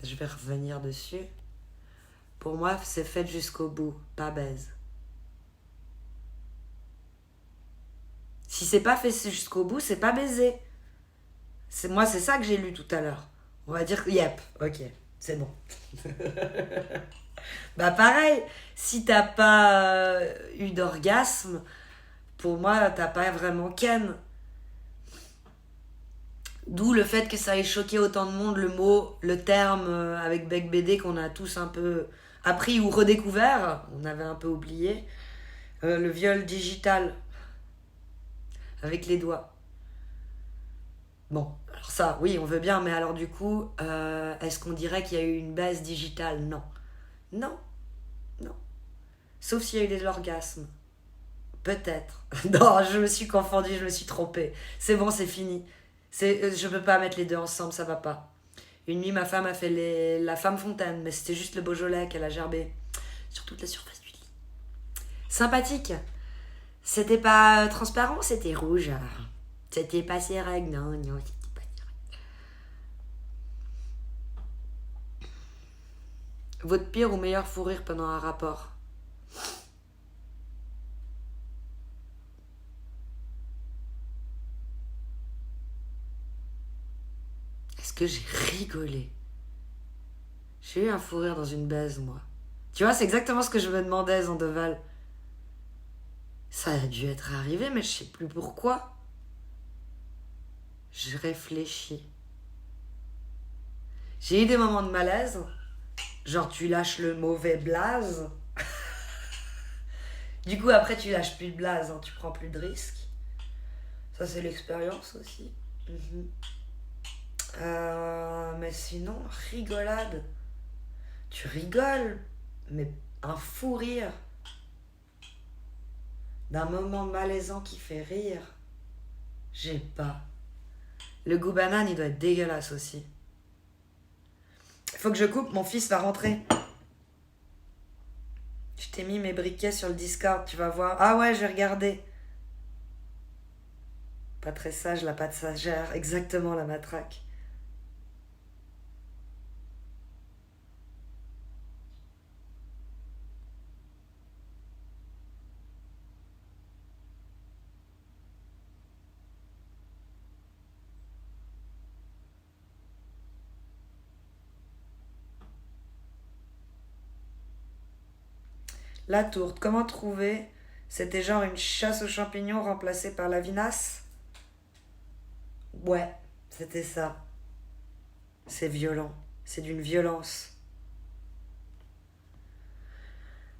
Je vais revenir dessus. Pour moi, c'est fait jusqu'au bout, pas baise. Si c'est pas fait jusqu'au bout, c'est pas baiser. Moi, c'est ça que j'ai lu tout à l'heure. On va dire, yep, ok, c'est bon. Bah pareil, si t'as pas eu d'orgasme, pour moi, t'as pas vraiment ken. D'où le fait que ça ait choqué autant de monde, le terme avec Bec BD qu'on a tous un peu appris ou redécouvert, on avait un peu oublié. Le viol digital avec les doigts. Bon, alors ça, oui, on veut bien, mais alors du coup, est-ce qu'on dirait qu'il y a eu une baisse digitale? Non. Non. Non. Sauf s'il y a eu de l'orgasme. Peut-être. Non, je me suis confondue, je me suis trompée. C'est bon, c'est fini. Je peux pas mettre les deux ensemble, ça va pas. Une nuit, ma femme a fait la femme fontaine, mais c'était juste le Beaujolais qu'elle a gerbé sur toute la surface du lit. Sympathique. C'était pas transparent, c'était rouge. C'était pas sérègue, non, c'était pas sérègue. Votre pire ou meilleur fou rire pendant un rapport? Est-ce que j'ai rigolé? J'ai eu un fou rire dans une baise, moi. Tu vois, c'est exactement ce que je me demandais, Zandoval. Ça a dû être arrivé, mais je sais plus pourquoi. Je réfléchis. J'ai eu des moments de malaise. Genre, tu lâches le mauvais blaze. Du coup, après, tu lâches plus de blaze, hein, tu prends plus de risques. Ça, c'est l'expérience aussi. Mais sinon, rigolade. Tu rigoles, mais un fou rire. D'un moment malaisant qui fait rire. J'ai pas. Le goût banane, il doit être dégueulasse aussi. Faut que je coupe, mon fils va rentrer. Je t'ai mis mes briquets sur le Discord, tu vas voir. Ah ouais, je vais regarder. Pas très sage, la patte sagère. Exactement, la matraque. La tourte, comment trouver? C'était genre une chasse aux champignons remplacée par la vinasse? Ouais, c'était ça. C'est violent. C'est d'une violence.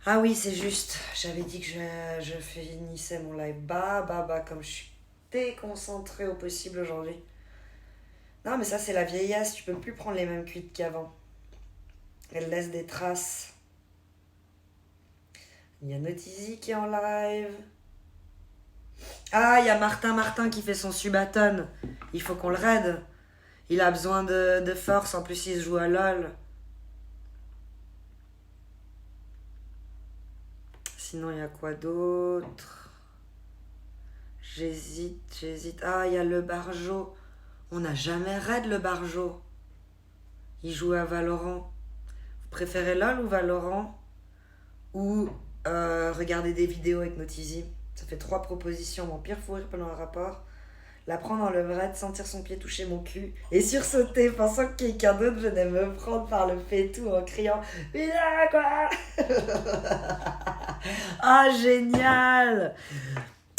Ah oui, c'est juste. J'avais dit que je finissais mon live. Comme je suis déconcentrée au possible aujourd'hui. Non, mais ça, c'est la vieillesse. Tu peux plus prendre les mêmes cuites qu'avant. Elle laisse des traces. Il y a Notizy qui est en live. Ah, il y a Martin qui fait son subathon. Il faut qu'on le raide. Il a besoin de force. En plus, il se joue à LOL. Sinon, il y a quoi d'autre? J'hésite. Ah, il y a le Barjo. On n'a jamais raid le Barjo. Il joue à Valorant. Vous préférez LOL ou Valorant? Ou regarder des vidéos avec Notizy? Ça fait 3 propositions. Mon pire fou rire pendant un rapport. La prendre dans le vrai, sentir son pied toucher mon cul et sursauter pensant que quelqu'un d'autre venait me prendre par le pétou en criant « Putain, quoi !» Ah, génial!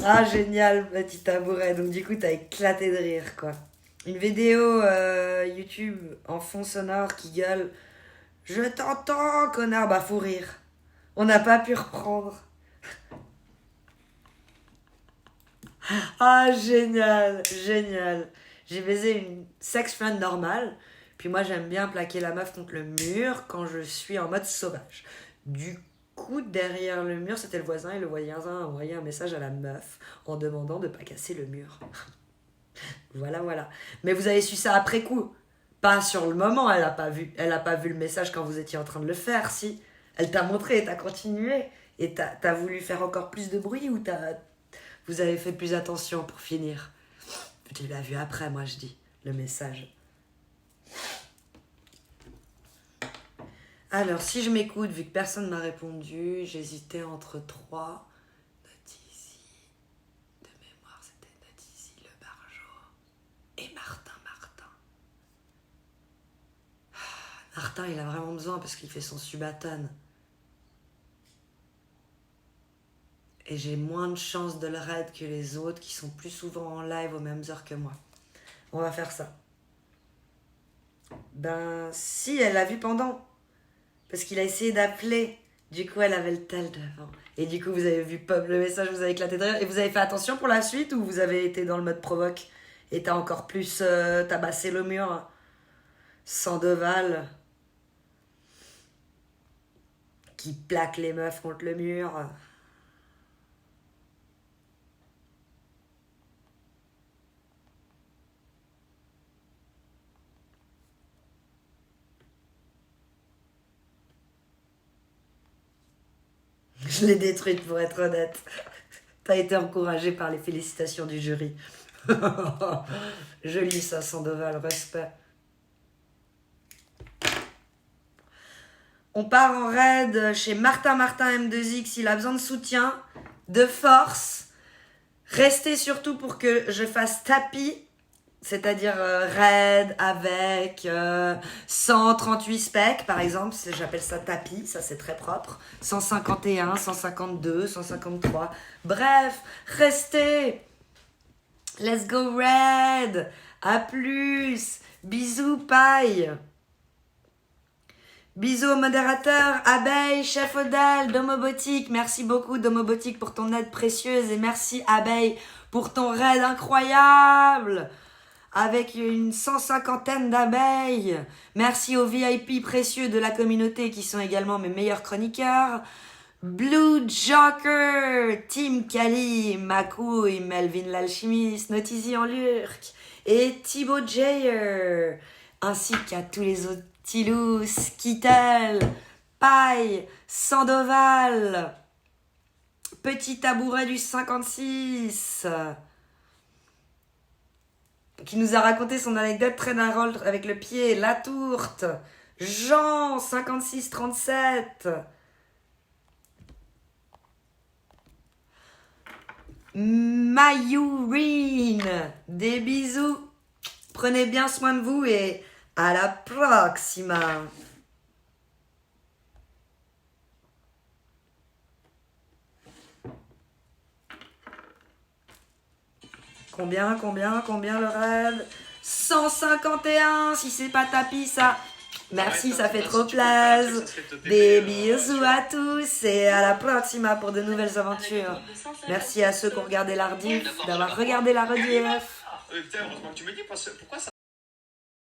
Ah, génial, petit tabouret. Donc, du coup, t'as éclaté de rire, quoi. Une vidéo YouTube en fond sonore qui gueule « Je t'entends, connard !» Bah, faut rire. On n'a pas pu reprendre. Ah, génial, génial. J'ai baisé une sex friend normale. Puis moi, j'aime bien plaquer la meuf contre le mur quand je suis en mode sauvage. Du coup, derrière le mur, c'était le voisin. Et le voisin a envoyé un message à la meuf en demandant de pas casser le mur. Voilà. Mais vous avez su ça après coup. Pas sur le moment, elle a pas vu le message quand vous étiez en train de le faire, si. Elle t'a montré et t'as continué. Et t'as voulu faire encore plus de bruit ou vous avez fait plus attention pour finir? Tu l'as vu après, moi je dis, le message. Alors, si je m'écoute, vu que personne ne m'a répondu, j'hésitais entre 3. Notizy, de mémoire, c'était Notizy, le Barjo et Martin. Martin, il a vraiment besoin parce qu'il fait son subathon. Et j'ai moins de chances de le raid que les autres qui sont plus souvent en live aux mêmes heures que moi. On va faire ça. Ben, si, elle l'a vu pendant. Parce qu'il a essayé d'appeler. Du coup, elle avait le tel devant. Et du coup, vous avez vu le message, vous avez éclaté de rire. Et vous avez fait attention pour la suite ou vous avez été dans le mode provoque? Et t'as encore plus tabassé le mur? Sandoval. Qui plaque les meufs contre le mur. Je l'ai détruite pour être honnête. T'as été encouragé par les félicitations du jury. Je lis ça, Sandoval, respect. On part en raid chez Martin M2X. Il a besoin de soutien, de force. Restez surtout pour que je fasse tapis. C'est-à-dire raid avec 138 specs, par exemple. J'appelle ça tapis, ça c'est très propre. 151, 152, 153. Bref, restez. Let's go raid. À plus. Bisous, paille. Bisous au modérateur, Abeille, Chef Odal, Domobotique. Merci beaucoup Domobotique pour ton aide précieuse et merci Abeille pour ton raid incroyable avec une 150aine d'abeilles. Merci aux VIP précieux de la communauté qui sont également mes meilleurs chroniqueurs. Blue Joker, Team Kali, Macouille, Melvin l'alchimiste, Notizy en lurk et Thibaut Jayer, ainsi qu'à tous les autres Tilous, Kittel, Paille, Sandoval, Petit Tabouret du 56, qui nous a raconté son anecdote très drôle avec le pied, La Tourte, Jean, 5637, Mayourine, des bisous, prenez bien soin de vous et à la proxima. Combien le rêve? 151, si c'est pas tapis, ça. Merci, ça fait trop plaisir. Des bisous à tous et à la prochaine pour de nouvelles aventures. Merci à ceux qui ont regardé la rediff, d'avoir regardé la rediff. Putain, heureusement que tu me dis, pourquoi ça